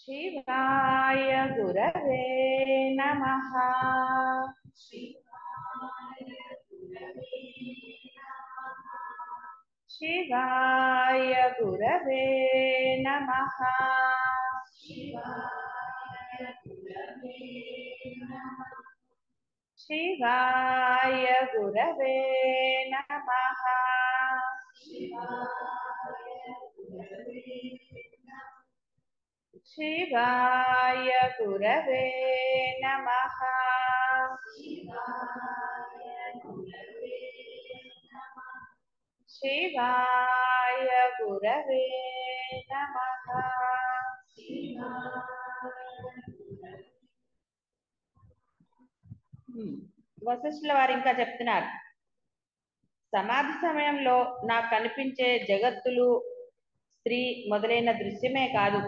शिवाय गुरवे नमः। शिवाय गुरवे नमः। शिवाय गुरवे नमः। शिवाय गुरवे नमः। शिवाय गुरवे नमः। వశిష్ఠుల వారు ఇంకా చెప్తున్నారు, సమాధి సమయంలో నాకు కనిపించే జగత్తులు, స్త్రీ మొదలైన దృశ్యమే కాదు,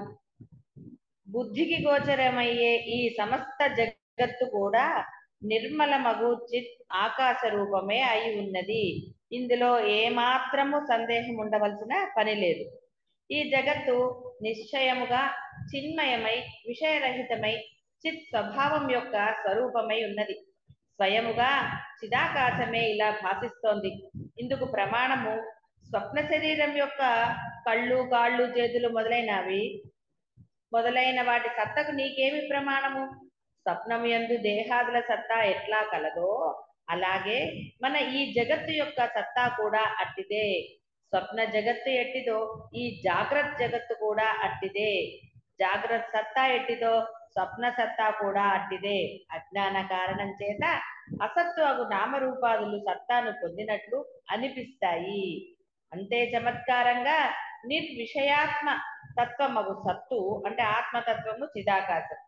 బుద్ధికి గోచరమయ్యే ఈ సమస్త జగత్తు కూడా నిర్మలమగు చిత్ ఆకాశ రూపమే అయి ఉన్నది. ఇందులో ఏమాత్రము సందేహం ఉండవలసిన పని లేదు. ఈ జగత్తు నిశ్చయముగా చిన్మయమై విషయరహితమై చిత్ స్వభావం యొక్క స్వరూపమై ఉన్నది. స్వయముగా చిదాకాశమే ఇలా భాషిస్తోంది. ఇందుకు ప్రమాణము స్వప్న శరీరం యొక్క కళ్ళు, కాళ్ళు, చేతులు మొదలైన వాటి సత్తకు నీకేమి ప్రమాణము? స్వప్నము యందు దేహాదుల సత్తా ఎట్లా కలదో అలాగే మన ఈ జగత్తు యొక్క సత్తా కూడా అట్టిదే. స్వప్న జగత్తు ఎట్టిదో ఈ జాగ్రత్త జగత్తు కూడా అట్టిదే. జాగ్రత్త సత్తా ఎట్టిదో స్వప్న సత్తా కూడా అట్టిదే. అజ్ఞాన కారణం చేత అసత్తు అగు నామరూపాదులు సత్తాను పొందినట్లు అనిపిస్తాయి. అంతే చమత్కారంగా నిర్విషయాత్మ తత్వమగు సత్తు అంటే ఆత్మతత్వము చిదాకాశం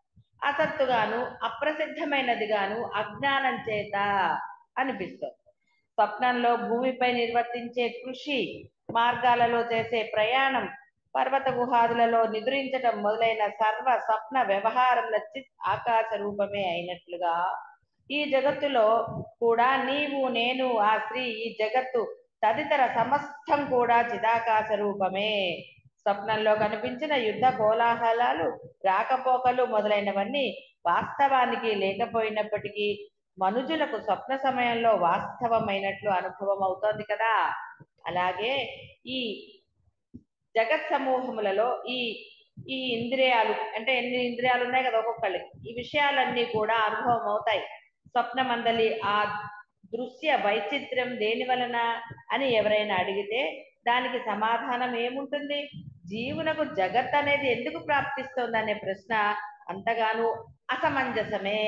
అసత్తుగాను అప్రసిద్ధమైనదిగాను అజ్ఞానం చేత అనిపిస్తుంది. స్వప్నంలో భూమిపై నిర్వర్తించే కృషి, మార్గాలలో చేసే ప్రయాణం, పర్వత గుహాదులలో నిద్రించటం మొదలైన సర్వ స్వప్న వ్యవహారముల చిత్ ఆకాశ రూపమే అయినట్లుగా ఈ జగత్తులో కూడా నీవు, నేను, ఆ స్త్రీ, ఈ జగత్తు తదితర సమస్తం కూడా చిదాకాశ రూపమే. స్వప్నంలో కనిపించిన యుద్ధ కోలాహలాలు, రాకపోకలు మొదలైనవన్నీ వాస్తవానికి లేకపోయినప్పటికీ మనుజులకు స్వప్న సమయంలో వాస్తవమైనట్లు అనుభవం అవుతోంది కదా. అలాగే ఈ జగత్ సమూహములలో ఈ ఈ ఇంద్రియాలు అంటే ఎన్ని ఇంద్రియాలు ఉన్నాయి కదా ఒక్కొక్కళ్ళకి, ఈ విషయాలన్నీ కూడా అనుభవం అవుతాయి. స్వప్నమందలి ఆ దృశ్య వైచిత్ర్యం దేని వలన అని ఎవరైనా అడిగితే దానికి సమాధానం ఏముంటుంది? జీవునకు జగత్ అనేది ఎందుకు ప్రాప్తిస్తోంది అనే ప్రశ్న అంతగాను అసమంజసమే.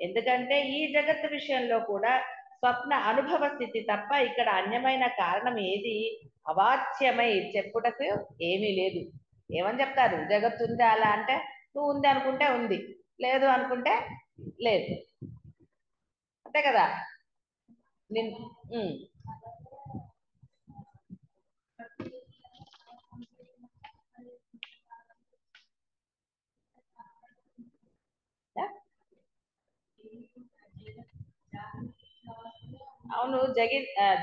ఎందుకంటే ఈ జగత్తు విషయంలో కూడా స్వప్న అనుభవ స్థితి తప్ప ఇక్కడ అన్యమైన కారణం ఏది అవాచ్యమై చెప్పుటకు ఏమీ లేదు. ఏమని చెప్తారు? జగత్తు ఉందా అలా అంటే, నువ్వు ఉంది అనుకుంటే ఉంది, లేదు అనుకుంటే లేదు, అంతే కదా. నిన్ అవును,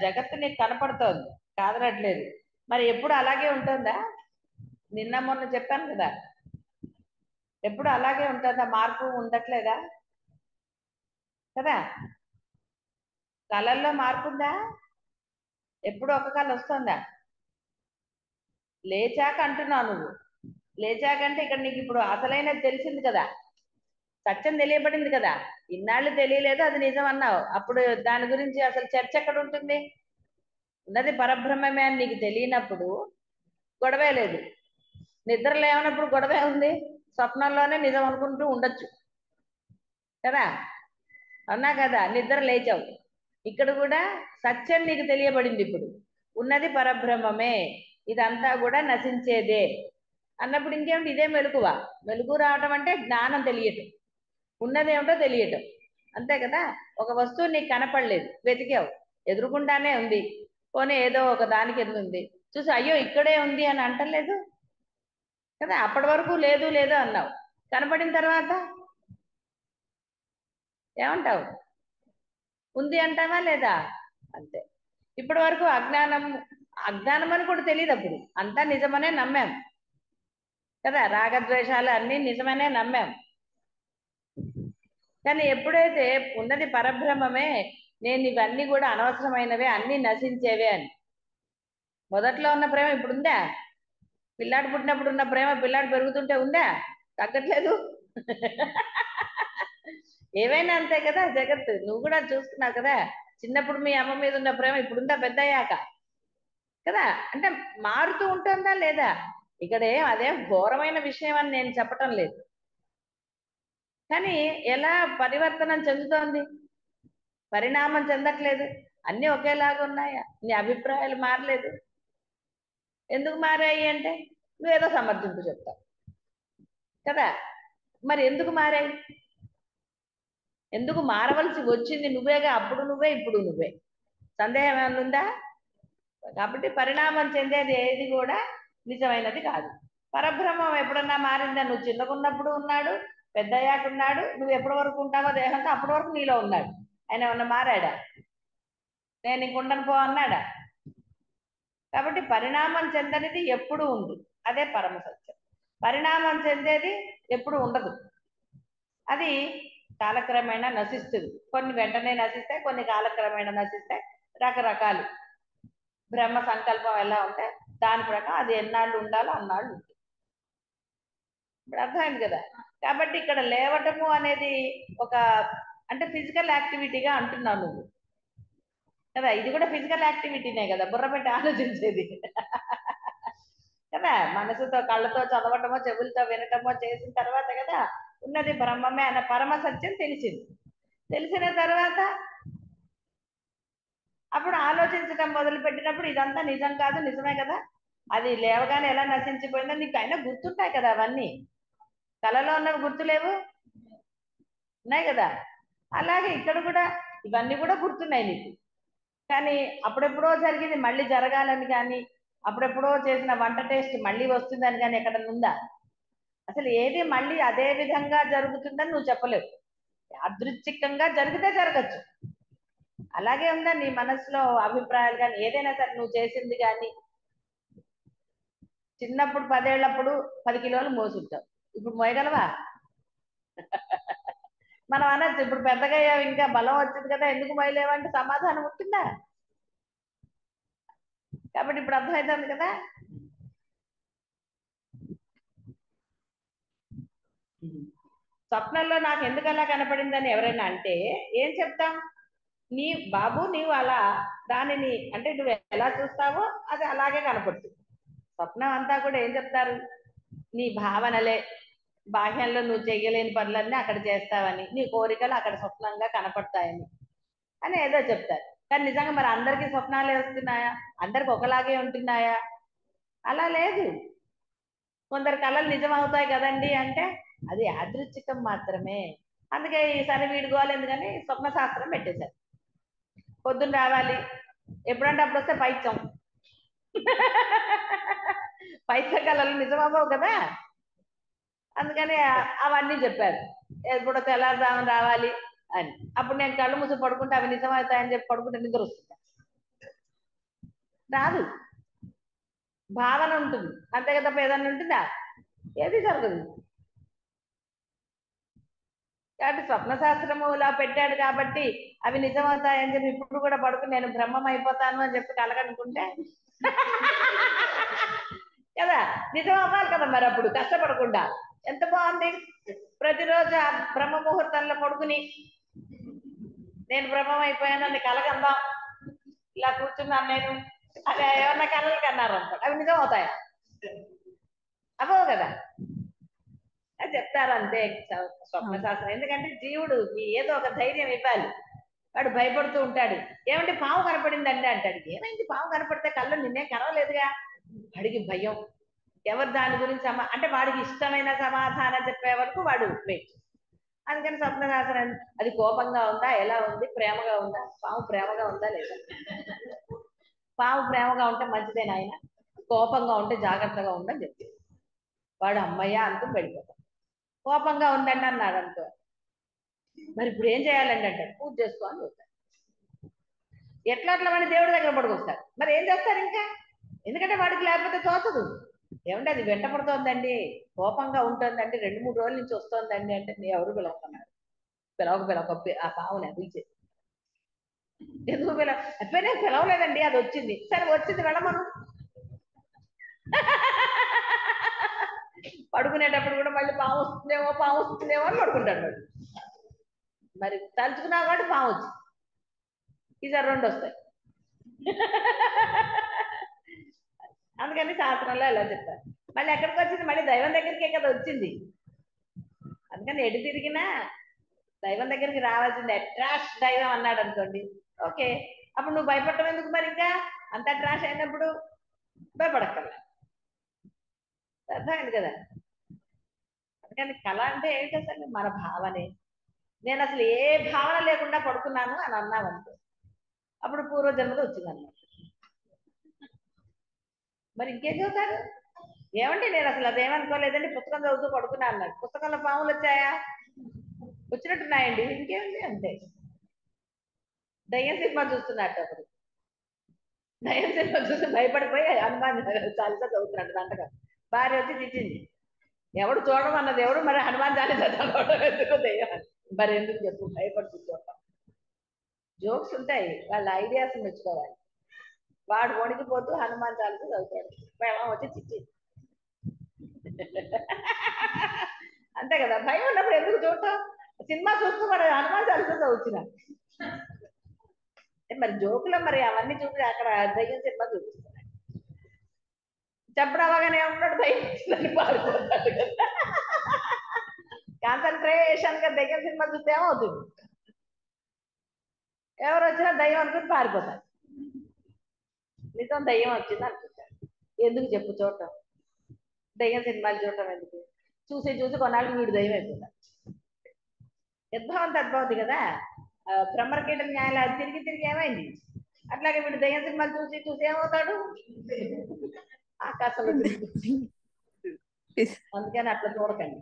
జగత్తు నీకు కనపడుతోంది, కాదనట్లేదు. మరి ఎప్పుడు అలాగే ఉంటుందా? నిన్న మొన్న చెప్పాను కదా, ఎప్పుడు అలాగే ఉంటుందా? మార్పు ఉండట్లేదా కదా. కళల్లో మార్పు ఉందా? ఎప్పుడు ఒక కళ వస్తుందా? లేచాక అంటున్నావు నువ్వు. లేచాకంటే ఇక్కడ నీకు ఇప్పుడు అసలైనది తెలిసింది కదా, సత్యం తెలియబడింది కదా. ఇన్నాళ్ళు తెలియలేదు, అది నిజం అన్నావు. అప్పుడు దాని గురించి అసలు చర్చ ఎక్కడ ఉంటుంది? ఉన్నది పరబ్రహ్మమే అని నీకు తెలియనప్పుడు గొడవే లేదు. నిద్ర లేవనప్పుడు గొడవే ఉంది. స్వప్నంలోనే నిజం అనుకుంటూ ఉండొచ్చు కదా. అన్నా కదా, నిద్ర లేచావు. ఇక్కడ కూడా సత్యం నీకు తెలియబడింది. ఇప్పుడు ఉన్నది పరబ్రహ్మమే, ఇదంతా కూడా నశించేదే అన్నప్పుడు ఇంకేమిటి? ఇదే మెలకువ. మెలకు రావటం అంటే జ్ఞానం తెలియటం, ఉన్నదేమిటో తెలియటం, అంతే కదా. ఒక వస్తువు నీకు కనపడలేదు, వెతికావు, ఎదురుకుండానే ఉంది, పోనీ ఏదో ఒక దానికి ఉంది, చూసి అయ్యో ఇక్కడే ఉంది అని అంటలేదు కదా. అప్పటి వరకు లేదు లేదు అన్నావు, కనపడిన తర్వాత ఏమంటావు? ఉంది అంటావా లేదా? అంతే. ఇప్పటి వరకు అజ్ఞానం అజ్ఞానం అని కూడా తెలియదు, అప్పుడు అంతా నిజమనే నమ్మాం. కదా, రాగద్వేషాలు అన్నీ నిజమనే నమ్మాం. కానీ ఎప్పుడైతే ఉన్నది పరబ్రహ్మమే, నేను ఇవన్నీ కూడా అనవసరమైనవే, అన్నీ నశించేవే అని. మొదట్లో ఉన్న ప్రేమ ఇప్పుడు ఉందా? పిల్లాడు పుట్టినప్పుడు ఉన్న ప్రేమ పిల్లాడు పెరుగుతుంటే ఉందా? తగ్గట్లేదు. ఏవైనా అంతే కదా జగత్తు. నువ్వు కూడా చూస్తున్నావు కదా, చిన్నప్పుడు మీ అమ్మ మీద ఉన్న ప్రేమ ఇప్పుడుందా పెద్దయ్యాక? కదా, అంటే మారుతూ ఉంటుందా లేదా? ఇక్కడ అదేం ఘోరమైన విషయం అని నేను చెప్పటం లేదు, కానీ ఎలా పరివర్తనం చెందుతోంది? పరిణామం చెందట్లేదు. అన్నీ ఒకేలాగా ఉన్నాయా? నీ అభిప్రాయాలు మారలేదు. ఎందుకు మారాయి అంటే నువ్వేదో సమర్థింపు చెప్తావు కదా. మరి ఎందుకు మారాయి? ఎందుకు మారవలసి వచ్చింది నువ్వేగా, అప్పుడు నువ్వే ఇప్పుడు నువ్వే. సందేహం ఏమైనా ఉందా? కాబట్టి పరిణామం చెందేది ఏది కూడా నిజమైనది కాదు. పరబ్రహ్మం ఎప్పుడన్నా మారిందా? నువ్వు చిన్నకున్నప్పుడు ఉన్నాడు, పెద్దయ్యాక ఉన్నాడు, నువ్వు ఎప్పటి వరకు ఉంటావో దేహంతో అప్పటి వరకు నీలో ఉన్నాడు. ఆయన ఏమన్నా మారాడా? నేను ఇంక ఉండను పో అన్నాడా? కాబట్టి పరిణామం చెందనిది ఎప్పుడు ఉంది, అదే పరమ సత్యం. పరిణామం చెందేది ఎప్పుడు ఉండదు. అది కాలక్రమేణా నశిస్తుంది. కొన్ని వెంటనే నశిస్తాయి, కొన్ని కాలక్రమేణా నశిస్తాయి. రకరకాలు బ్రహ్మ సంకల్పం ఎలా ఉంటే దాని ప్రకారం అది ఎన్నాళ్ళు ఉండాలో అన్నాళ్ళు ఉంటుంది. ఇప్పుడు అర్థమైంది కదా. కాబట్టి ఇక్కడ లేవటము అనేది ఒక, అంటే ఫిజికల్ యాక్టివిటీగా అంటున్నావు నువ్వు కదా. ఇది కూడా ఫిజికల్ యాక్టివిటీనే కదా, బుర్ర పెట్టి ఆలోచించేది కదా. మనసుతో కళ్ళతో చదవటమో చెవులతో వినటమో చేసిన తర్వాత కదా ఉన్నది బ్రహ్మమే అనే పరమ సత్యం తెలిసింది. తెలిసిన తర్వాత అప్పుడు ఆలోచించటం మొదలు పెట్టినప్పుడు ఇదంతా నిజం కాదు, నిజమే కదా, అది లేవగానే ఎలా నశించిపోయిందో నీకు అయినా గుర్తుంటాయి కదా అవన్నీ. కళలో ఉన్నవి గుర్తులేవు, ఉన్నాయి కదా. అలాగే ఇక్కడ కూడా ఇవన్నీ కూడా గుర్తున్నాయి నీకు. కానీ అప్పుడెప్పుడో జరిగింది మళ్ళీ జరగాలని కానీ, అప్పుడెప్పుడో చేసిన వంట టేస్ట్ మళ్ళీ వస్తుందని కానీ ఎక్కడ ఉందా? అసలు ఏది మళ్ళీ అదే విధంగా జరుగుతుందని నువ్వు చెప్పలేవు. యాదృచ్ఛికంగా జరిగితే జరగచ్చు. అలాగే ఉందా నీ మనసులో అభిప్రాయాలు కానీ ఏదైనా సరే నువ్వు చేసింది కానీ? చిన్నప్పుడు 10 ఏళ్ళప్పుడు 10 కిలోలు మోసుంటావు, ఇప్పుడు మోయగలవా? మనం అనొచ్చు ఇప్పుడు పెద్దగా అయ్యావు ఇంకా బలం వచ్చింది కదా ఎందుకు మోయలేవంటే సమాధానం ఉంటుందా? కాబట్టి ఇప్పుడు అర్థమవుతుంది కదా. స్వప్నంలో నాకు ఎందుకు అలా కనపడిందని ఎవరైనా అంటే ఏం చెప్తాం? నీ బాబు నీవు అలా దానిని అంటే నువ్వు ఎలా చూస్తావో అది అలాగే కనపడుతుంది. స్వప్నం అంతా కూడా ఏం చెప్తారు? నీ భావనలే, బాహ్యంలో నువ్వు చేయలేని పనులన్నీ అక్కడ చేస్తావని, నీ కోరికలు అక్కడ స్వప్నంగా కనపడతాయని అని ఏదో చెప్తారు. కానీ నిజంగా మరి అందరికీ స్వప్నాలే వస్తున్నాయా? అందరికి ఒకలాగే ఉంటున్నాయా? అలా లేదు. కొందరు కళలు నిజం అవుతాయి కదండి అంటే అది యాదృచ్ఛికం మాత్రమే. అందుకే ఈసారి వీడి గోలు ఎందుకని స్వప్న శాస్త్రం పెట్టేశారు. పొద్దున్న రావాలి, ఎప్పుడంటే అప్పుడు వస్తే పైత్యం. పైత్య కళలు నిజం అవ్వవు కదా. అందుకని అవన్నీ చెప్పారు. ఎప్పుడో తెల్లారుజామున రావాలి అని. అప్పుడు నేను కళ్ళు మూసి పడుకుంటే అవి నిజం అవుతాయని చెప్పి పడుకుంటే నిద్ర వస్తుంది? రాదు. భావన ఉంటుంది అంతే కదా, తప్ప ఏదన్నా ఉంటుందా? ఏది జరగదు. కాబట్టి స్వప్న శాస్త్రము ఇలా పెట్టాడు కాబట్టి అవి నిజమవుతాయని చెప్పి ఇప్పుడు కూడా పడుకుని నేను బ్రహ్మం అయిపోతాను అని చెప్పి కలగనుకుంటే కదా నిజం అవ్వాలి కదా. మరి అప్పుడు కష్టపడకుండా ఎంత బాగుంది. ప్రతిరోజు ఆ బ్రహ్మ ముహూర్తంలో పడుకుని నేను బ్రహ్మం అయిపోయానని కలగందాం, ఇలా కూర్చున్నాను నేను అదే ఏమన్నా కళలు కన్నారు అనుకోండి, అవి నిజం అవుతాయా? అవ్వవు కదా. అని చెప్తారు అంతే స్వప్న శాస్త్రం. ఎందుకంటే జీవుడు ఏదో ఒక ధైర్యం ఇవ్వాలి. వాడు భయపడుతూ ఉంటాడు. ఏమంటే పాము కనపడిందండి అంటాడు. ఏమైంది పాము కనపడితే కళ్ళు నిన్నే కనవలేదుగా? వాడికి భయం. ఎవరు దాని గురించి అంటే వాడికి ఇష్టమైన సమాధానం చెప్పే వరకు వాడు వెయిట్. అందుకని స్వప్న శాస్త్రం అది కోపంగా ఉందా, ఎలా ఉంది, ప్రేమగా ఉందా, పాము ప్రేమగా ఉందా లేదా? పాము ప్రేమగా ఉంటే మంచిదే నాయన, కోపంగా ఉంటే జాగ్రత్తగా ఉండని చెప్తే వాడు అమ్మయ్య అనుకుని వెళ్ళిపోతాడు. కోపంగా ఉందండి అన్నాడు అనుకో, మరి ఇప్పుడు ఏం చేయాలండి అంటాడు, పూజ చేసుకో అని చెప్తాడు. ఎట్లా అట్లా వాడిని దేవుడి దగ్గర పడుకొస్తారు. మరి ఏం చేస్తారు ఇంకా? ఎందుకంటే వాడికి లేకపోతే తోచదు. ఏమంటే అది వెంట పడుతోందండి, కోపంగా ఉంటుందండి, 2-3 రోజుల నుంచి వస్తోందండి అంటే నీ ఎవరు పిలవకున్నారు. పిలవక ఆ పావుని పిలిచి ఎందుకు అట్లా నేను పిలవలేదండి, అది వచ్చింది. సరే వచ్చింది వెళ్ళమను. పడుకునేటప్పుడు కూడా మళ్ళీ పాము వస్తుందేమో అని పడుకుంటాడు వాడు. మరి తలుచుకున్నా కాబట్టి పాము వచ్చింది, ఈసారి 2 వస్తాయి. అందుకని శాస్త్రంలో ఎలా చెప్తారు. మళ్ళీ ఎక్కడికి వచ్చింది, మళ్ళీ దైవం దగ్గరికే కదా వచ్చింది. అందుకని ఎటు తిరిగినా దైవం దగ్గరికి రావాల్సిందే. ట్రాష్ దైవం అన్నాడు అనుకోండి, ఓకే, అప్పుడు నువ్వు భయపడటం ఎందుకు మరి, ఇంకా అంత ట్రాష్ అయినప్పుడు భయపడక్కర్లే. అర్థమైంది కదా. అందుకని కళ అంటే ఏంటి అసలు మన భావనే. నేను అసలు ఏ భావన లేకుండా పడుకున్నాను అని అన్నామనుకో, అప్పుడు పూర్వజన్మలో వచ్చిందన్నమాట. మరి ఇంకేం చదువుతారు. ఏమంటే నేను అసలు అదేమనుకోలేదండి, పుస్తకం చదువుతూ పడుకున్నా అన్నాడు. పుస్తకంలో పాములు వచ్చాయా? వచ్చినట్టున్నాయండి, ఇంకేముంది అంతే. దయ్యం సినిమా చూస్తున్నట్టు అప్పుడు, దయ్యం సినిమా చూసి భయపడిపోయి హనుమాన్ చాలీసా చదువుతున్నాడు దంటగా. భార్య వచ్చి తిట్టింది, ఎవడు చూడమన్నది ఎవడు, మరి హనుమాన్ చాలీసా చదవడం ఎందుకు దయ్యం అని. మరి ఎందుకు చెప్పు, భయపడుతూ చూడటం. జోక్స్ ఉంటాయి, వాళ్ళ ఐడియాస్ మెచ్చుకోవాలి. వాడు వణికిపోతూ హనుమాన్ చాలీసా చదువుతాడు, వచ్చి తిట్టింది. అంతే కదా, భయం ఉన్నప్పుడు ఎందుకు చూడటం. సినిమా చూస్తూ మరి హనుమాన్ చాలీసా చదువుతున్నా. మరి జోకులో మరి అవన్నీ చూపి అక్కడ దయ్యం సినిమా చూపిస్తున్నాడు. చెప్పడం అవగానే ఏమంటాడు, భయం వచ్చిందని పారిపోతాడు కదా. కాన్సన్ట్రేషన్ గా దయ్యం సినిమా చూస్తే ఏమవుతుంది, ఎవరు వచ్చినా దయ్యం అనుకుని పారిపోతారు. నిజం దయ్యం వచ్చింది అనుకుంటారు. ఎందుకు చెప్పు చూడటం, దయ్యం సినిమాలు చూడటం ఎందుకు. చూసి చూసి కొన్నాళ్ళు వీడు దయ్యం అయిపోతాడు. యద్భావం తద్భవతి కదా. బ్రహ్మకీట న్యాయాలు అది తిరిగి తిరిగి ఏమైంది, అట్లాగే వీడు దయ్యం సినిమాలు చూసి చూసి ఏమవుతాడు, ఆకాశంలో తిరిగి. అందుకని అట్లా చూడకండి.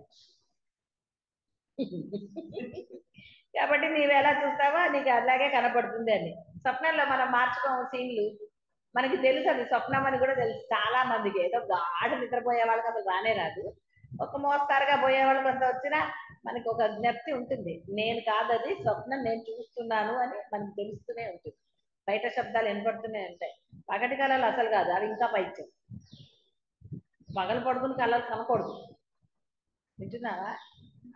కాబట్టి నీవు ఎలా చూస్తావో నీకు అలాగే కనపడుతుంది అని. స్వప్నంలో మనం మార్చుకోము సీన్లు, మనకి తెలుసు అది స్వప్నం అని కూడా తెలుసు చాలా మందికి. ఏదో గాఢ నిద్రపోయే వాళ్ళకి అసలు రానే రాదు, ఒక మోస్తారుగా పోయే వాళ్ళు కొంత వచ్చినా మనకి ఒక జ్ఞప్తి ఉంటుంది, నేను కాదు అది స్వప్నం, నేను చూస్తున్నాను అని మనకు తెలుస్తూనే ఉంటుంది. బయట శబ్దాలు వినపడుతూనే ఉంటాయి. పగటి కళలు అసలు కాదు, అవి ఇంకా పైచ్యం. పగలు పడుకుని కళలు కనకూడదు, వింటున్నావా,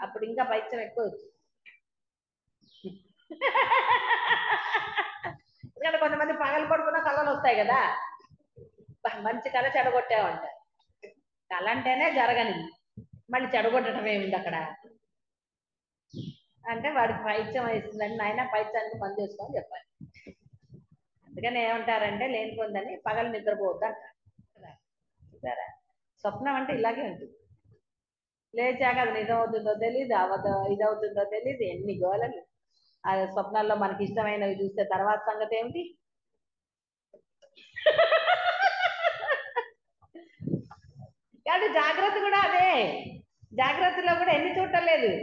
అప్పుడు ఇంకా పైత్యం ఎక్కువ వచ్చింది. ఎందుకంటే కొంతమంది పగలు పడుకున్న కళలు వస్తాయి కదా, మంచి కళ చెడగొట్టామంటారు. కళ అంటేనే జరగని, మళ్ళీ చెడగొట్టడం ఏముంది అక్కడ అంటే వాడికి పైత్యం వేస్తుందని నాయన పైత్యానికి పని చేసుకోని చెప్పాలి. అందుకని ఏమంటారంటే లేనిపోందని పగలు నిద్రపోవద్దు అంటారు. సరే, స్వప్నం అంటే ఇలాగే ఉంటుంది. లేచాక అది నిజం అవుతుందో తెలీదు, ఇదవుతుందో తెలీదు, ఎన్ని గోలలు. ఆ స్వప్నాల్లో మనకి ఇష్టమైనవి చూస్తే తర్వాత సంగతి ఏమిటి. కానీ జాగ్రత్త కూడా అదే, జాగ్రత్తలో కూడా ఎన్ని చూడటం లేదు.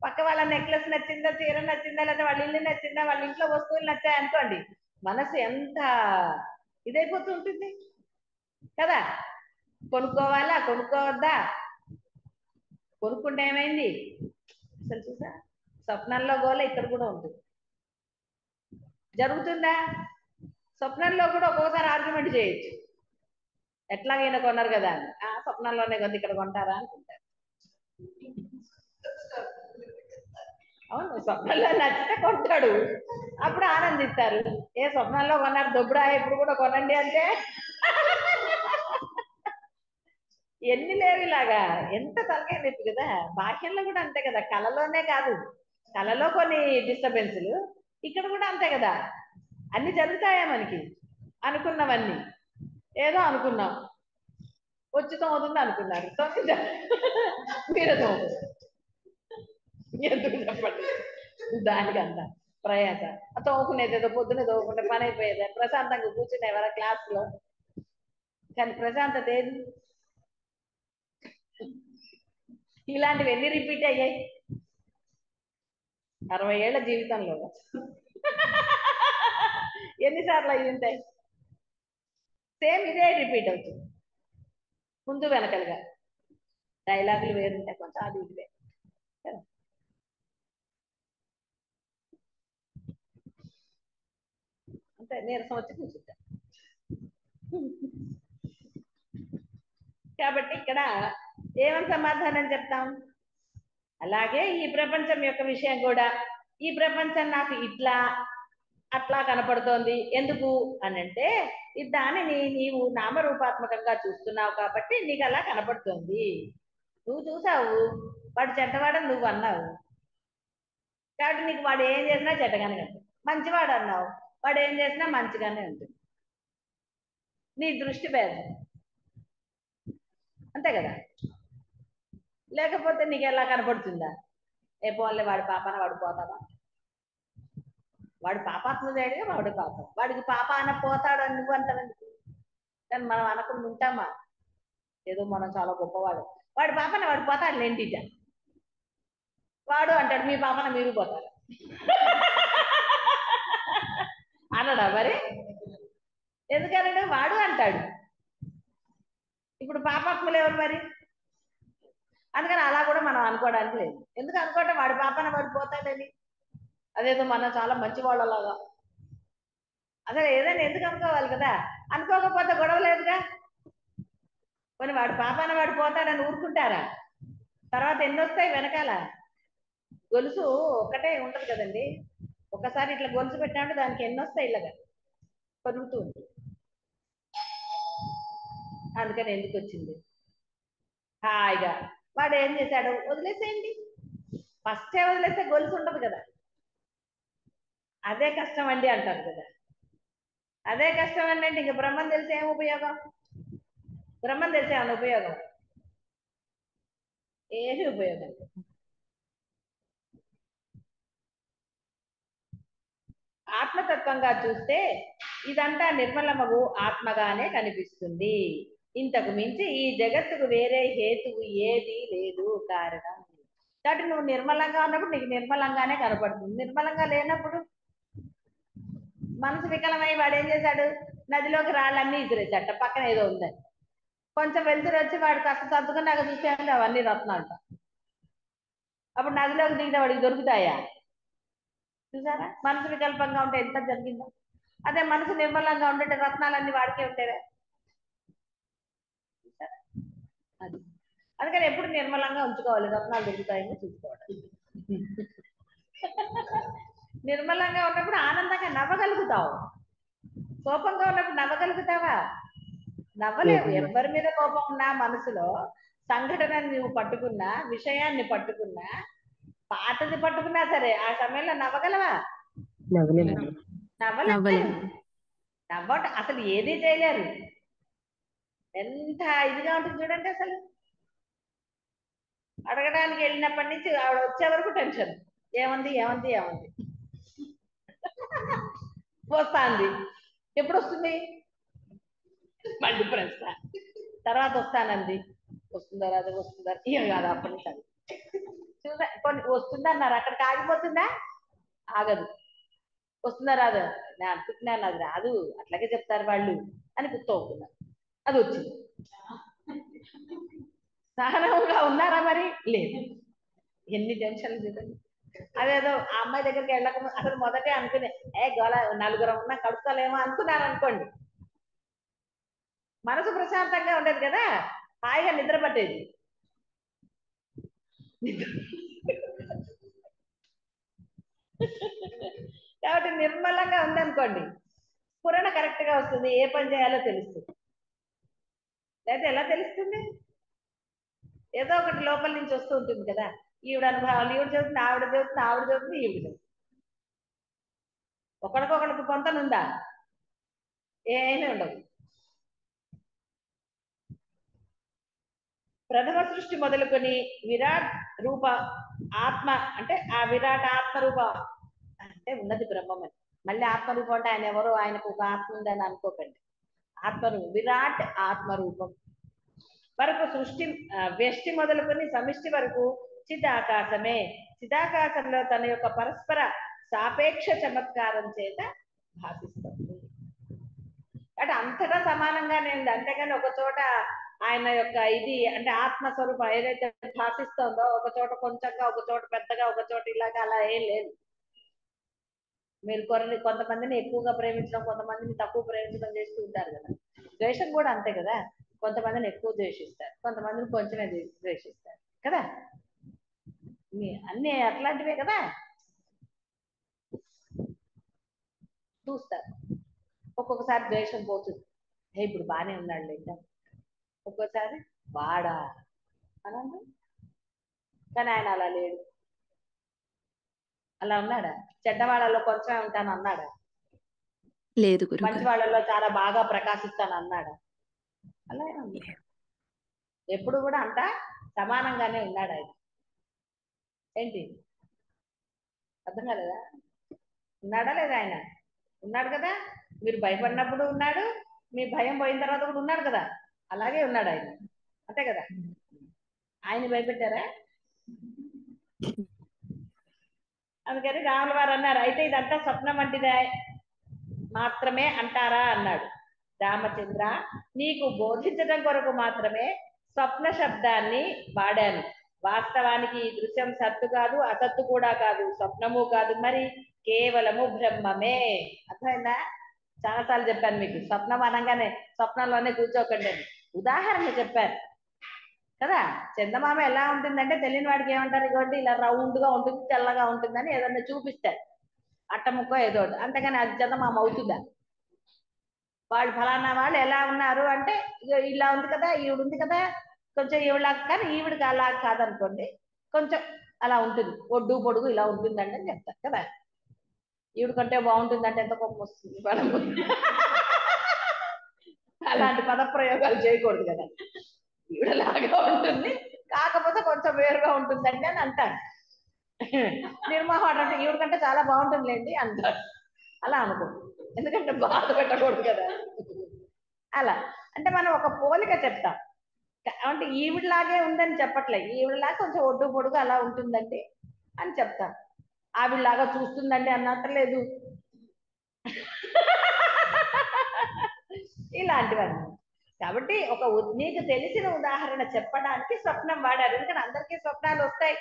పక్క వాళ్ళ నెక్లెస్ నచ్చిందా, చీర నచ్చిందా, లేదా వాళ్ళ ఇల్లు నచ్చిందా, వాళ్ళ ఇంట్లో వస్తువులు నచ్చాయి అనుకోండి, మనసు ఎంత ఇదైపోతూ ఉంటుంది కదా. కొనుక్కోవాలా కొనుక్కోవద్దా, కొనుక్కుంటే ఏమైంది అసలు చూసా. స్వప్నంలో గోల ఇక్కడ కూడా ఉంటుంది, జరుగుతుందా. స్వప్నంలో కూడా ఒక్కోసారి ఆర్గ్యుమెంట్ చేయొచ్చు, ఎట్లాగైనా కొన్నారు కదా అని. ఆ స్వప్నంలోనే కొంత ఇక్కడ కొంటారా అనుకుంటారు. అవును, స్వప్నంలో నచ్చితే కొంటాడు, అప్పుడు ఆనందిస్తారు. ఏ స్వప్నంలో కొన్నారు దొబ్బుడా, ఎప్పుడు కూడా కొనండి అంటే ఎన్ని లేవు ఇలాగా. ఎంత తలకాయ నొప్పి కదా. బాహ్యంలో కూడా అంతే కదా, కళలోనే కాదు, కళలో కొన్ని డిస్టర్బెన్స్లు, ఇక్కడ కూడా అంతే కదా. అన్ని జరుగుతాయా మనకి, అనుకున్నవన్నీ. ఏదో అనుకున్నాం, వచ్చి తోముతుంది అనుకున్నారు, తోమిందా మీరే తోముతుంది. ఎందుకు చెప్పండి, దానికంత ప్రయాస. తోముకునేది ఏదో పొద్దున్న తోముకుంటే పని అయిపోయేది, ప్రశాంతంగా కూర్చునే వాళ్ళ క్లాస్ లో. కానీ ప్రశాంతత ఏది, ఇలాంటివి ఎన్ని రిపీట్ అయ్యాయి 60 ఏళ్ల జీవితంలో, ఎన్నిసార్లు అయ్యి ఉంటాయి. సేమ్ ఇదే రిపీట్ అవుతుంది. ముందు వెనకలుగా డైలాగులు వేరుంటాయి కొంచెం, అది ఇది వేరు కదా. అంతే, నీరసం వచ్చి కూర్చుంటా. కాబట్టి ఇక్కడ ఏమని సమాధానం చెప్తాం? అలాగే ఈ ప్రపంచం యొక్క విషయం కూడా, ఈ ప్రపంచం నాకు ఇట్లా అట్లా కనపడుతోంది ఎందుకు అని అంటే, దానిని నీవు నామరూపాత్మకంగా చూస్తున్నావు కాబట్టి నీకు అలా కనపడుతోంది. నువ్వు చూసావు వాడు చెడ్డవాడని నువ్వు అన్నావు కాబట్టి నీకు వాడు ఏం చేసినా చెడ్డగానే ఉంటుంది. మంచివాడు అన్నావు, వాడు ఏం చేసినా మంచిగానే ఉంటుంది. నీ దృష్టి భేదం, అంతే కదా. లేకపోతే నీకు ఎలా కనపడుతుందా? ఏ పోన్లే వాడి పాపాన వాడు పోతావా, వాడు పాపాత్ముడేగా, వాడు పాపం, వాడికి పాప అన పోతాడు అని నువ్వు అంటావు. కానీ మనం అనకుండా ఉంటామా? ఏదో మనం చాలా గొప్పవాడు, వాడి పాపన వాడు పోతాడు లేంటిట, వాడు అంటాడు మీ పాపన మీరు పోతారు అనడా మరి? ఎందుకనంటే వాడు అంటాడు. ఇప్పుడు పాపాత్ములు ఎవరు మరి? అందుకని అలా కూడా మనం అనుకోవడానికి లేదు. ఎందుకు అనుకోవటం? వాడి పాపన వాడు పోతాడని, అదేదో మనం చాలా మంచి వాళ్ళలాగా. అసలు ఏదైనా ఎందుకు అనుకోవాలి కదా, అనుకోకపోతే గొడవ లేదుగా. కొన్ని వాడి పాపాన వాడు పోతాడని ఊరుకుంటారా? తర్వాత ఎన్ని వస్తాయి వెనకాల. గొలుసు ఒక్కటే ఉండదు కదండి, ఒకసారి ఇట్లా గొలుసు పెట్టినట్టు దానికి ఎన్ని వస్తాయి ఇలాగా పరుగుతూ ఉంటుంది. అందుకని ఎందుకు వచ్చింది? హాయిగా వాడు ఏం చేశాడు వదిలేసేయండి, ఫస్టే వదిలేస్తే గొలుసు ఉండదు కదా. అదే కష్టం అండి అంటారు కదా. అదే కష్టం అండి అంటే ఇంక బ్రహ్మం తెలిసి ఏం ఉపయోగం? బ్రహ్మం తెలిసి ఏమన్నా ఉపయోగం? ఏది ఉపయోగం? ఆత్మతత్వంగా చూస్తే ఇదంతా నిర్మలమగు ఆత్మగానే కనిపిస్తుంది. ఇంతకు మించి ఈ జగత్తుకు వేరే హేతువు ఏది లేదు, కారణం. కాబట్టి నువ్వు నిర్మలంగా ఉన్నప్పుడు నీకు నిర్మలంగానే కనపడుతుంది. నిర్మలంగా లేనప్పుడు మనసు వికలమై వాడు ఏం చేశాడు? నదిలోకి రాళ్ళన్నీ ఇసిరేచ్చట, పక్కన ఏదో ఉందని. కొంచెం వెళ్తురు వచ్చి వాడు కాస్త సర్దుకున్నాక చూసామంటే అవన్నీ రత్నాలంట. అప్పుడు నదిలోకి దిగితే వాడికి దొరుకుతాయా? చూసారా, మనసు వికల్పంగా ఉంటే ఎంత జరిగిందో. అదే మనసు నిర్మలంగా ఉంటే రత్నాలన్నీ వాడికే ఉంటాయి. అది అందుకని ఎప్పుడు నిర్మలంగా ఉంచుకోవాలి, రత్నాలు దొరుకుతాయని చూసుకోవాలి. నిర్మలంగా ఉన్నప్పుడు ఆనందంగా నవ్వగలుగుతావు, కోపంగా ఉన్నప్పుడు నవ్వగలుగుతావా? నవ్వలేవు. ఎవరి మీద కోపం ఉన్నా మనసులో సంఘటనని నువ్వు పట్టుకున్నా, విషయాన్ని పట్టుకున్నా, పాటని పట్టుకున్నా సరే ఆ సమయంలో నవ్వగలవా? నవ్వలేరు. నవ్వట అసలు ఏది చేయలేరు. ఎంత ఇదిగా ఉంటుంది చూడండి. అసలు అడగడానికి వెళ్ళినప్పటి నుంచి ఆవిడ వచ్చే వరకు టెన్షన్. ఏమంది ఏమంది ఏమంది వస్తాంది, ఎప్పుడు వస్తుంది మళ్ళీ ప్రశ్న. తర్వాత వస్తానంది, వస్తుందా రాదు, వస్తుందా ఏం కాదు అప్పటి నుంచి. అది చూసా కొన్ని వస్తుందా అన్నారు, అక్కడికి ఆగిపోతుందా? ఆగదు. వస్తుందా రాదు, నేను అనుకుంటున్నాను అది రాదు, అట్లాగే చెప్తారు వాళ్ళు అని గుర్తవుతున్నారు. అది వచ్చింది. సహనంగా ఉన్నారా మరి? లేదు. ఎన్ని టెన్షన్లు చూడండి. అదేదో ఆ అమ్మాయి దగ్గరికి వెళ్ళక అసలు మొదటే అనుకునే గోళ నలుగురం ఉన్నా కడుపుకోలేమో అనుకున్నారు అనుకోండి, మనసు ప్రశాంతంగా ఉండేది కదా, హాయిగా నిద్ర పట్టేది. కాబట్టి నిర్మలంగా ఉందనుకోండి, స్ఫురణ కరెక్ట్ గా వస్తుంది, ఏ పని చేయాలో తెలుస్తుంది. లేకపోతే ఎలా తెలుస్తుంది? ఏదో ఒకటి లోపల నుంచి వస్తూ ఉంటుంది కదా. ఈవిడ అనుభవాలు ఈవిడ చదువుతుంది, ఆవిడ చదువుతుంది, ఆవిడ చదువుతుంది, ఈవిడ చదువుతుంది. ఒకడికొకడికి పొంతనుందా? ఏమీ ఉండదు. ప్రథమ సృష్టి మొదలుకొని విరాట్ రూప ఆత్మ అంటే ఆ విరాట్ ఆత్మరూప అంటే ఉన్నది బ్రహ్మమని. మళ్ళీ ఆత్మరూపం అంటే ఆయన ఎవరో, ఆయనకు ఒక ఆత్మ ఉందని అనుకోకండి. ఆత్మరూపం, విరాట్ ఆత్మరూపం వరకు సృష్టి వ్యష్టి మొదలుకొని సమిష్టి వరకు చిదాకాశమే. చిదాకాశంలో తన యొక్క పరస్పర సాపేక్ష చమత్కారం చేత భాషిస్తుంది. అంటే అంతటా సమానంగానే ఉంది, అంతేగాని ఒక చోట ఆయన యొక్క ఇది అంటే ఆత్మస్వరూపం ఏదైతే భాషిస్తుందో ఒక చోట కొంచెంగా, ఒక చోట పెద్దగా, ఒక చోట ఇలాగా అలా ఏం లేదు. మీరు కొంతమందిని ఎక్కువగా ప్రేమించడం, కొంతమందిని తక్కువ ప్రేమించడం చేస్తూ ఉంటారు కదా. ద్వేషం కూడా అంతే కదా, కొంతమందిని ఎక్కువ ద్వేషిస్తారు, కొంతమందిని కొంచెమే ద్వేషిస్తారు కదా. అన్ని అట్లాంటివే కదా చూస్తారు. ఒక్కొక్కసారి ద్వేషం పోతుంది, ఇప్పుడు బాగానే ఉన్నాడు లేదా, ఒక్కోసారి వాడా అనండి. కానీ ఆయన అలా లేడు. అలా ఉన్నాడా? చెడ్డవాళ్ళలో కొంచెమే ఉంటాను అన్నాడా? లేదు మంచి గురుగారు. వాళ్ళలో చాలా బాగా ప్రకాశిస్తాను అన్నాడా? అలా ఉంది. ఎప్పుడు కూడా అంతా సమానంగానే ఉన్నాడు ఆయన. ఏంటి అర్థం కాలేదా? ఉన్నాడా లేదా ఆయన? ఉన్నాడు కదా. మీరు భయపడినప్పుడు ఉన్నాడు, మీ భయం పోయిన తర్వాత కూడా ఉన్నాడు కదా. అలాగే ఉన్నాడు ఆయన, అంతే కదా. ఆయన భయపెట్టారా? అందుకని రాముల వారు అన్నారు, అయితే ఇదంతా స్వప్నం వంటిదే మాత్రమే అంటారా అన్నాడు. రామచంద్ర, నీకు బోధించడం కొరకు మాత్రమే స్వప్న శబ్దాన్ని వాడాను. వాస్తవానికి ఈ దృశ్యం సత్తు కాదు, అసత్తు కూడా కాదు, స్వప్నము కాదు, మరి కేవలము బ్రహ్మమే. అర్థమైందా? చాలాసార్లు చెప్పాను మీకు, స్వప్నం అనగానే స్వప్నంలోనే కూర్చోకండి అని ఉదాహరణ చెప్పాను కదా. చందమామ ఎలా ఉంటుందంటే తెలియని వాడికి ఏమంటారు, ఇదిగోండి ఇలా రౌండ్ గా ఉంటుంది, తెల్లగా ఉంటుందని ఏదన్నా చూపిస్తారు, అట్టముక్కో ఏదో. అంతేగాని అది చందమామ అవుతుందా? వాళ్ళు ఫలానా వాళ్ళు ఎలా ఉన్నారు అంటే ఇలా ఉంది కదా, ఈవిడ ఉంది కదా, కొంచెం ఈవిడ, కానీ ఈవిడికి అలా కాదనుకోండి, కొంచెం అలా ఉంటుంది, ఒడ్డు పొడుగు ఇలా ఉంటుందండి అని చెప్తారు కదా. ఈవిడ కంటే బాగుంటుందంటే ఎంత కోపం వస్తుంది వాళ్ళకు. అలాంటి పదప్రయోగాలు చేయకూడదు కదా. ఈవిడలాగా ఉంటుంది, కాకపోతే కొంచెం వేరుగా ఉంటుందండి అని అంటారు. నిర్మోహం అంటే ఈవిడ కంటే చాలా బాగుంటుందిలేండి అంటారు. అలా అనుకోండి, ఎందుకంటే బాధ పెట్టకూడదు కదా. అలా అంటే మనం ఒక పోలిక చెప్తాం, అంటే ఈవిడలాగే ఉందని చెప్పట్లే, ఈవిడలాగా కొంచెం ఒడ్డు పొడుగు అలా ఉంటుందండి అని చెప్తాం. ఆవిడలాగా చూస్తుందండి అన్నట్లేదు. ఇలాంటివన్నీ. కాబట్టి ఒక నీకు తెలిసిన ఉదాహరణ చెప్పడానికి స్వప్నం వాడారు, ఎందుకంటే అందరికీ స్వప్నాలు వస్తాయి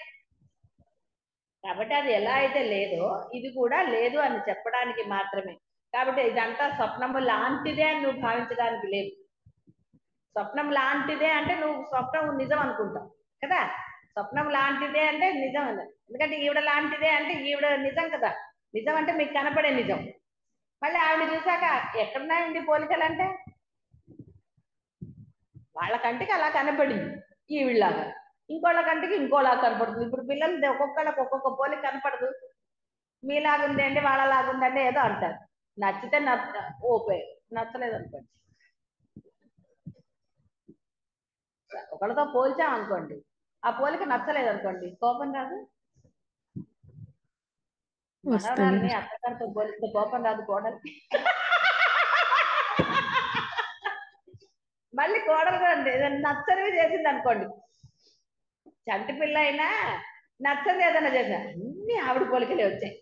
కాబట్టి అది ఎలా అయితే లేదో ఇది కూడా లేదు అని చెప్పడానికి మాత్రమే. కాబట్టి ఇదంతా స్వప్నము లాంటిదే అని నువ్వు భావించడానికి లేదు. స్వప్నం లాంటిదే అంటే నువ్వు స్వప్నం నిజం అనుకుంటావు కదా. స్వప్నం లాంటిదే అంటే నిజం అని, ఎందుకంటే ఈవిడ లాంటిదే అంటే ఈవిడ నిజం కదా. నిజం అంటే మీకు కనపడే నిజం. మళ్ళీ ఆవిడ చూసాక ఎక్కడున్నాయండి పోలికలు అంటే, వాళ్ళ కంటికి అలా కనపడింది ఈవిడలాగా, ఇంకోళ్ళ కంటికి ఇంకోలా కనపడుతుంది. ఇప్పుడు పిల్లలు ఒక్కొక్కళ్ళకి ఒక్కొక్క పోలిక కనపడదు. మీలాగుంది అండి, వాళ్ళలాగుందండి ఏదో అంటారు. నచ్చితే ఓపే, నచ్చలేదు అనుకోండి. ఒకళ్ళతో పోల్చాం అనుకోండి, ఆ పోలిక నచ్చలేదు అనుకోండి, కోపం రాదు. వస్తుంది. మనవరాలని అత్తగారితో పోలిస్తే కోపం రాదు కోడలికి. మళ్ళీ కోడలు కూడా అండి, ఏదైనా నచ్చనివి చేసింది అనుకోండి, చంటి పిల్ల అయినా నచ్చని ఏదైనా చేసా అన్ని ఆవిడ పోలికలే వచ్చాయి.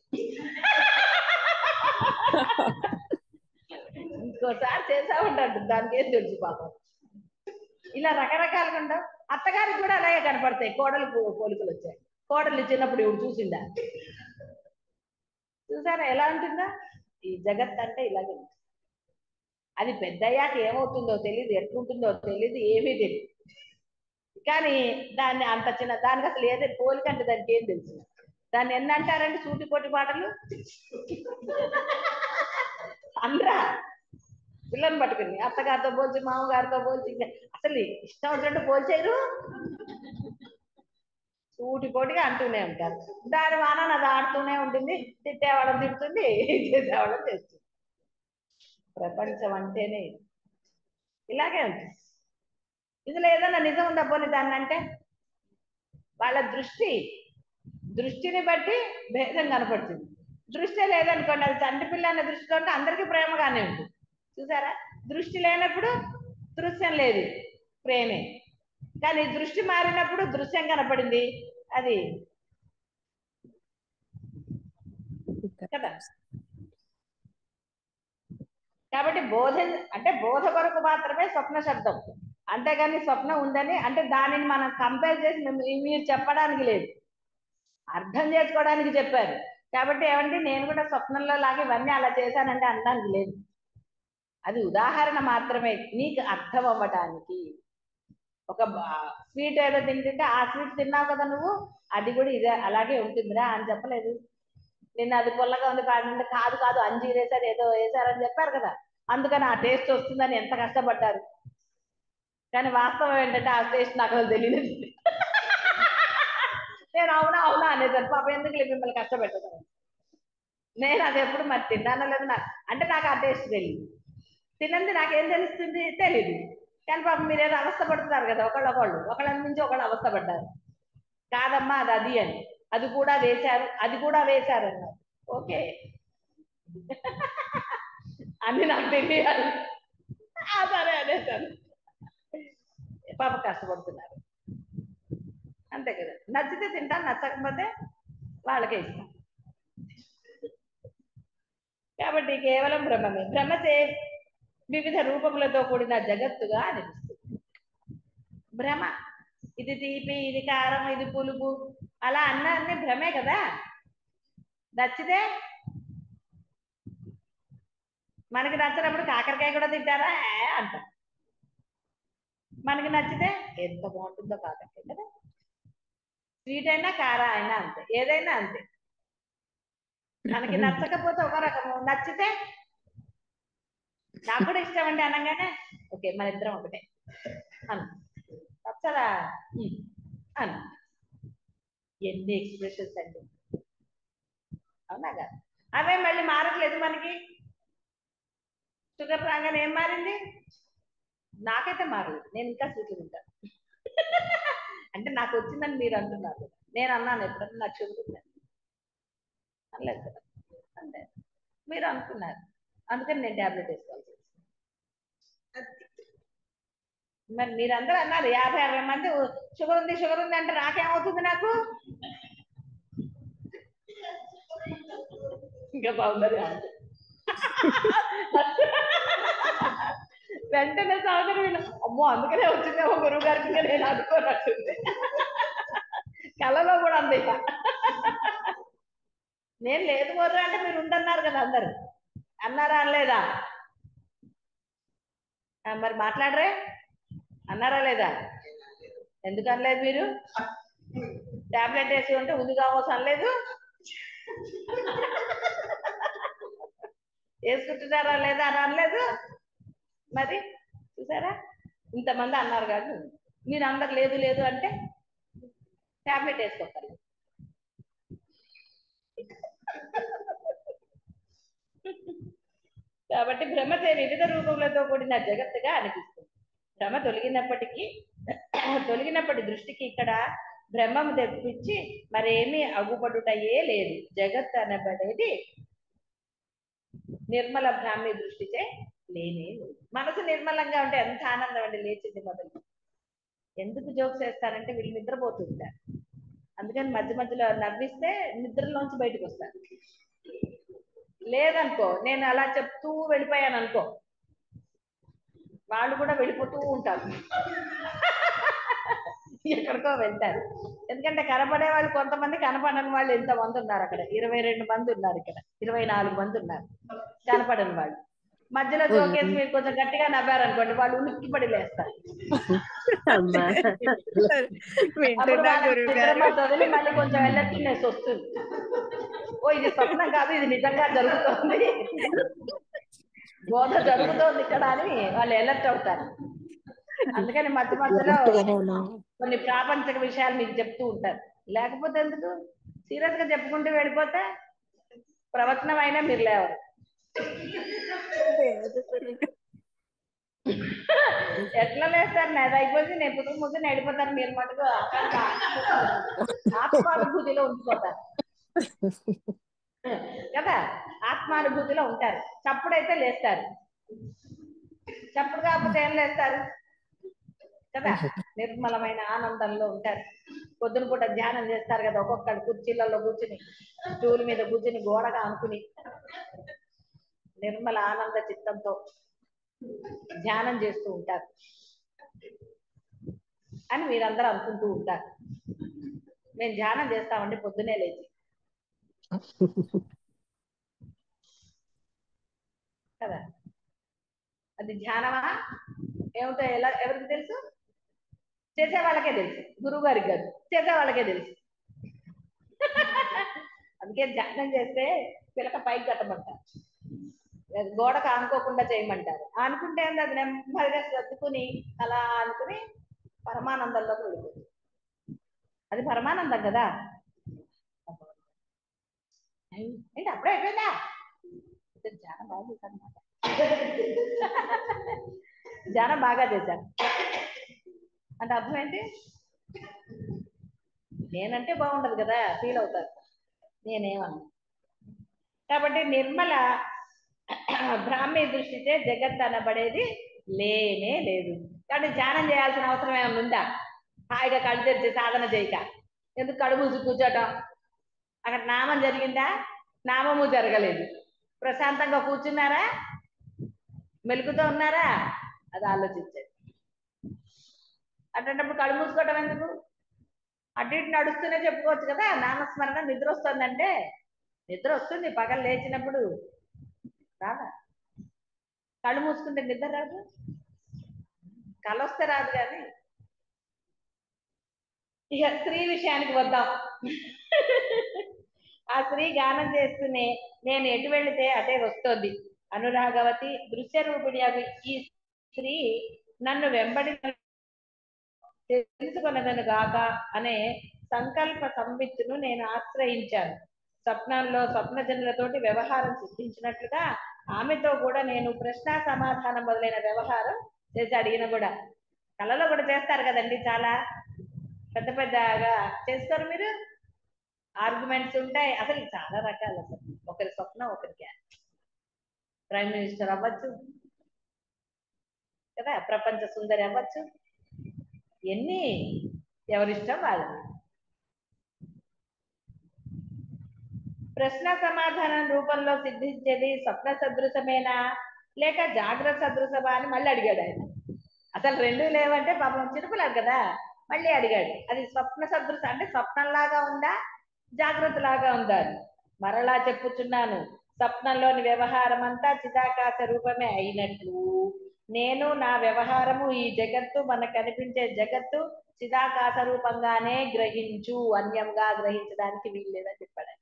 ఇంకోసారి చేసా ఉంటాడు, దానికి ఏం తెలుసు పాపం. ఇలా రకరకాలుగా ఉండవు. అత్తగారికి కూడా అలాగే కనపడతాయి, కోడలు పోలికలు వచ్చాయి. కోడలు చిన్నప్పుడు ఇవి చూసిందా, చూసారా ఎలా ఉంటుందా. ఈ జగత్ అంటే ఇలాగే ఉంటుంది. అది పెద్దయ్యాక ఏమవుతుందో తెలియదు, ఎట్లుంటుందో తెలియదు, ఏమీ తెలియదు. కానీ దాన్ని అంత చిన్న దానికి అసలు ఏదో పోలిక అంటే దానికి ఏం తెలుసు. దాన్ని ఎన్ని అంటారంటే సూటిపోటి పాటలు అందరా పిల్లని పట్టుకుని అత్తగారితో పోల్చి, మామగారితో పోల్చి, అసలు ఇష్టం వచ్చినట్టు పోల్చేయరు, సూటిపోటిగా అంటూనే ఉంటారు. దాని వాన అది ఆడుతూనే ఉంటుంది, తిట్టేవాళ్ళని తిడుతుంది, చేసేవాళ్ళని చేస్తుంది. ప్రపంచం అంటేనే ఇలాగే ఉంటుంది. ఇందులో ఏదైనా నిజం ఉందా పోనీ దాన్ని అంటే, వాళ్ళ దృష్టిని బట్టి భేదం కనపడుతుంది. దృష్టి లేదనుకోండి, అది చంటి పిల్ల అనే దృష్టితో ఉంటే అందరికీ ప్రేమగానే ఉంటుంది. చూసారా, దృష్టి లేనప్పుడు దృశ్యం లేదు, ప్రేమే. కానీ దృష్టి మారినప్పుడు దృశ్యం కనపడింది, అది కదా. కాబట్టి బోధ అంటే బోధ కొరకు మాత్రమే స్వప్న శబ్దం. అంతేగాని స్వప్నం ఉందని అంటే దానిని మనం కంపేర్ చేసి మీరు చెప్పడానికి లేదు, అర్థం చేసుకోవడానికి చెప్పారు. కాబట్టి ఏమంటే నేను కూడా స్వప్నంలో లాగా ఇవన్నీ అలా చేశానంటే అనడానికి లేదు, అది ఉదాహరణ మాత్రమే నీకు అర్థం అవ్వటానికి. ఒక స్వీట్ ఏదో తింటుంటే ఆ స్వీట్ తిన్నావు కదా నువ్వు, అది కూడా ఇదే అలాగే ఉంటుందిరా అని చెప్పలేదు. నిన్న అది పుల్లగా ఉంది కాదంటే కాదు కాదు అంజీర్ వేసారు ఏదో వేసారని చెప్పారు కదా, అందుకని ఆ టేస్ట్ వస్తుందని ఎంత కష్టపడ్డారు. కానీ వాస్తవం ఏంటంటే ఆ టేస్ట్ నాకు అసలు తెలియదు. నేను అవునా అవునా అనేదాన్ని, పాప ఎందుకు మిమ్మల్ని కష్టపెట్టదు. నేను అది ఎప్పుడు మరి తిన్నానో లేదు నాకు అంటే నాకు ఆ టేస్ట్ తెలియదు, తినంది నాకేం తెలుస్తుంది తెలీదు. కానీ పాపం మీరేదో అవస్థ పడుతున్నారు కదా, ఒకళ్ళ నుంచి ఒకళ్ళు అవస్థ పడ్డారు. కాదమ్మా అది అది అని, అది కూడా వేశారు అది కూడా వేశారు అన్నారు. ఓకే అన్ని నాకు తెలియాలి, సరే అనేసాను. పాప కష్టపడుతున్నారు అంతే కదా, నచ్చితే తింటాను, నచ్చకపోతే వాళ్ళకే ఇస్తాం. కాబట్టి కేవలం బ్రహ్మమే, భ్రమతే వివిధ రూపములతో కూడిన జగత్తుగా అనిపిస్తుంది. భ్రమ, ఇది తీపి ఇది కారం ఇది పులుపు అలా అన్నీ భ్రమే కదా. నచ్చితే మనకి నచ్చినప్పుడు కాకరకాయ కూడా తింటారా అంటాం, మనకి నచ్చితే ఎంత బాగుంటుందో కాకరకాయ కదా. స్వీట్ అయినా కారా అయినా అంతే, ఏదైనా అంతే. మనకి నచ్చకపోతే ఒక రకము, నచ్చితే నాకు కూడా ఇష్టం అండి అనగానే ఓకే మన ఇద్దరం ఒకటే అను, నచ్చదా అను. ఎన్ని ఎక్స్ప్రెషన్స్ అండి, అవునా కదా. అవే మళ్ళీ మారట్లేదు మనకి. షుగర్ రాగానే ఏం మారింది, నాకైతే మారలేదు, నేను ఇంకా స్వీట్లు తింటాను. అంటే నాకు వచ్చిందని మీరు అంటున్నారు, నేను అన్నాను ఎప్పుడన్నా నాకు షుగర్ ఉందని అనలేదు కదా, అంతే మీరు అనుకున్నారు, అందుకని నేను ట్యాబ్లెట్ వేసుకోవాల్సి వచ్చింది. మరి మీరందరూ అన్నారు 50-60 మంది షుగర్ ఉంది అంటే నాకేమవుతుంది, నాకు ఇంకా బాగుంది అంటే వెంటనే సౌదరి అమ్మో అందుకనే వచ్చిందేమో గురువు గారికి నేను అనుకోనట్టుంది. కళలో కూడా అంది ఇక నేను లేదు మర్రు అంటే మీరు ఉండన్నారు కదా అందరు, అన్నారా అనలేదా, మరి మాట్లాడరే, అన్నారా లేదా, ఎందుకు అనలేదు మీరు, టాబ్లెట్ వేసి ఉంటే ఉంది కావచ్చు అనలేదు, వేసుకుంటున్నారా లేదా అని అనలేదు. మరి చూసారా ఇంతమంది అన్నారు కాదు, మీరు అందరు లేదు లేదు అంటే టాబ్లెట్ వేసుకోవాలి. కాబట్టి భ్రమతే వివిధ రూపములతో కూడిన జగత్తుగా అనిపిస్తుంది. భ్రమ తొలగినప్పటి దృష్టికి ఇక్కడ బ్రహ్మము తెప్పించి మరేమీ అగుపడుటయే లేదు. జగత్ అనబడేది నిర్మల బ్రాహ్మీ దృష్టిచే లేనే లేదు. మనసు నిర్మలంగా ఉంటే ఎంత ఆనందం అండి, లేచింది మొదలు. ఎందుకు జోక్స్ వేస్తారంటే వీళ్ళు నిద్రపోతుంటారు, అందుకని మధ్య మధ్యలో నవ్విస్తే నిద్రలోంచి బయటకు వస్తారు. లేదనుకో నేను అలా చెప్తూ వెళ్ళిపోయాను అనుకో, వాళ్ళు కూడా వెళ్ళిపోతూ ఉంటారు, ఎక్కడికో వెళ్తారు. ఎందుకంటే కనపడే వాళ్ళు కొంతమంది, కనపడని వాళ్ళు ఎంతమంది ఉన్నారు అక్కడ, 22 మంది ఉన్నారు, ఇక్కడ 24 మంది ఉన్నారు కనపడని వాళ్ళు. మధ్యలో జోకేసి మీరు కొంచెం గట్టిగా నవ్వారనుకోండి, వాళ్ళు ఉలిక్కి పడి లేస్తారు. అప్పుడు వదిలి మళ్ళీ కొంచెం వెళ్ళట్లేసి వస్తుంది, ఓ ఇది స్వప్నం కాదు ఇది నిజంగా జరుగుతుంది, బోధ జరుగుతోంది ఇక్కడ అని వాళ్ళు ఎలర్ట్ అవుతారు. అందుకని మధ్య మధ్యలో కొన్ని ప్రాపంచిక విషయాలు మీకు చెప్తూ ఉంటారు. లేకపోతే ఎందుకు, సీరియస్ గా చెప్పుకుంటూ వెళ్ళిపోతే ప్రవచనం అయినా మీరు లేవరు. ఎట్లా లేస్తారు, నాది అయిపోతే నేను పుట్టుకు ముందు వెళ్ళిపోతారు, మీరు మటుకు ఆత్మానుభూతిలో ఉండిపోతారు కదా, ఆత్మానుభూతిలో ఉంటారు. చప్పుడైతే లేస్తారు, చప్పుడు కాకపోతే ఏం లేస్తారు కదా, నిర్మలమైన ఆనందంలో ఉంటారు. పొద్దున పూట ధ్యానం చేస్తారు కదా, ఒక్కొక్కడు కుర్చీలలో కూర్చుని, స్టూల్ మీద కూర్చుని గోడగా అనుకుని నిర్మల ఆనంద చిత్తంతో ధ్యానం చేస్తూ ఉంటారు. అని మీరందరూ అనుకుంటూ ఉంటారు. మేము ధ్యానం చేస్తామండి పొద్దునే లేచి కదా. అది ధ్యానమా ఏమిటో ఎవరికి తెలుసు? చేసే వాళ్ళకే తెలుసు, గురువు గారికి కాదు, చేసే వాళ్ళకే తెలుసు. అందుకే ధ్యానం చేస్తే పిలక పైకి కట్టమంటారు, గోడకు ఆనుకోకుండా చేయమంటారు. ఆనుకుంటే అది నెమ్మదిగా సర్దుకుని అలా అనుకుని పరమానందంలోకి వెళ్ళిపోతుంది. అది పరమానందం కదా. ఏంటి అప్పుడే అయిపోయిందా? ధ్యానం బాగా చేశాను అన్నమాట. ధ్యానం బాగా చేశాను అంటే అర్థం ఏంటి? నేనంటే బాగుండదు కదా, ఫీల్ అవుతారు. నేనేమన్నా కాబట్టి నిర్మల బ్రాహ్మీ దృష్టితే జగత్ అనబడేది లేనే లేదు. కాబట్టి ధ్యానం చేయాల్సిన అవసరం ఏమైనా ఉందా? హాయిగా కళ్ళు తెరిచి సాధన చేయక ఎందుకు కళ్ళు మూసి కూర్చోటం? అక్కడ నామం జరిగిందా? నామము జరగలేదు. ప్రశాంతంగా కూర్చున్నారా? మెలుగుతో ఉన్నారా? అది ఆలోచించండి. అటువంటిప్పుడు కళ్ళు మూసుకోవటం ఎందుకు? అటు ఇటు నడుస్తూనే చెప్పుకోవచ్చు కదా, నామస్మరణ. నిద్ర వస్తుందంటే నిద్ర వస్తుంది, పగలు లేచినప్పుడు రాదా? కళ్ళు మూసుకుంటే నిద్ర రాదు, కళ వస్తే రాదు. కానీ ఇక స్త్రీ విషయానికి వద్దాం. ఆ స్త్రీ గానం చేస్తూనే నేను ఎటు వెళితే అటే వస్తోంది. అనురాగవతి దృశ్య రూపిణి అవి ఈ స్త్రీ నన్ను వెంబడి తెలుసుకొనదను గాక అనే సంకల్ప సంవిత్తును నేను ఆశ్రయించాను. స్వప్నంలో స్వప్నజనులతోటి వ్యవహారం సిద్ధించినట్లుగా ఆమెతో కూడా నేను ప్రశ్న సమాధానం మొదలైన వ్యవహారం చేసి అడిగిన కూడా. కళలో కూడా చేస్తారు కదండి, చాలా పెద్ద పెద్దగా చేస్తారు మీరు. ఆర్గ్యుమెంట్స్ ఉంటాయి, అసలు చాలా రకాలు. అసలు ఒకరి స్వప్నం ఒకరికి. ప్రైమ్ మినిస్టర్ అవ్వచ్చు కదా, ప్రపంచ సుందరి అవ్వచ్చు, ఎన్ని ఎవరిష్టం వాళ్ళది. ప్రశ్న సమాధానం రూపంలో సిద్ధించేది స్వప్న సదృశమేనా లేక జాగ్రత్త సదృశమా అని మళ్ళీ అడిగాడు ఆయన. అసలు రెండు లేవంటే పాపం చిరుపులాడు కదా, మళ్ళీ అడిగాడు. అది స్వప్న సదృశ అంటే స్వప్నంలాగా ఉందా జాగ్రత్తలాగా ఉందా అని. మరలా చెప్పుచున్నాను, స్వప్నంలోని వ్యవహారం అంతా చిదాకాశ రూపమే అయినట్లు నేను నా వ్యవహారము ఈ జగత్తు మనకు కనిపించే జగత్తు చిదాకాశ రూపంగానే గ్రహించు, అన్యంగా గ్రహించడానికి వీల్లేదని చెప్పాడు.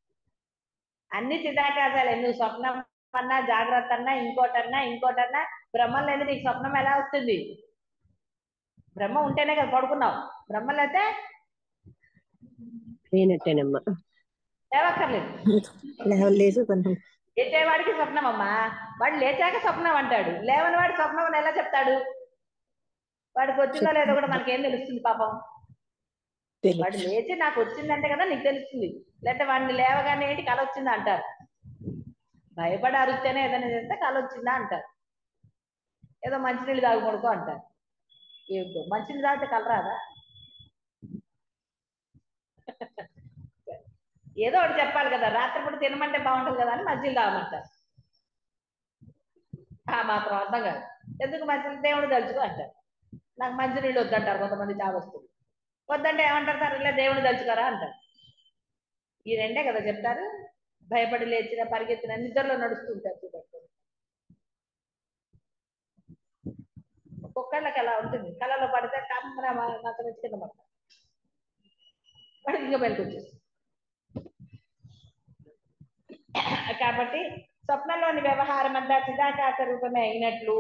అన్ని చిదాకాశాలే. నువ్వు స్వప్నం అన్నా జాగ్రత్త అన్నా ఇంకోటన్నా బ్రహ్మం లేదు నీకు స్వప్నం ఎలా వస్తుంది? బ్రహ్మ ఉంటేనే కదా పడుకున్నావు. బ్రహ్మం అయితే లేనట్టేనమ్మా, లేవక్కర్లేదు. లేచేవాడికి స్వప్నం అమ్మా, వాడు లేచాక స్వప్నం అంటాడు. లేవని వాడి స్వప్నం అని ఎలా చెప్తాడు? వాడికి వచ్చిందో లేదో కూడా మనకేం తెలుస్తుంది పాపం. వాడు లేచి నాకు వచ్చిందంటే కదా నీకు తెలుస్తుంది, లేకపోతే వాడిని లేవగానే ఏంటి కళ వచ్చిందా అంటారు. భయపడి అరుస్తేనే ఏదైనా చేస్తే కళ వచ్చిందా అంటారు. ఏదో మంచినీళ్ళు తాగు పడుకో అంటారు. ఏమిటో మంచినీళ్ళు తాగితే కళ రాదా? ఏదో ఒకటి చెప్పాలి కదా. రాత్రిపూట తినమంటే బాగుంటుంది కదా అని మంచినీళ్ళు తాగమంటారు. ఆ మాత్రం అర్థం కాదు. ఎందుకు మంచినీళ్ళు? దేవుడు తలుచుకో అంటారు. నాకు మంచినీళ్ళు వద్దంటారు కొంతమంది చావస్తులు. వద్దంటే ఏమంటారు? సరే దేవుడు తలుచుకోరా అంటారు. ఈ రెండే కదా చెప్తారు. భయపడి లేచిన పరిగెత్తిన నిద్రలో నడుస్తుంటారు చూడండి. ఒక్కొక్కళ్ళకి అలా ఉంటుంది. కళలో పడితే కమ్మన మాత్రం కింద పడతారు, వాడికి ఇంకా బయటకు వచ్చేసి. కాబట్టి స్వప్నంలోని వ్యవహారం అంతా చిదాకాశ రూపమే అయినట్లు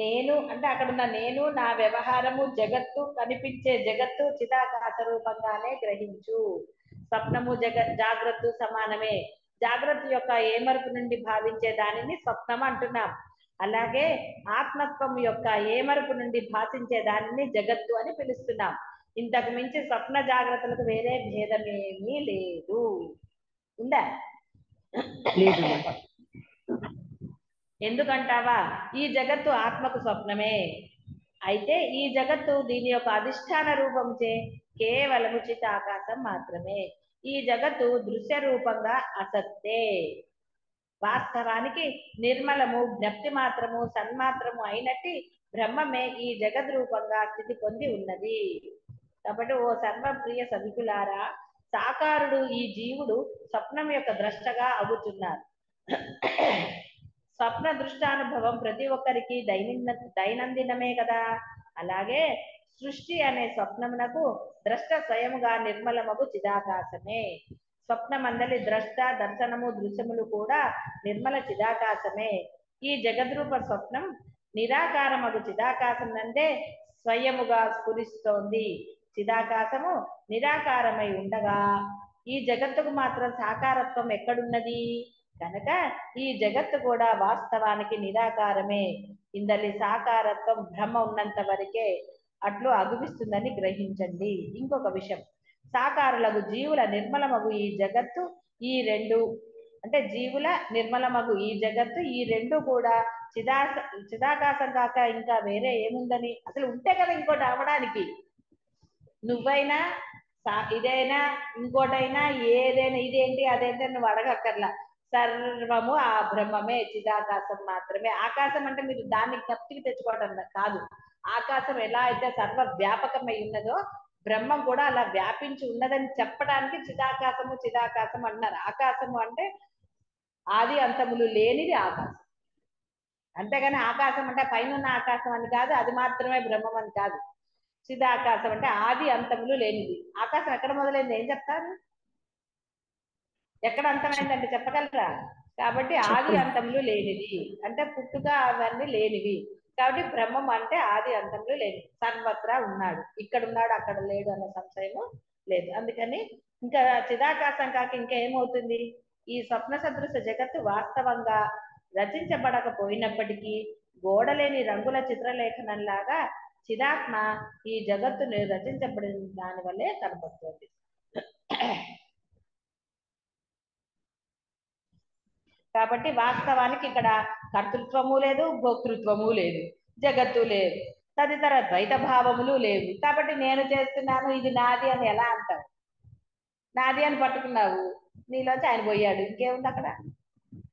నేను అంటే అక్కడున్న నేను నా వ్యవహారము జగత్తు కనిపించే జగత్తు చిదాకాశ రూపంగానే గ్రహించు. స్వప్నము జాగ్రత్త సమానమే. జాగ్రత్త యొక్క ఏమరుపు నుండి భావించే దానిని స్వప్నం అంటున్నాం. అలాగే ఆత్మత్వం యొక్క ఏమరుపు నుండి భాషించే దానిని జగత్తు అని పిలుస్తున్నాం. ఇంతకు మించి స్వప్న జాగ్రత్తలకు వేరే భేదమేమీ లేదు. ఉందా? ఎందుకంటావా? ఈ జగత్తు ఆత్మకు స్వప్నమే అయితే ఈ జగత్తు దీని యొక్క అధిష్టాన రూపంచే కేవలము చిదాకాశం మాత్రమే. ఈ జగత్తు దృశ్య రూపంగా అసత్తే. వాస్తవానికి నిర్మలము జ్ఞప్తి మాత్రము సన్మాత్రము అయినట్టి బ్రహ్మమే ఈ జగద్రూపంగా స్థితి పొంది ఉన్నది. కాబట్టి ఓ సర్వప్రియ సభికులారా, సాకారుడు ఈ జీవుడు స్వప్నం యొక్క ద్రష్టగా అగుతున్నారు. స్వప్న దృష్టానుభవం ప్రతి ఒక్కరికి దైనందినమే కదా. అలాగే సృష్టి అనే స్వప్నమునకు ద్రష్ట స్వయముగా నిర్మలమగు చిదాకాశమే. స్వప్నమందలి ద్రష్ట దర్శనము దృశ్యములు కూడా నిర్మల చిదాకాశమే. ఈ జగద్రూప స్వప్నం నిరాకారమగు చిదాకాశం నందే స్వయముగా స్ఫురిస్తోంది. చిదాకాశము నిరాకారమై ఉండగా ఈ జగత్తుకు మాత్రం సాకారత్వం ఎక్కడున్నది? కనుక ఈ జగత్తు కూడా వాస్తవానికి నిరాకారమే. ఇందలి సాకారత్వం బ్రహ్మ ఉన్నంత వరకే అట్లు అగుపిస్తుందని గ్రహించండి. ఇంకొక విషయం, సాకారులకు జీవుల నిర్మలమగు ఈ జగత్తు ఈ రెండు, అంటే జీవుల నిర్మలమగు ఈ జగత్తు ఈ రెండు కూడా చిదాకాశం కాక ఇంకా వేరే ఏముందని, అసలు ఉంటే కదా ఇంకోటి అవడానికి. నువ్వైనా ఇదైనా ఇంకోటైనా ఏదైనా ఇదేంటి అదేంటి నువ్వు అడగక్కర్లా. సర్వము ఆ బ్రహ్మమే, చిదాకాశం మాత్రమే. ఆకాశం అంటే మీరు దాన్ని జ్ఞప్తికి తెచ్చుకోవడం కాదు. ఆకాశం ఎలా అయితే సర్వ వ్యాపకమై ఉన్నదో బ్రహ్మం కూడా అలా వ్యాపించి ఉన్నదని చెప్పడానికి చిదాకాశము చిదాకాశం అన్నారు. ఆకాశము అంటే ఆది అంతములు లేనిది ఆకాశం. అంతేగాని ఆకాశం అంటే పైన ఆకాశం అని కాదు, అది మాత్రమే బ్రహ్మం అని కాదు. చిదాకాశం అంటే ఆది అంతములు లేనిది. ఆకాశం ఎక్కడ మొదలైంది ఏం చెప్తారు? ఎక్కడ అంతమైందంటే చెప్పగలరా? కాబట్టి ఆది అంతములు లేనిది అంటే పుట్టుక అవన్నీ లేనివి. కాబట్టి బ్రహ్మం అంటే ఆది అంతములు లేనిది, సర్వత్రా ఉన్నాడు. ఇక్కడ ఉన్నాడు అక్కడ లేడు అన్న సంశయము లేదు. అందుకని ఇంకా చిదాకాశం కాక ఇంకా ఏమవుతుంది? ఈ స్వప్న సదృశ జగత్తు వాస్తవంగా రచించబడకపోయినప్పటికీ గోడలేని రంగుల చిత్రలేఖనంలాగా చిదాత్మ ఈ జగత్తును రచించబడిన దాని వల్లే కనపడుతుంది. కాబట్టి వాస్తవానికి ఇక్కడ కర్తృత్వము లేదు, భోక్తృత్వము లేదు, జగత్తు లేదు, తదితర ద్వైత భావములు లేవు. కాబట్టి నేను చేస్తున్నాను ఇది నాది అని ఎలా అంటావు? నాది అని పట్టుకున్నావు, నీలోంచి ఆయన పోయాడు, ఇంకేముంది అక్కడ?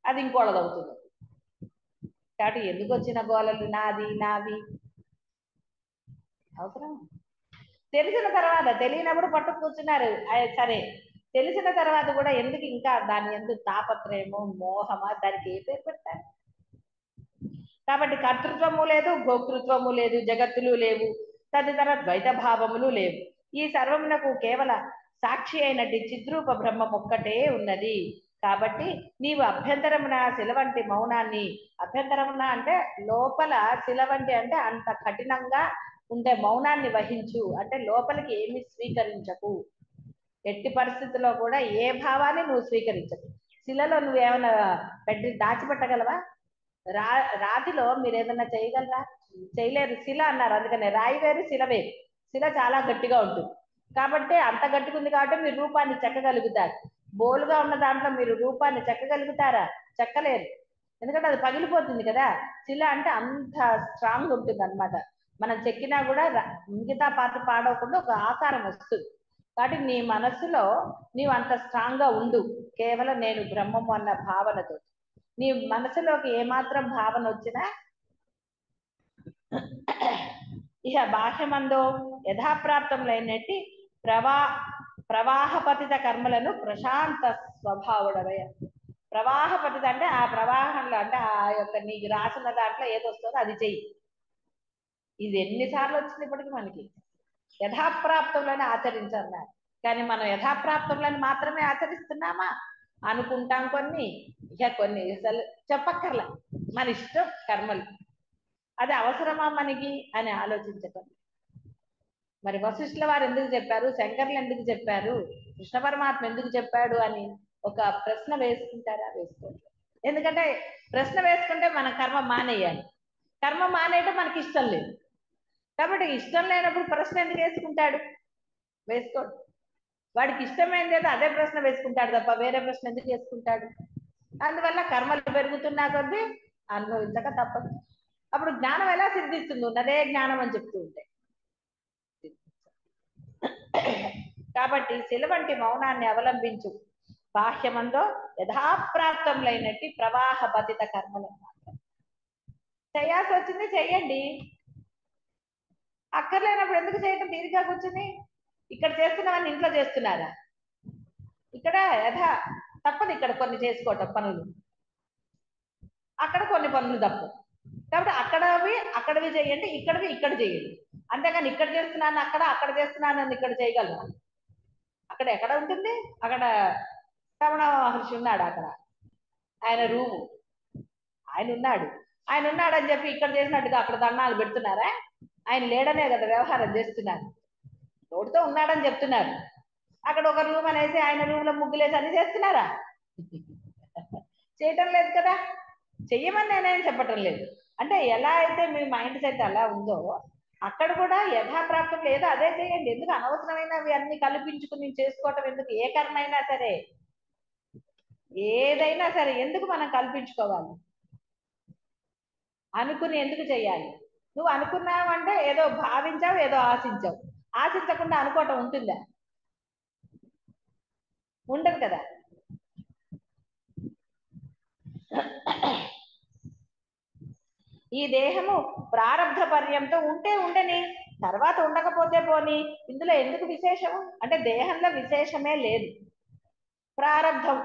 అది ఇంకోళ్ళది అవుతుంది. కాబట్టి ఎందుకు వచ్చిన గోలలు నాది నావి అవసరం? తెలిసిన తర్వాత, తెలియనప్పుడు పట్టు కూర్చున్నారు సరే, తెలిసిన తర్వాత కూడా ఎందుకు ఇంకా దాని ఎందుకు తాపత్రయము మోహమా, దానికి ఏ పేరు పెడతారు? కాబట్టి కర్తృత్వము లేదు, భోక్తృత్వము లేదు, జగత్తులు లేవు, తదితర ద్వైత భావములు లేవు. ఈ సర్వమునకు కేవల సాక్షి అయినట్టి చిద్రూప బ్రహ్మం ఒక్కటే ఉన్నది. కాబట్టి నీవు అభ్యంతరమున శిలవంటి మౌనాన్ని, అభ్యంతరమున అంటే లోపల, శిలవంటి అంటే అంత కఠినంగా ఉండే మౌనాన్ని వహించు, అంటే లోపలికి ఏమి స్వీకరించకు. ఎట్టి పరిస్థితుల్లో కూడా ఏ భావాన్ని నువ్వు స్వీకరించకు. శిలలో నువ్వేమైనా పెట్టి దాచిపెట్టగలవా? రాతిలో మీరు ఏదన్నా చేయగలరా? చేయలేరు. శిల అన్నారు, అందుకనే రాయి వేరు శిల వేరు. శిల చాలా గట్టిగా ఉంటుంది కాబట్టి, అంత గట్టిగా ఉంది కాబట్టి మీరు రూపాన్ని చెక్కగలుగుతారు. బోలుగా ఉన్న దాంట్లో మీరు రూపాన్ని చెక్కగలుగుతారా? చెక్కలేరు, ఎందుకంటే అది పగిలిపోతుంది కదా. శిల అంటే అంత స్ట్రాంగ్ ఉంటుంది అనమాట. మనం చెక్కినా కూడా మిగతా పాత్ర పాడవకుండా ఒక ఆకారం వస్తుంది. కాబట్టి నీ మనస్సులో నీవు అంత స్ట్రాంగ్ గా ఉండు, కేవలం నేను బ్రహ్మము అన్న భావనతో. నీ మనసులోకి ఏమాత్రం భావన వచ్చినా ఇక బాహ్యమందో యథాప్రాప్తములైనట్టి ప్రవాహపతిత కర్మలను ప్రశాంత స్వభావుడవే. ప్రవాహపతిత అంటే ఆ ప్రవాహంలో, అంటే ఆ యొక్క నీకు రాసిన దాంట్లో ఏదొస్తుందో అది చెయ్యి. ఇది ఎన్నిసార్లు వచ్చింది ఇప్పటికి మనకి? యథాప్రాప్తములను ఆచరించన్నారు. కానీ మనం యథాప్రాప్తములను మాత్రమే ఆచరిస్తున్నామా? అనుకుంటాం కొన్ని, ఇక కొన్ని అసలు చెప్పక్కర్లా, మన ఇష్టం కర్మలు. అది అవసరమా మనకి అని ఆలోచించటం. మరి వశిష్ఠుల వారు ఎందుకు చెప్పారు, శంకర్లు ఎందుకు చెప్పారు, కృష్ణ పరమాత్మ ఎందుకు చెప్పాడు అని ఒక ప్రశ్న వేసుకుంటారా? వేసుకోండి. ఎందుకంటే ప్రశ్న వేసుకుంటే మన కర్మ మానేయాలి. కర్మ మానేయటం మనకి ఇష్టం లేదు. కాబట్టి ఇష్టం లేనప్పుడు ప్రశ్న ఎందుకు వేసుకుంటాడు? వేసుకోండి. వాడికి ఇష్టమైంది ఏదో అదే ప్రశ్న వేసుకుంటాడు తప్ప వేరే ప్రశ్న ఎందుకు వేసుకుంటాడు? అందువల్ల కర్మలు పెరుగుతున్నా కొద్దీ అనుభవించక తప్పదు. అప్పుడు జ్ఞానం ఎలా సిద్ధిస్తుంది? ఉన్నదే జ్ఞానం అని చెప్తూ ఉంటే. కాబట్టి శిలవంటి మౌనాన్ని అవలంబించు. బాహ్యమందో యథాప్రాప్తములైనట్టి ప్రవాహ పతిత కర్మలు మాత్రం చేయాల్సి వచ్చింది చెయ్యండి. అక్కర్లేనప్పుడు ఎందుకు చేయటం తీరిగ్గా కూర్చుని? ఇక్కడ చేస్తున్నామని ఇంట్లో చేస్తున్నారా? ఇక్కడ యథా తప్పదు, ఇక్కడ కొన్ని చేసుకోవటం పనులు, అక్కడ కొన్ని పనులు తప్పు. కాబట్టి అక్కడవి చేయండి, ఇక్కడవి ఇక్కడ చేయండి. అంతేగాని ఇక్కడ చేస్తున్నాను అక్కడ, అక్కడ చేస్తున్నాను అని ఇక్కడ చేయగలరా? అక్కడ ఎక్కడ ఉంటుంది? అక్కడ రమణ మహర్షి ఉన్నాడు, అక్కడ ఆయన రూము, ఆయన ఉన్నాడు అని చెప్పి ఇక్కడ చేసినట్టుగా అక్కడ దండాలు పెడుతున్నారా? ఆయన లేడనే కదా వ్యవహారం చేస్తున్నారు, తోడుతో ఉన్నాడని చెప్తున్నారు. అక్కడ ఒక రూమ్ అనేసి ఆయన రూమ్ లో ముగ్గులేసి అని చేస్తున్నారా? చేయటం లేదు కదా. చెయ్యమని నేనేం చెప్పటం లేదు. అంటే ఎలా అయితే మీ మైండ్ సెట్ అలా ఉందో అక్కడ కూడా యథాప్రాప్తం లేదో అదే చేయండి. ఎందుకు అనవసరమైనవి అన్ని కల్పించుకుని చేసుకోవటం ఎందుకు? ఏ కర్మ అయినా సరే, ఏదైనా సరే ఎందుకు మనం కల్పించుకోవాలి? అనుకుని ఎందుకు చెయ్యాలి? నువ్వు అనుకున్నావంటే ఏదో భావించావు, ఏదో ఆశించావు. ఆశించకుండా అనుకోవటం ఉంటుందా? ఉండదు కదా. ఈ దేహము ప్రారంధ పర్యంతో ఉంటే ఉండని, తర్వాత ఉండకపోతే పోని. ఇందులో ఎందుకు విశేషము? అంటే దేహంలో విశేషమే లేదు. ప్రారంధం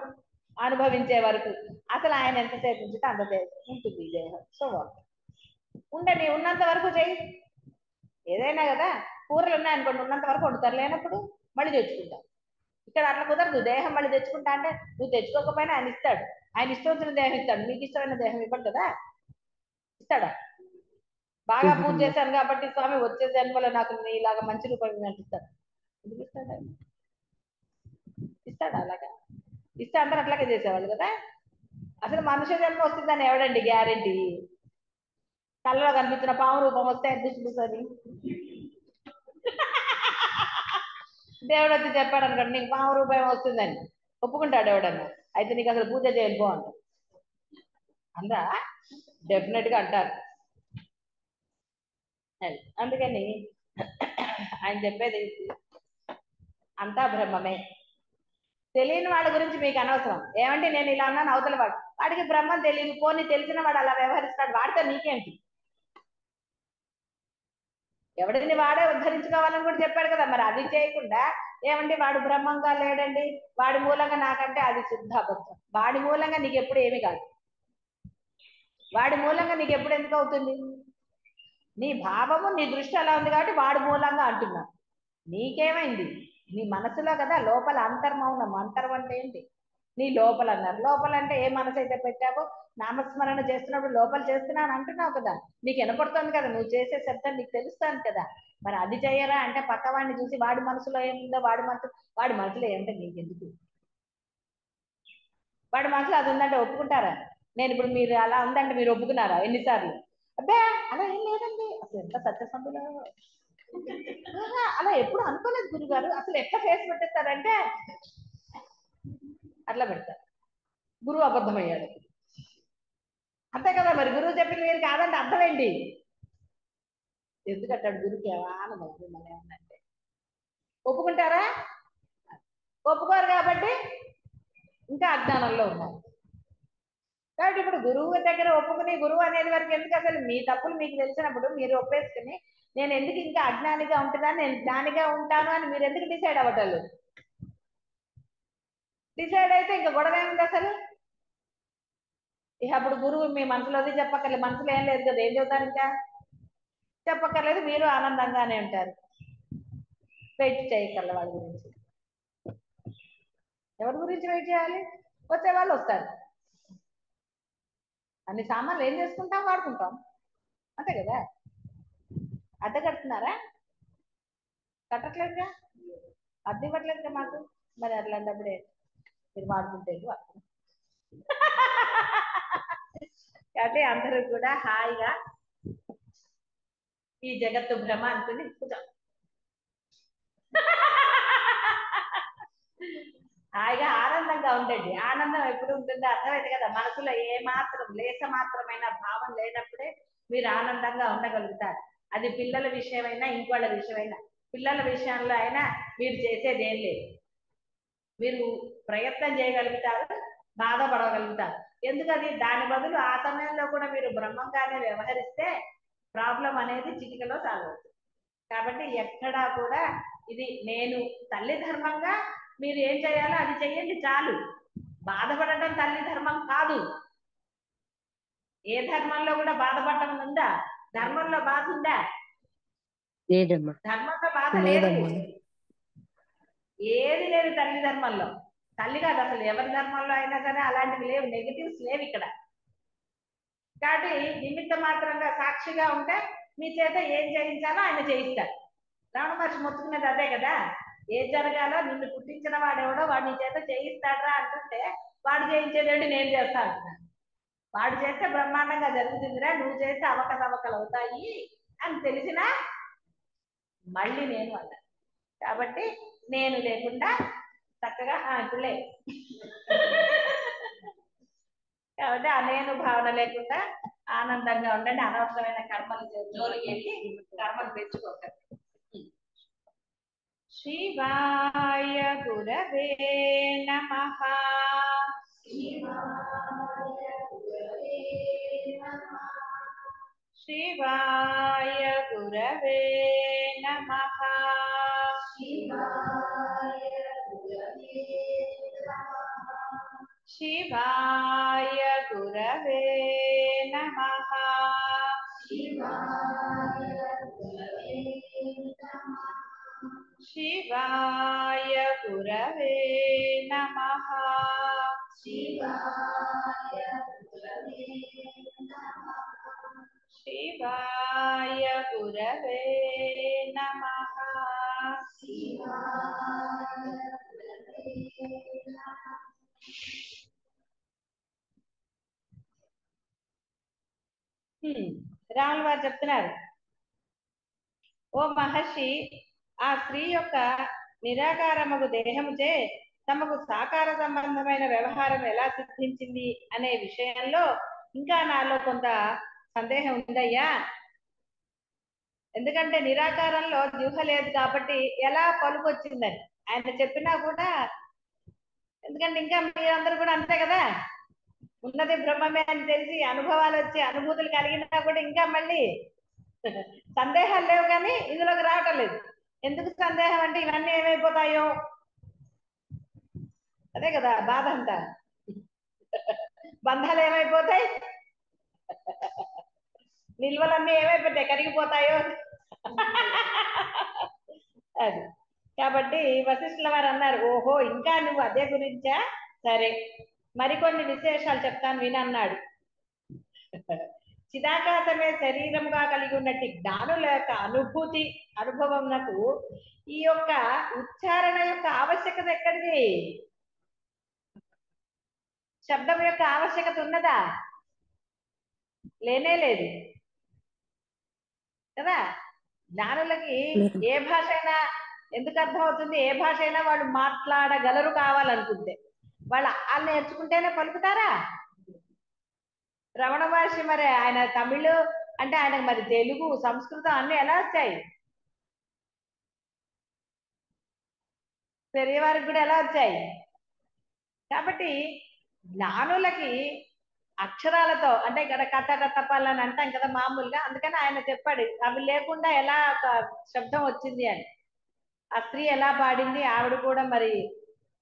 అనుభవించే వరకు అసలు ఆయన ఎంతసేపు ఉంచితే అంతసేపు ఉంటుంది ఈ దేహం. సో ఉండని, ఉన్నంత వరకు చెయ్యి. ఏదైనా కదా, కూరలు ఉన్నాయనుకోండి, ఉన్నంత వరకు వండుతారు, లేనప్పుడు మళ్ళీ తెచ్చుకుంటారు. ఇక్కడ అట్లా కుదరదు. దేహం మళ్ళీ తెచ్చుకుంటా అంటే నువ్వు తెచ్చుకోకపోయినా ఆయన ఇస్తాడు. ఆయన ఇష్టం వచ్చిన దేహం ఇస్తాడు, మీకు ఇష్టమైన దేహం ఇవ్వడు కదా. ఇస్తాడా? బాగా పూజ చేశాను కాబట్టి స్వామి వచ్చే జన్మలో నాకు ఇలాగా మంచి రూపాయలు ఇస్తాడు. ఎందుకు ఇస్తాడు? ఇస్తాడా? అలాగా ఇస్తే అందరూ అట్లాగే చేసేవాళ్ళు కదా. అసలు మనుష్య జన్మ వస్తుందని ఎవడండి గ్యారెంటీ? కళ్ళలో కనిపించిన పాము రూపం వస్తే అదృష్టం. దేవుడు వచ్చి చెప్పాడు అనుకోండి నీకు పాము రూపాయి వస్తుందని, ఒప్పుకుంటాడు ఎవడన్నా? అయితే నీకు అసలు పూజ చేయను పో అంటారు. అందా? డెఫినెట్ గా అంటారు. అందుకని ఆయన చెప్పేది అంతా బ్రహ్మమే. తెలియని వాళ్ళ గురించి మీకు అనవసరం. ఏమంటే నేను ఇలా అన్నాను, అవతల వాడికి బ్రహ్మం తెలియదు, పోనీ తెలిసిన వాడు అలా వ్యవహరిస్తాడు, వాడితో నీకేంటి? ఎవడిని వాడే ఉద్ధరించుకోవాలని కూడా చెప్పాడు కదా. మరి అది చేయకుండా ఏమండి వాడు బ్రహ్మంగా లేడండి, వాడి మూలంగా నాకంటే అది శుద్ధ అబద్ధం. వాడి మూలంగా నీకు ఎప్పుడు ఏమి కాదు. వాడి మూలంగా నీకు ఎప్పుడు ఎందుకు అవుతుంది? నీ భావము, నీ దృష్టి అలా ఉంది కాబట్టి వాడి మూలంగా అంటున్నా. నీకేమైంది? నీ మనసులో కదా, లోపల అంతర్మౌనం. అంతరం అంటే ఏంటి? నీ లోపల అన్నారు. లోపల అంటే ఏ మనసు అయితే పెట్టావో, నామస్మరణ చేస్తున్నప్పుడు లోపల చేస్తున్నాను అంటున్నావు కదా, నీకు వినపడుతుంది కదా, నువ్వు చేసే శబ్దం నీకు తెలుస్తుంది కదా. మరి అది చేయరా అంటే పక్కవాడిని చూసి వాడి మనసులో ఏముందో, వాడి మనసులో ఏమంటే నీకెందుకు? వాడి మనసులో అది ఉందంటే ఒప్పుకుంటారా? నేను ఇప్పుడు మీరు అలా ఉందంటే మీరు ఒప్పుకున్నారా ఎన్నిసార్లు? అబ్బే అలా ఏం లేదండి, అసలు ఎంత సత్యసంధులో అలా ఎప్పుడు అనుకోలేదు గురుగారు. అసలు ఎట్లా ఫేస్ పెట్టేస్తారంటే అట్లా పెడతారు. గురువు అబద్ధమయ్యాడు అంతే కదా. మరి గురువు చెప్పింది మీరు కాదంటే అర్థం ఏంటి? ఎందుకంటాడు గురువుకి ఆనందం మిమ్మల్ని ఏమన్నంటే? ఒప్పుకుంటారా? ఒప్పుకోరు కాబట్టి ఇంకా అజ్ఞానంలో ఉన్నారు. కాబట్టి ఇప్పుడు గురువు దగ్గర ఒప్పుకుని గురువు అనేది వరకు ఎందుకు? అసలు మీ తప్పులు మీకు తెలిసినప్పుడు మీరు ఒప్పేసుకుని నేను ఎందుకు ఇంకా అజ్ఞానిగా ఉంటుందా, నేను జ్ఞానిగా ఉంటాను అని మీరు ఎందుకు డిసైడ్ అవ్వటలేదు? డిసైడ్ అయితే ఇంకా గొడవ ఏముంది అసలు? ఇక అప్పుడు గురువు మీ మనసులోది చెప్పక్కర్లేదు, మనసులో ఏం లేదు కదా, ఏం చెబుతారు? ఇంకా చెప్పక్కర్లేదు, మీరు ఆనందంగానే ఉంటారు. వెయిట్ చేయక్కర్లే వాళ్ళ గురించి. ఎవరి గురించి వెయిట్ చేయాలి? వచ్చే వాళ్ళు వస్తారు. అన్ని సామాన్లు ఏం చేసుకుంటాం? వాడుకుంటాం అంతే కదా. అద్దె కడుతున్నారా? కట్టట్లేదుగా, అద్దె ఇవ్వట్లేదుగా మాకు. మరి అట్లాంటప్పుడే మీరు వాడుకుంటే కాబట్టి అందరూ కూడా హాయిగా ఈ జగత్తు భ్రమ అనుకుని హాయిగా ఆనందంగా ఉండండి. ఆనందం ఎప్పుడు ఉంటుందో అర్థమైంది కదా. మనసులో ఏ మాత్రం లేస మాత్రమైన భావం లేనప్పుడే మీరు ఆనందంగా ఉండగలుగుతారు. అది పిల్లల విషయమైనా ఇంకోళ్ళ విషయమైనా. పిల్లల విషయంలో అయినా మీరు చేసేది ఏం లేదు, మీరు ప్రయత్నం చేయగలుగుతారు, బాధపడగలుగుతారు. ఎందుకని? దాని బదులు ఆ సమయంలో కూడా మీరు బ్రహ్మంగానే వ్యవహరిస్తే ప్రాబ్లం అనేది చిటికలో సాల్వ్ అవుతుంది. కాబట్టి ఎక్కడా కూడా ఇది నేను తల్లి ధర్మంగా మీరు ఏం చేయాలో అది చెయ్యండి చాలు. బాధపడటం తల్లి ధర్మం కాదు. ఏ ధర్మంలో కూడా బాధపడటం ఉందా? ధర్మంలో బాధ ఉందా? లేదమ్మా. ధర్మంలో బాధ లేదు. ఏది లేదు తల్లి ధర్మంలో. తల్లి కాదు అసలు ఎవరి ధర్మంలో అయినా సరే అలాంటివి లేవు, నెగిటివ్స్ లేవు ఇక్కడ. కాబట్టి నిమిత్త మాత్రంగా సాక్షిగా ఉంటే మీ చేత ఏం చేయించాలో ఆయన చేయిస్తాడు. రమణ మహర్షి మొత్తుకున్నది అదే కదా, ఏం జరగాలో నిన్ను పుట్టించిన వాడెవడో వాడి నీ చేత చేయిస్తాడ్రా అంటుంటే వాడు చేయించేదేంటి నేను చేస్తా అంటున్నాను. వాడు చేస్తే బ్రహ్మాండంగా జరుగుతుందిరా, నువ్వు చేస్తే అవకతవకలు అవుతాయి అని తెలిసినా మళ్ళీ నేను అన్నా. కాబట్టి నేను లేకుండా చక్కగా ఇప్పుడులే కాబట్టి ఆ నేను భావన లేకుండా ఆనందంగా ఉండండి. అనవసరమైన కర్మలు జోలికి వెళ్ళి కర్మలు పెంచుకోకండి. శివాయ గురవే నమః. శివాయ గురవే నమః. శివాయ గురవే నమః. శివాయ గురవే నమః. శివాయ గురవే నమః. రాముల వారు చెప్తున్నారు, ఓ మహర్షి, ఆ స్త్రీ యొక్క నిరాకారముగు దేహముచే తమకు సాకార సంబంధమైన వ్యవహారం ఎలా సిద్ధించింది అనే విషయంలో ఇంకా నాలో కొంత సందేహం ఉందయ్యా. ఎందుకంటే నిరాకారంలో జిహ్వ లేదు కాబట్టి ఎలా పలుకొచ్చిందని ఆయన చెప్పినా కూడా, ఎందుకంటే ఇంకా మీరందరూ కూడా అంతే కదా, ఉన్నది బ్రహ్మమే అని తెలిసి అనుభవాలు వచ్చి అనుభూతులు కలిగినా కూడా ఇంకా మళ్ళీ సందేహాలు లేవు, కానీ ఇందులోకి రావటం లేదు. ఎందుకు సందేహం అంటే ఇవన్నీ ఏమైపోతాయో, అదే కదా బాధ అంతా. బంధాలు ఏమైపోతాయి, నిల్వలన్నీ ఏమైపోతాయి, కరిగిపోతాయో. అది కాబట్టి వశిష్ఠుల వారు అన్నారు, ఓహో ఇంకా నువ్వు అదే గురించా, సరే మరికొన్ని విశేషాలు చెప్తాను వినన్నాడు. చిదాకాశమే శరీరముగా కలిగి ఉన్నట్టు జ్ఞానుల యొక్క అనుభూతి అనుభవంకు ఈ యొక్క ఉచ్చారణ యొక్క ఆవశ్యకత ఎక్కడిది? శబ్దం యొక్క ఆవశ్యకత ఉన్నదా? లేనే లేదు కదా. జ్ఞానులకి ఏ భాష అయినా ఎందుకు అర్థం అవుతుంది? ఏ భాష అయినా వాళ్ళు మాట్లాడగలరు కావాలనుకుంటే. వాళ్ళు నేర్చుకుంటేనే పలుకుతారా? రమణ మహర్షి మరి ఆయన తమిళ్ అంటే ఆయనకు మరి తెలుగు సంస్కృతం అన్ని ఎలా వచ్చాయి? పెరియవారికి కూడా ఎలా వచ్చాయి? కాబట్టి జ్ఞానులకి అక్షరాలతో అంటే ఇక్కడ కథ తప్పాలని అంటాం కదా మామూలుగా, అందుకని ఆయన చెప్పాడు అవి లేకుండా ఎలా ఒక శబ్దం వచ్చింది అని. ఆ స్త్రీ ఎలా పాడింది, ఆవిడ కూడా మరి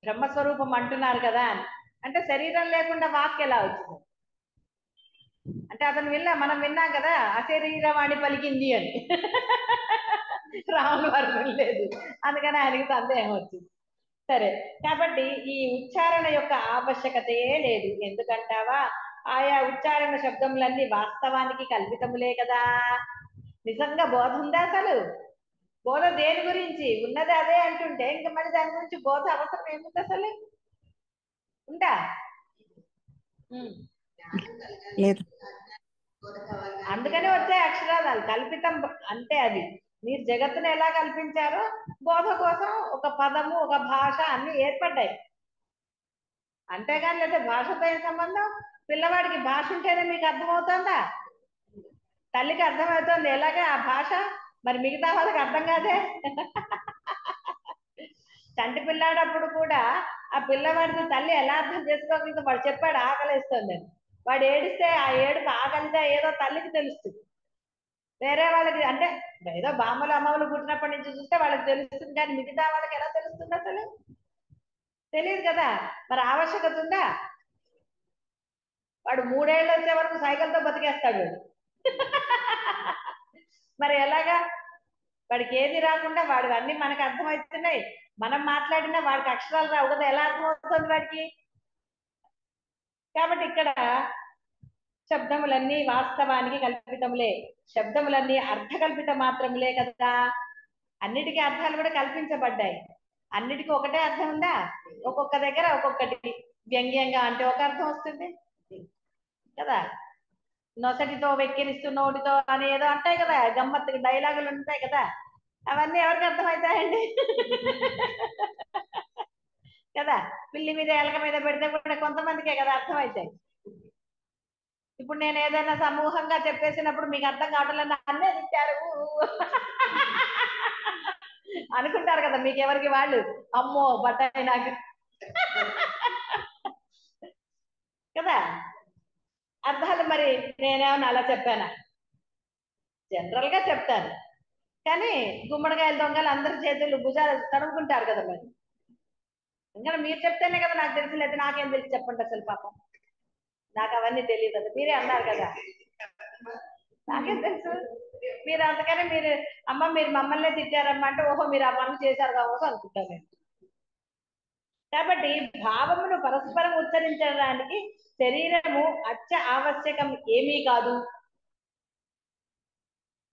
బ్రహ్మస్వరూపం అంటున్నారు కదా అని. అంటే శరీరం లేకుండా వాక్ ఎలా వచ్చింది అంటే అతను మనం విన్నాం కదా, అశరీరవాణి పలికింది అని. రాముల వారు వినలేదు, అందుకని ఆయనకి సందేహం వచ్చింది. సరే, కాబట్టి ఈ ఉచ్చారణ యొక్క ఆవశ్యకతయే లేదు. ఎందుకంటావా? ఆయా ఉచ్చారణ శబ్దములన్నీ వాస్తవానికి కల్పితములే కదా. నిజంగా బోధ ఉందా అసలు? బోధ దేని గురించి ఉన్నది అదే అంటుంటే ఇంకా మళ్ళీ దాని గురించి బోధ అవసరం ఏముంది అసలు? ఉందా? లేదు. అందుకనే వచ్చాయి అక్షరాలు. కల్పితం అంటే అది మీరు జగత్తును ఎలా కల్పించారో బోధ కోసం ఒక పదము ఒక భాష అన్ని ఏర్పడ్డాయి. అంతేగాని లేదా భాషతో ఏం సంబంధం? పిల్లవాడికి భాష ఉంటేనే మీకు అర్థమవుతుందా? తల్లికి అర్థమవుతుంది ఎలాగే ఆ భాష, మరి మిగతా వాళ్ళకి అర్థం కాదే. చంటి పిల్లాడప్పుడు కూడా ఆ పిల్లవాడిని తల్లి ఎలా అర్థం చేసుకోగలిగితే, వాడు చెప్పాడు ఆకలిస్తుంది అని, వాడు ఏడిస్తే ఆ ఏడుపు ఆకలితే ఏదో తల్లికి తెలుస్తుంది. వేరే వాళ్ళకి అంటే ఏదో బామ్మలు అమ్మలు పుట్టినప్పటి నుంచి చూస్తే వాళ్ళకి తెలుస్తుంది, కానీ మిగతా వాళ్ళకి ఎలా తెలుస్తుంది అసలు? తెలియదు కదా. మరి ఆవశ్యకత ఉందా? వాడు 3 ఏళ్ళు వచ్చే వరకు సైకిల్తో బతికేస్తాడు వాడు. మరి ఎలాగా? వాడికి ఏది రాకుండా వాడు అన్ని మనకు అర్థమవుతున్నాయి. మనం మాట్లాడినా వాడికి అక్షరాలు రావు కదా, ఎలా అర్థమవుతుంది వాడికి? కాబట్టి ఇక్కడ శబ్దములన్నీ వాస్తవానికి కల్పితములే, శబ్దములన్నీ అర్థకల్పిత మాత్రములే కదా. అన్నిటికీ అర్థాలు కూడా కల్పించబడ్డాయి. అన్నిటికీ ఒకటే అర్థం ఉందా? ఒక్కొక్క దగ్గర ఒక్కొక్కటి. వ్యంగ్యంగా అంటే ఒక అర్థం వస్తుంది కదా, నొసటితో వెక్కిరిస్తూ నోటితో అని ఏదో అంటాయి కదా, గమ్మత్తు డైలాగులు ఉంటాయి కదా, అవన్నీ ఎవరికి అర్థమవుతాయండి? కదా. పిల్లి మీద ఎలక మీద పెడితే కూడా కొంతమందికే కదా అర్థమవుతాయి. ఇప్పుడు నేను ఏదైనా సమూహంగా చెప్పేసినప్పుడు మీకు అర్థం కావట్లేదు, అన్నే తిట్టారు అనుకుంటారు కదా మీకు ఎవరికి వాళ్ళు. అమ్మో బట్టాయి నాకు కదా అర్థాలు. మరి నేనేమన్నా అలా చెప్పానా? జనరల్ గా చెప్తాను, కానీ గుమ్మడికాయల దొంగలు అందరి చేతులు భుజాలు తడుముకుంటారు కదా. మరి ఇంకా మీరు చెప్తేనే కదా నాకు తెలిసి, లేదా నాకేం తెలిసి చెప్పండి అసలు. పాపం నాకు అవన్నీ తెలియదు కదా, మీరే అన్నారు కదా, నాకేం తెలుసు. మీరు అంతకనే మీరు అమ్మ మీరు మమ్మల్నే తిట్టారమ్మా అంటే ఓహో మీరు ఆ పనులు చేశారు కావచ్చు అనుకుంటాను నేను. కాబట్టి భావమును పరస్పరం ఉచ్చరించడానికి శరీరము ఆవశ్యకం ఏమీ కాదు.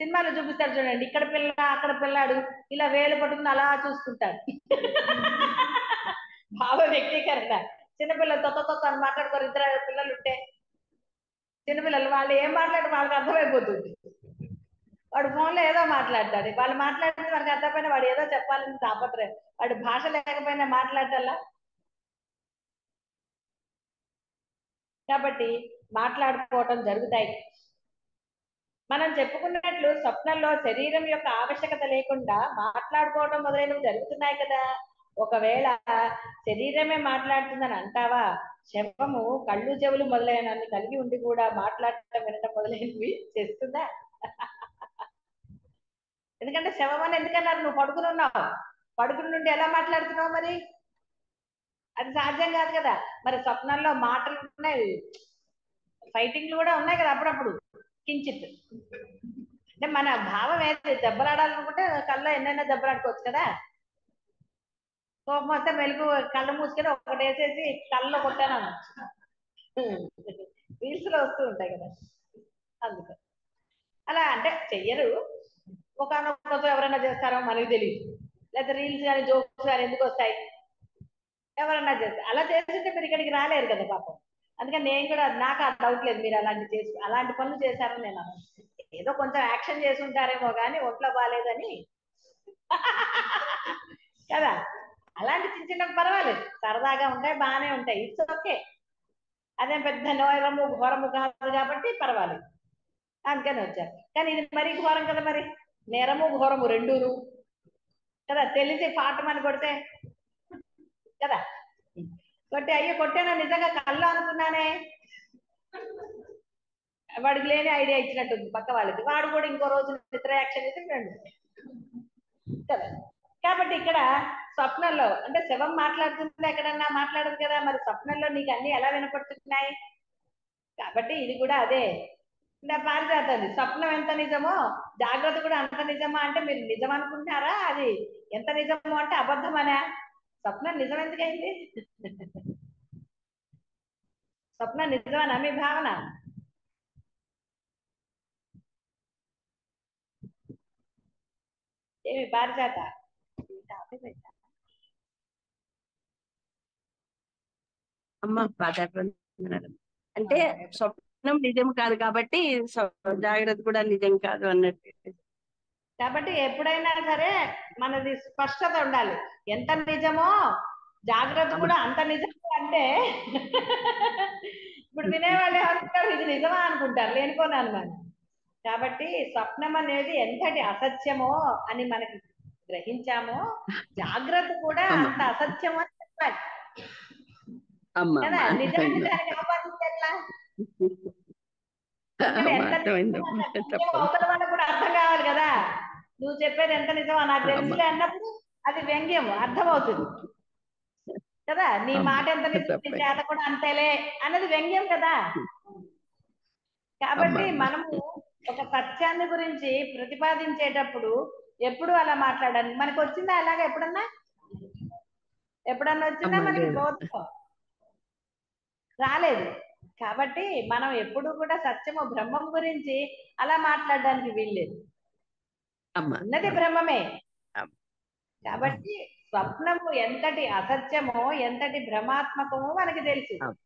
సినిమాలో చూపిస్తాడు చూడండి, ఇక్కడ పిల్ల అక్కడ పిల్లాడు ఇలా వేలు పట్టుకుని అలా చూసుకుంటాడు. భావ వ్యక్తీకరణ. చిన్నపిల్లలు తొత్త అని మాట్లాడుకోరు, 2 పిల్లలు ఉంటే చిన్నపిల్లలు వాళ్ళు ఏం మాట్లాడి వాళ్ళకి అర్థమైపోతుంది. వాడు ఫోన్లో ఏదో మాట్లాడతాడు, వాళ్ళు మాట్లాడితే మనకు అర్థమైనా వాడు ఏదో చెప్పాలని తాపత్రయం. వాడు భాష లేకపోయినా మాట్లాడాలా. కాబట్టి మాట్లాడుకోవటం జరుగుతాయి. మనం చెప్పుకున్నట్లు స్వప్నంలో శరీరం యొక్క ఆవశ్యకత లేకుండా మాట్లాడుకోవడం మొదలైనవి జరుగుతున్నాయి కదా. ఒకవేళ శరీరమే మాట్లాడుతుందని అంటావా? శవము కళ్ళు చెవులు మొదలైనవి కలిగి ఉండి కూడా మాట్లాడటం వినటం మొదలైనవి చేస్తుందా? ఎందుకంటే శవం అని ఎందుకన్నారు? నువ్వు పడుకుని ఉన్నావు, పడుకుని నుండి ఎలా మాట్లాడుతున్నావు? మరి అది సాధ్యం కాదు కదా. మరి స్వప్నంలో మాటలు ఉన్నాయి, ఫైటింగ్లు కూడా ఉన్నాయి కదా అప్పుడప్పుడు కించిత్. అంటే మన భావం ఏది, దెబ్బలాడాలనుకుంటే కళ్ళలో ఎన్నైనా దెబ్బలాడుకోవచ్చు కదా. కోపం వస్తే మెలుగు కళ్ళు మూసుకొని ఒకటి వేసేసి కళ్ళలో కొట్టాను రీల్స్ లో వస్తూ ఉంటాయి కదా. అందుకు అలా అంటే చెయ్యరు, ఒకనొకతో ఎవరైనా చేస్తారో మనకి తెలియదు. లేదా రీల్స్ కానీ జోక్స్ కానీ ఎందుకు వస్తాయి? ఎవరన్నా చేస్తారు. అలా చేస్తుంటే మీరు ఇక్కడికి రాలేరు కదా పాపం. అందుకని నేను కూడా నాకు ఆ డౌట్ లేదు, మీరు అలాంటి పనులు చేశారని నేను ఏదో కొంచెం యాక్షన్ చేసి ఉంటారేమో కానీ ఒంట్లో బాగాలేదని కదా. అలాంటి చిన్న చిన్న పర్వాలేదు, సరదాగా ఉంటాయి, బాగానే ఉంటాయి, ఇట్స్ ఓకే. అదేం పెద్ద నోరము ఘోరము కాదు కాబట్టి పర్వాలేదు, అందుకని వచ్చారు. కానీ ఇది మరీ ఘోరం కదా. మరి నేరము ఘోరము రెండూను కదా. తెలిసి పాఠమని కొడితే కదా, కొట్టి అయ్యో కొట్టానా నిజంగా కళ్ళు అనుకున్నానే, వాడికి లేని ఐడియా ఇచ్చినట్టుంది పక్క వాళ్ళకి, వాడు కూడా ఇంకో రోజు నిద్ర యాక్షన్ అయితే రెండు కదా. కాబట్టి ఇక్కడ స్వప్నంలో అంటే శవం మాట్లాడుతుంటే ఎక్కడన్నా మాట్లాడదు కదా. మరి స్వప్నంలో నీకు అన్ని ఎలా వినపడుతున్నాయి? కాబట్టి ఇది కూడా అదే. ఇంకా పారిజాతుంది, స్వప్నం ఎంత నిజమో జాగ్రత్త కూడా అంత నిజమా అంటే మీరు నిజం అనుకుంటున్నారా? అది ఎంత నిజమో అంటే అబద్ధమనా? స్వప్నం నిజం ఎందుకైంది? స్వప్నం నిజమనా మీ భావన? ఏమి పారిజాత అమ్మ అంటే స్వప్నం నిజం కాదు కాబట్టి జాగ్రత్త కూడా నిజం కాదు అన్నట్టు. కాబట్టి ఎప్పుడైనా సరే మనది స్పష్టత ఉండాలి, ఎంత నిజమో జాగ్రత్త కూడా అంత నిజం. అంటే ఇప్పుడు వినేవాళ్ళు ఏమనుకుంటారు, ఇది నిజమా అనుకుంటారు, లేనిపోను అనుమానం. కాబట్టి స్వప్నం అనేది ఎంతటి అసత్యమో అని మనకి గ్రహించామో జాగ్రత్త కూడా అంత అసత్యమో అని చెప్పాలి కదా. నిజాన్ని దానికి ఆపాదించి ఎట్లా? ఎందుకంటే ఎంత అర్థమైందమ్మా, నిజమో చెప్పండి. అవతల వాళ్ళకు కూడా అర్థం కావాలి కదా. నువ్వు చెప్పేది ఎంత నిజమో నాకు అమ్మా తెలుసులే అన్నప్పుడు అది వ్యంగ్యం అర్థమవుతుంది కదా. నీ అమ్మా మాట ఎంత నిజం, నీ చెప్పండి. చేత కూడా అంతేలే అన్నది వ్యంగ్యం కదా. అమ్మా కాబట్టి అమ్మా మనము ఒక సత్యాన్ని గురించి ప్రతిపాదించేటప్పుడు ఎప్పుడు అలా మాట్లాడాలి. మనకు వచ్చిందా అలాగా ఎప్పుడన్నా? ఎప్పుడన్నా వచ్చిందా అమ్మా మనకి లేదు. బోధం? రాలేదు. కాబట్టి మనం ఎప్పుడు కూడా సత్యము బ్రహ్మం గురించి అలా మాట్లాడడానికి వీల్లేదు. అమ్మా ఉన్నది అమ్మా బ్రహ్మమే. అమ్మా కాబట్టి స్వప్నము ఎంతటి అసత్యమో ఎంతటి భ్రమాత్మకమో మనకి తెలుసు. అమ్మా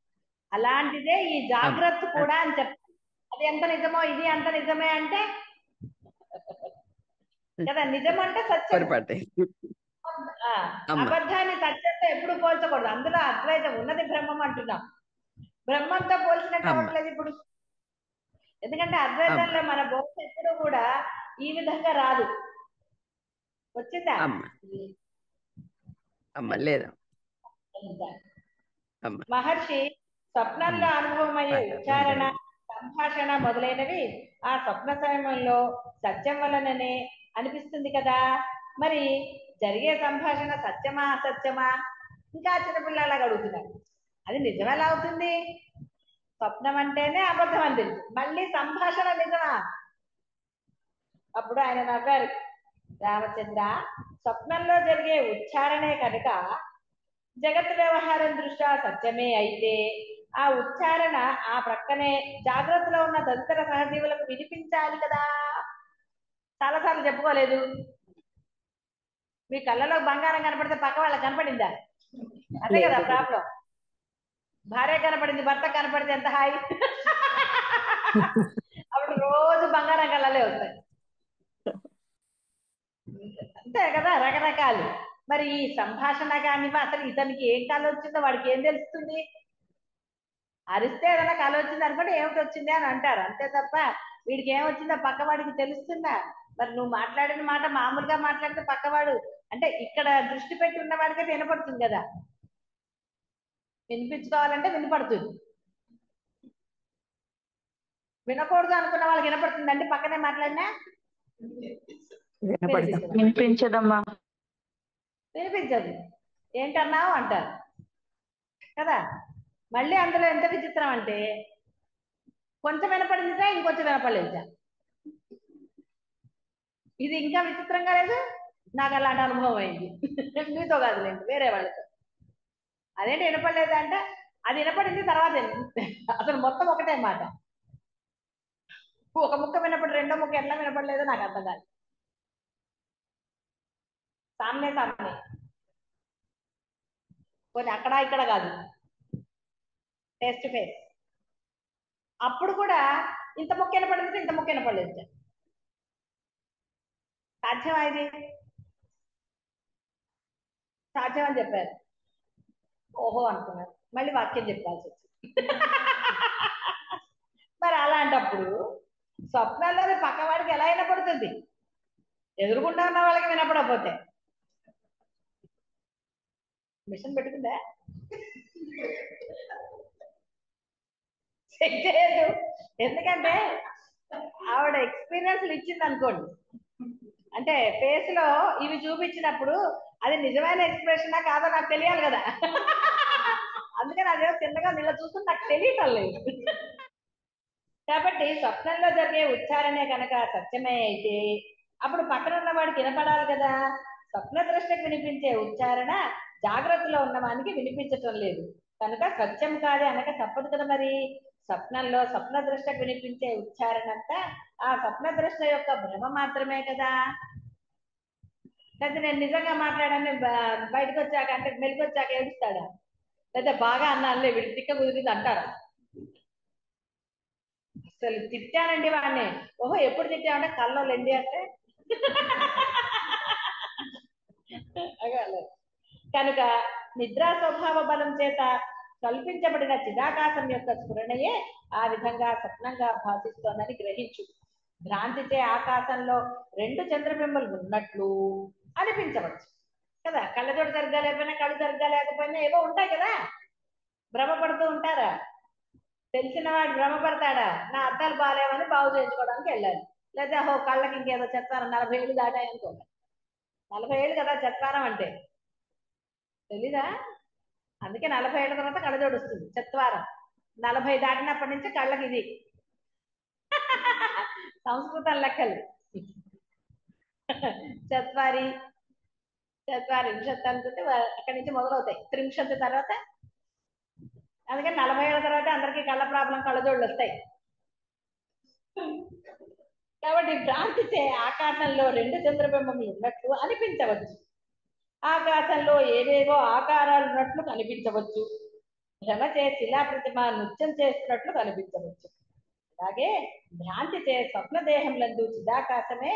అలాంటిదే ఈ అమ్మా జాగ్రత్త కూడా అని చెప్తారు. అది ఎంత నిజమో ఇది అంత నిజమే అంటే కదా. నిజం అంటే సత్యము. పొరపాటే. ఆ, అమ్మా అబద్ధాన్ని సత్యంతో ఎప్పుడు పోల్చకూడదు. అందులో అద్వైతం ఉన్నది బ్రహ్మం అంటున్నాం. బ్రహ్మంతో పోల్చినట్టు అమ్మా అవ్వట్లేదు ఇప్పుడు. ఎందుకంటే అమ్మా అద్వైతంలో మన బోధ ఎప్పుడు కూడా ఈ విధంగా రాదు. వచ్చిందా? అమ్మా అమ్మా లేదా. అమ్మా మహర్షి స్వప్నంలో అమ్మా అనుభవమయ్యే ఉచ్చారణ, ధన్యవాదాలు. సంభాషణ మొదలైనవి ఆ స్వప్న సమయంలో సత్యం వలననే అనిపిస్తుంది కదా. మరి జరిగే సంభాషణ సత్యమా అసత్యమా? ఇంకా చిన్నపిల్లలాగా అడుగుతున్నారు. అది నిజం ఎలా అవుతుంది? స్వప్నం అంటేనే అబద్ధం అని తెలుసు, మళ్ళీ సంభాషణ నిజమా? అప్పుడు ఆయన నవ్వారు. రామచంద్ర, స్వప్నంలో జరిగే ఉచ్చారణే కనుక జగత్ వ్యవహారం దృష్ట్యా సత్యమే అయితే ఆ ఉచ్చారణ ఆ ప్రక్కనే జాగ్రత్తలో ఉన్న తదితర సహజీవులకు వినిపించాలి కదా. చాలాసార్లు చెప్పుకోలేదు. మీ కళ్ళలో బంగారం కనపడితే పక్క వాళ్ళకి కనపడిందా? అదే కదా లేదు. ప్రాబ్లం. భార్య కనపడింది, భర్త కనపడితే ఎంత హాయి. అప్పుడు రోజు బంగారం కళ్ళలే వస్తాయి. అంతే కదా, రకరకాలు. మరి ఈ సంభాషణ కానీ అసలు ఇతనికి ఏం కళ వచ్చిందో వాడికి ఏం తెలుస్తుంది? అరిస్తే ఏదైనా కళ వచ్చింది అనుకోండి, ఏమిటి వచ్చింది అని అంటారు అంతే తప్ప వీడికి ఏమొచ్చిందో పక్కవాడికి తెలుస్తుందా? మరి నువ్వు మాట్లాడిన మాట మామూలుగా మాట్లాడితే పక్కవాడు అంటే ఇక్కడ దృష్టి పెట్టి ఉన్న వాడికైతే వినపడుతుంది కదా. వినిపించుకోవాలంటే వినపడుతుంది. వినకూడదు అనుకున్న వాళ్ళకి వినపడుతుంది అంటే పక్కనే మాట్లాడినా వినిపించదు. వినిపించదమ్మా. వినిపించదు. ఏంటన్నావు అంటారు కదా. మళ్ళీ అందులో ఎంత విచిత్రం అంటే కొంచెం వినపడిందిగా ఇంకొంచెం వినపడలేదుగా. ఇది ఇంకా విచిత్రంగా లేదు. నాకు అలాంటి అనుభవం అయింది. మీతో కాదులేండి, వేరే వాళ్ళతో. అదేంటి వినపడలేదు అంటే అది వినపడింది తర్వాత అసలు మొత్తం ఒకటే మాట. ఒక ముక్క వినపడి రెండో ముక్క ఎట్లా వినపడలేదో నాకు అర్థం కాదు. సామ్నే సామ్నే, కొన్ని అక్కడ ఇక్కడ కాదు, ఫేస్ టు ఫేస్. అప్పుడు కూడా ఇంత ముక్క వినపడింది ఇంత ముక్క వినపడలేదు. సాధ్యమా ఇది? సాధ్యం అని చెప్పారు. ఓహో అనుకున్నారు. మళ్ళీ వాక్యం చెప్పాల్సి వచ్చింది. మరి అలాంటప్పుడు స్వప్నాల్లో పక్కవాడికి ఎలా వినపడుతుంది? ఎదురుకుండా ఉన్న వాళ్ళకి వినపడకపోతే మిషన్ పెట్టుకుందా? చెక్ చేయదు. ఎందుకంటే ఆవిడ ఎక్స్పీరియన్స్ ఇచ్చింది అనుకోండి, అంటే ఫేస్ లో ఇవి చూపించినప్పుడు అది నిజమైన ఎక్స్ప్రెషనా కాదో నాకు తెలియాలి కదా. అందుకని అదే చిన్నగా నిన్న చూస్తుంది, నాకు తెలియటం లేదు. కాబట్టి స్వప్నంలో జరిగే ఉచ్చారణే కనుక సత్యమే అయితే అప్పుడు పక్కన ఉన్న వాడికి వినపడాలి కదా. స్వప్న దృష్టికి వినిపించే ఉచ్చారణ జాగ్రత్తలో ఉన్న వానికి వినిపించటం లేదు కనుక సత్యం కాదే అనక తప్పదు కదా. మరి స్వప్నంలో స్వప్న దృష్టికి వినిపించే ఉచ్చారణ అంతా ఆ స్వప్న దృష్టి యొక్క భ్రమ మాత్రమే కదా. లేదా నేను నిజంగా మాట్లాడాను బయటకు వచ్చాక అంటే మెలికి వచ్చాక ఏడుస్తాడా? లేదా బాగా అన్నానులే వీడి తిక్క కుదిరింది అంటారా? అసలు తిట్టానండి వాడిని. ఓహో ఎప్పుడు తిట్టామంటే కల్లో లెండి అంటే కనుక నిద్రా స్వభావ బలం చేత కల్పించబడిన చిదాకాశం యొక్క స్ఫురణయే ఆ విధంగా స్వప్నంగా భాషిస్తోందని గ్రహించు. భ్రాంతిచే ఆకాశంలో రెండు చంద్రబింబలు ఉన్నట్లు అనిపించవచ్చు కదా. కళ్ళతోటి సరిగ్గా లేకపోయినా కళ్ళు సరిగ్గా లేకపోయినా ఏవో ఉంటాయి కదా, భ్రమపడుతూ ఉంటారా. తెలిసిన వాడు భ్రమపడతాడా, నా అద్దాలు బాగాలేవని బాగు చేయించుకోవడానికి వెళ్ళాలి. లేదా ఓ కళ్ళకి ఇంకేదో చెప్తాను, 40 ఏళ్ళు దాటాయి అనుకో, 40 ఏళ్ళు కదా చెత్తారం అంటే, తెలీదా? అందుకే 40 ఏళ్ళ తర్వాత కళ్ళజోడు వస్తుంది, చెత్వారం. 40 దాటినప్పటి నుంచి కళ్ళకి ఇది సంస్కృతం లెక్కలు. చత్వారి చత్వారింశత్ అనుకుంటే అక్కడి నుంచి మొదలవుతాయి, త్రింశత్ తర్వాత. అందుకని 40 ఏళ్ళ తర్వాత అందరికీ కళ్ళ ప్రాబ్లం, కళ్ళజోళ్ళు వస్తాయి. కాబట్టి భ్రాంతిచే ఆకాశంలో 2 చంద్రబింబములు ఉన్నట్లు అనిపించవచ్చు, ఆకాశంలో ఏవేవో ఆకారాలు ఉన్నట్లు కనిపించవచ్చు, భ్రమచే శిలా ప్రతిమ నృత్యం చేస్తున్నట్లు కనిపించవచ్చు. అలాగే భ్రాంతి చే స్వప్న దేహంలందు చిదాకాశమే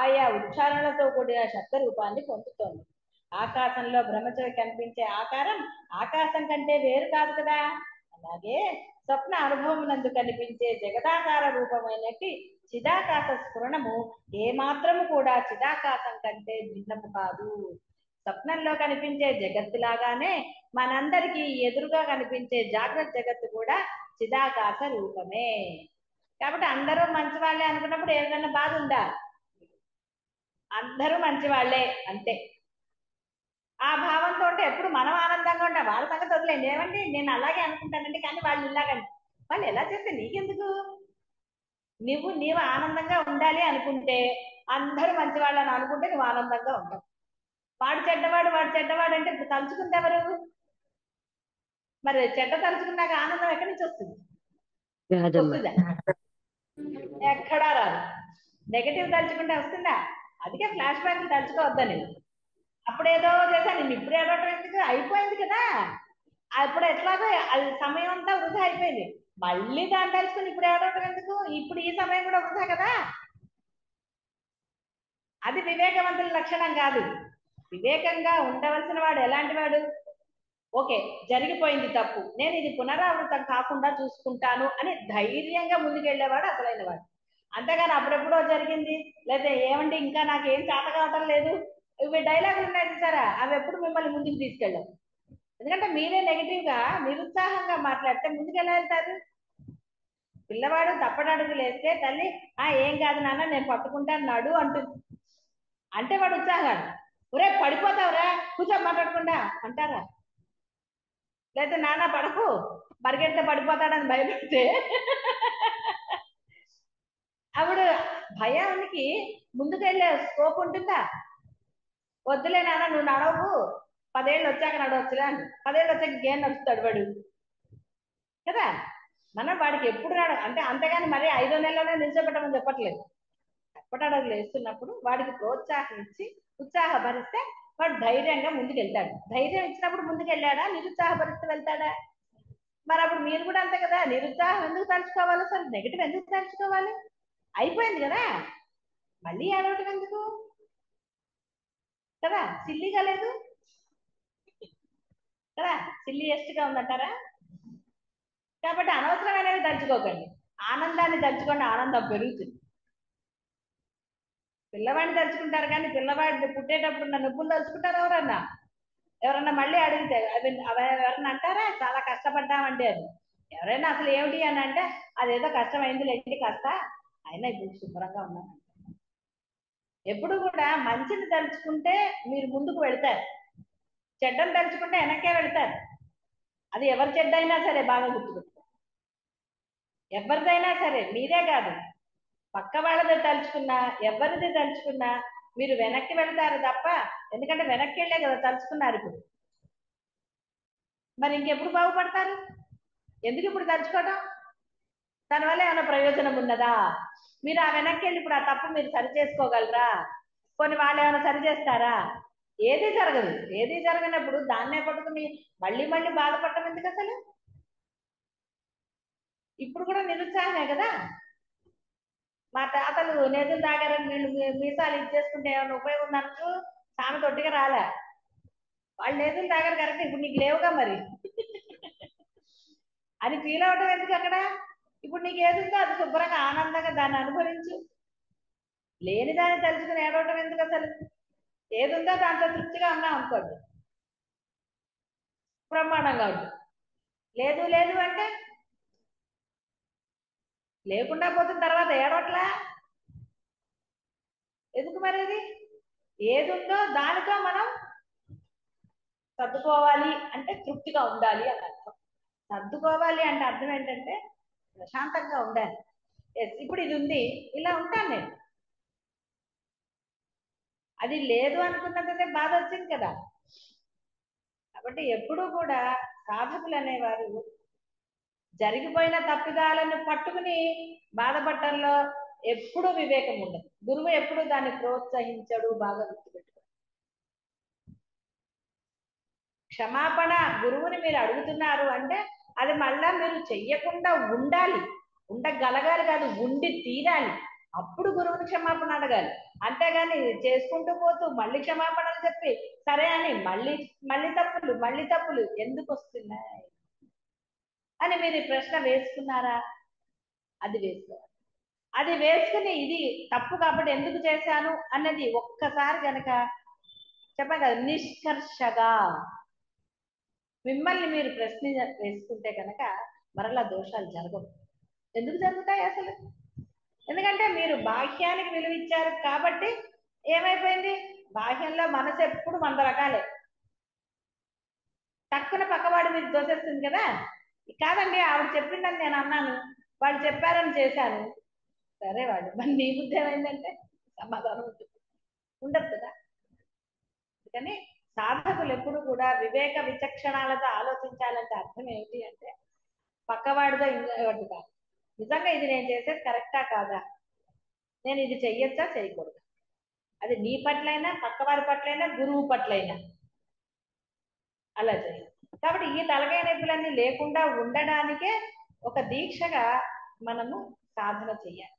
ఆయా ఉచ్చారణలతో కూడిన శబ్ద రూపాన్ని పొందుతోంది. ఆకాశంలో భ్రమచే కనిపించే ఆకారం ఆకాశం కంటే వేరు కాదు కదా. అలాగే స్వప్న అనుభవం నందు కనిపించే జగదాకార రూపమైనట్టి చిదాకాశ స్ఫురణము ఏమాత్రము కూడా చిదాకాశం కంటే భిన్నము కాదు. స్వప్నంలో కనిపించే జగత్తు లాగానే మనందరికీ ఎదురుగా కనిపించే జాగ్రత్త జగత్తు కూడా చిదాకాశ రూపమే. కాబట్టి అందరూ మంచి వాళ్ళే అనుకున్నప్పుడు ఏదైనా బాధ ఉందా? అందరూ మంచి వాళ్ళే అంతే. ఆ భావంతో ఉంటే ఎప్పుడు మనం ఆనందంగా ఉంటాం. వాళ్ళ సంగతి వదిలేండి, ఏమండి నేను అలాగే అనుకుంటానండి కానీ వాళ్ళు ఇలాగండి, వాళ్ళు ఎలా చేస్తే నీకెందుకు? నీవు ఆనందంగా ఉండాలి అనుకుంటే, అందరూ మంచి వాళ్ళని అనుకుంటే నువ్వు ఆనందంగా ఉంటావు. వాడు చెడ్డవాడు అంటే ఇప్పుడు తలుచుకుంటే ఎవరు? మరి చెడ్డ తలుచుకున్నాక ఆనందం ఎక్కడి నుంచి వస్తుంది? వస్తుందా? ఎక్కడా రాదు. నెగటివ్ తలుచుకుంటే వస్తుందా? అందుకే ఫ్లాష్ బ్యాక్ తలుచుకోవద్దని. అప్పుడేదో చేశా, నేను ఇప్పుడు ఏడవటం ఎందుకు, అయిపోయింది కదా. అప్పుడు ఎట్లాగో అది సమయం అంతా వృధా అయిపోయింది, మళ్ళీ దాన్ని తలుచుకుని ఇప్పుడు ఏడవటం ఎందుకు, ఇప్పుడు ఈ సమయం కూడా వృధా కదా. అది వివేకవంతుల లక్షణం కాదు. వివేకంగా ఉండవలసిన వాడు ఎలాంటి వాడు? ఓకే, జరిగిపోయింది తప్పు, నేను ఇది పునరావృతం కాకుండా చూసుకుంటాను అని ధైర్యంగా ముందుకెళ్లేవాడు అసలైన వాడు. అంతేగాని అప్పుడెప్పుడో జరిగింది, లేదా ఏమండి ఇంకా నాకేం చేత కావటం లేదు, ఇవి డైలాగులు ఉన్నాయి చూసారా, అవి ఎప్పుడు మిమ్మల్ని ముందుకు తీసుకెళ్ళవు. ఎందుకంటే మీరే నెగిటివ్ గా నిరుత్సాహంగా మాట్లాడితే ముందుకు ఎలా వెళ్తారు? పిల్లవాడు తప్పటడుగులు వేస్తే తల్లి ఏం కాదు నాన్న నేను పట్టుకుంటాను నడు అంటుంది, అంటే వాడు ఉత్సాహాడు. ఒరే పడిపోతావురా కూర్చో మాట్లాడకుండా అంటారా? లేదా నాన్న పడకు పరిగెడితే పడిపోతాడని భయపడితే అప్పుడు భయానికి ముందుకెళ్ళే స్కోప్ ఉంటుందా? వద్దులే నాన్న నువ్వు నడవు, 10 ఏళ్ళు వచ్చాక నడవచ్చులే అని. 10 ఏళ్ళు వచ్చాక గేమ్ నడుస్తాడు వాడు కదా. మనం వాడికి ఎప్పుడు అంటే అంతేగాని మరి 5వ నెలలోనే నిల్చోబెట్టమని చెప్పట్లేదు. తప్పటడుగులు వేస్తున్నప్పుడు వాడికి ప్రోత్సాహం ఇచ్చి ఉత్సాహపరిస్తే వాడు ధైర్యంగా ముందుకెళ్తాడు. ధైర్యం ఇచ్చినప్పుడు ముందుకెళ్ళాడా, నిరుత్సాహపరిస్తే వెళ్తాడా? మరి అప్పుడు మీరు కూడా అంతే కదా, నిరుత్సాహం ఎందుకు తలుచుకోవాలి, అసలు నెగిటివ్ ఎందుకు తలుచుకోవాలి? అయిపోయింది కదా, మళ్ళీ ఏడవటం ఎందుకు కదా. సిల్లీగా లేదు కదా, సిల్లియెస్ట్ గా ఉందంటారా? కాబట్టి అనవసరమైనవి తలుచుకోకండి, ఆనందాన్ని తలుచుకోండి, ఆనందం పెరుగుతుంది. పిల్లవాడిని తలుచుకుంటారు కానీ పిల్లవాడిని పుట్టేటప్పుడు ఉన్న నొప్పులు తలుచుకుంటారు ఎవరన్నా? ఎవరన్నా మళ్ళీ అడిగితే అవి ఎవరన్నా అంటారా చాలా కష్టపడ్డామంటే? అది ఎవరైనా అసలు ఏమిటి అని అంటే అదేదో కష్టమైంది లేండి కాస్త, అయినా ఇప్పుడు శుభ్రంగా ఉన్నాను. ఎప్పుడు కూడా మంచిని తలుచుకుంటే మీరు ముందుకు వెళ్తారు, చెడ్డను తలుచుకుంటే వెనక్కే వెళ్తారు. అది ఎవరి చెడ్డ అయినా సరే బాగా గుర్తుపెట్టుకో, ఎవరిదైనా సరే, మీరే కాదు పక్క వాళ్ళది తలుచుకున్నా ఎవరిది తలుచుకున్నా మీరు వెనక్కి వెళ్తారు తప్ప, ఎందుకంటే వెనక్కి వెళ్ళే కదా తలుచుకున్నారు ఇప్పుడు. మరి ఇంకెప్పుడు బాగుపడతారు? ఎందుకు ఇప్పుడు తలుచుకోవడం? దానివల్ల ఏమైనా ప్రయోజనం ఉన్నదా? మీరు ఆ వెనక్కి వెళ్ళి ఇప్పుడు ఆ తప్పు మీరు సరి చేసుకోగలరా? కొన్ని వాళ్ళు ఏమైనా సరి చేస్తారా? ఏది జరగదు. ఏది జరగనప్పుడు దాన్నే పట్టుకుని మళ్ళీ మళ్ళీ బాధపడటం ఎందుకు అసలు? ఇప్పుడు కూడా నిరుత్సాహమే కదా. మా తాతలు నేతులు తాగారని వీళ్ళు మీసాలు ఇచ్చేసుకుంటే ఏమైనా ఉపయోగం ఉందనుకో, సామె తొట్టిగా రాలే. వాళ్ళు నేతులు తాగారు కరెక్ట్, ఇప్పుడు నీకు లేవుగా మరి అని ఫీల్ అవడం ఎందుకు అక్కడ? ఇప్పుడు నీకు ఏది ఉందో అది శుభ్రంగా ఆనందంగా దాన్ని అనుభవించు. లేని దాన్ని తలుచుకుని ఏడవటం ఎందుకు అసలు? ఏది ఉందో దాంట్లో తృప్తిగా ఉన్నాం అనుకోండి, బ్రహ్మాండంగా ఉంటుంది. లేదు లేదు అంటే లేకుండా పోతున్న తర్వాత ఏడవట్లా ఎందుకు మరి అది ఏది ఉందో దానితో మనం సర్దుకోవాలి అంటే తృప్తిగా ఉండాలి అని అర్థం. సర్దుకోవాలి అంటే అర్థం ఏంటంటే ప్రశాంతంగా ఉండాలి. ఎస్ ఇప్పుడు ఇది ఉంది, ఇలా ఉంటాను నేను. అది లేదు అనుకున్నంతనే బాధ వచ్చింది కదా. కాబట్టి ఎప్పుడూ కూడా సాధకులు అనేవారు జరిగిపోయిన తప్పిదాలను పట్టుకుని బాధపడటంలో ఎప్పుడూ వివేకం ఉండదు. గురువు ఎప్పుడు దాన్ని ప్రోత్సహించడు. బాగా గుర్తుపెట్టుకో. క్షమాపణ గురువుని మీరు అడుగుతున్నారు అంటే అది మళ్ళా మీరు చెయ్యకుండా ఉండాలి, ఉండగలగాలి కాదు, ఉండి తీరాలి. అప్పుడు గురువుని క్షమాపణ అడగాలి. అంతేగాని చేసుకుంటూ పోతూ మళ్ళీ క్షమాపణలు చెప్పి సరే అని మళ్ళీ మళ్ళీ తప్పులు ఎందుకు వస్తున్నాయి అని మీరు ఈ ప్రశ్న వేసుకున్నారా? అది వేసుకోవాలి. అది వేసుకుని ఇది తప్పు కాబట్టి ఎందుకు చేశాను అన్నది ఒక్కసారి గనక చెప్పాను కదా, నిష్కర్షగా మిమ్మల్ని మీరు ప్రశ్న వేసుకుంటే కనుక మరలా దోషాలు జరగవు. ఎందుకు జరుగుతాయి అసలు? ఎందుకంటే మీరు బాహ్యానికి విలువ ఇచ్చారు కాబట్టి ఏమైపోయింది, బాహ్యంలో మనసు ఎప్పుడు 100 రకాలే. తక్కువ పక్కవాడి మీరు దోసేస్తుంది కదా. కాదండి ఆవిడ చెప్పిందని నేను అన్నాను, వాళ్ళు చెప్పారని చేశాను, సరే వాళ్ళు మరి నీ బుద్ధి ఏమైందంటే సమాధానం ఉండదు కదా. అందుకని సాధకులు ఎప్పుడు కూడా వివేక విచక్షణాలతో ఆలోచించాలంటే అర్థం ఏంటి అంటే పక్కవాడితో ఇంకోటి కాదు, నిజంగా ఇది నేను చేసేది కరెక్టా కాదా, నేను ఇది చెయ్యొచ్చా చేయకూడదు, అది నీ పట్లైనా పక్కవాడి పట్లైనా గురువు పట్లైనా అలా చేయాలి. కాబట్టి ఈ తలకాయ నొప్పులన్నీ లేకుండా ఉండడానికే ఒక దీక్షగా మనము సాధన చెయ్యాలి.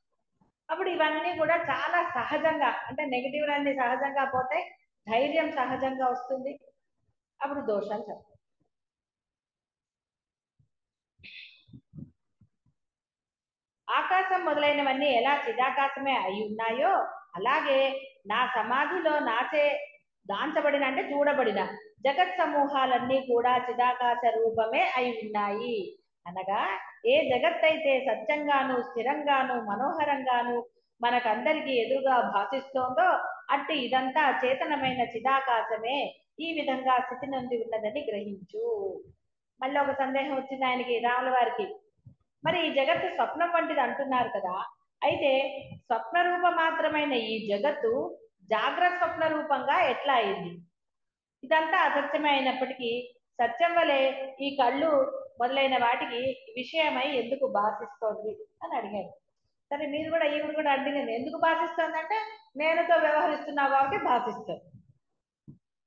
అప్పుడు ఇవన్నీ కూడా చాలా సహజంగా, అంటే నెగిటివ్లన్నీ సహజంగా పోతాయి, ధైర్యం సహజంగా వస్తుంది, అప్పుడు దోషాలు చెప్పాలి. ఆకాశం మొదలైనవన్నీ ఎలా చిదాకాశమే అయి ఉన్నాయో అలాగే నా సమాధిలో నాచే దాంచబడిన అంటే చూడబడిన జగత్ సమూహాలన్నీ కూడా చిదాకాశ రూపమే అయి ఉన్నాయి. అనగా ఏ జగత్ అయితే సత్యంగాను స్థిరంగాను మనోహరంగాను మనకందరికీ ఎదురుగా భాషిస్తోందో అట్టి ఇదంతా చేతనమైన చిదాకాశమే ఈ విధంగా స్థితి నుండి ఉన్నదని గ్రహించు. మళ్ళీ ఒక సందేహం వచ్చింది ఆయనకి, రాముల వారికి, మరి ఈ జగత్తు స్వప్నం వంటిది అంటున్నారు కదా, అయితే స్వప్న రూప మాత్రమైన ఈ జగత్తు జాగ్రత్త స్వప్న రూపంగా ఎట్లా అయింది? ఇదంతా అసత్యమే అయినప్పటికీ సత్యం వలె ఈ కళ్ళు మొదలైన వాటికి విషయమై ఎందుకు భాషిస్తోంది అని అడిగారు. సరే మీరు కూడా ఈవిడ కూడా అడిగింది, ఎందుకు భాషిస్తుంది అంటే నేనుతో వ్యవహరిస్తున్నావు కాబట్టి భాషిస్తుంది,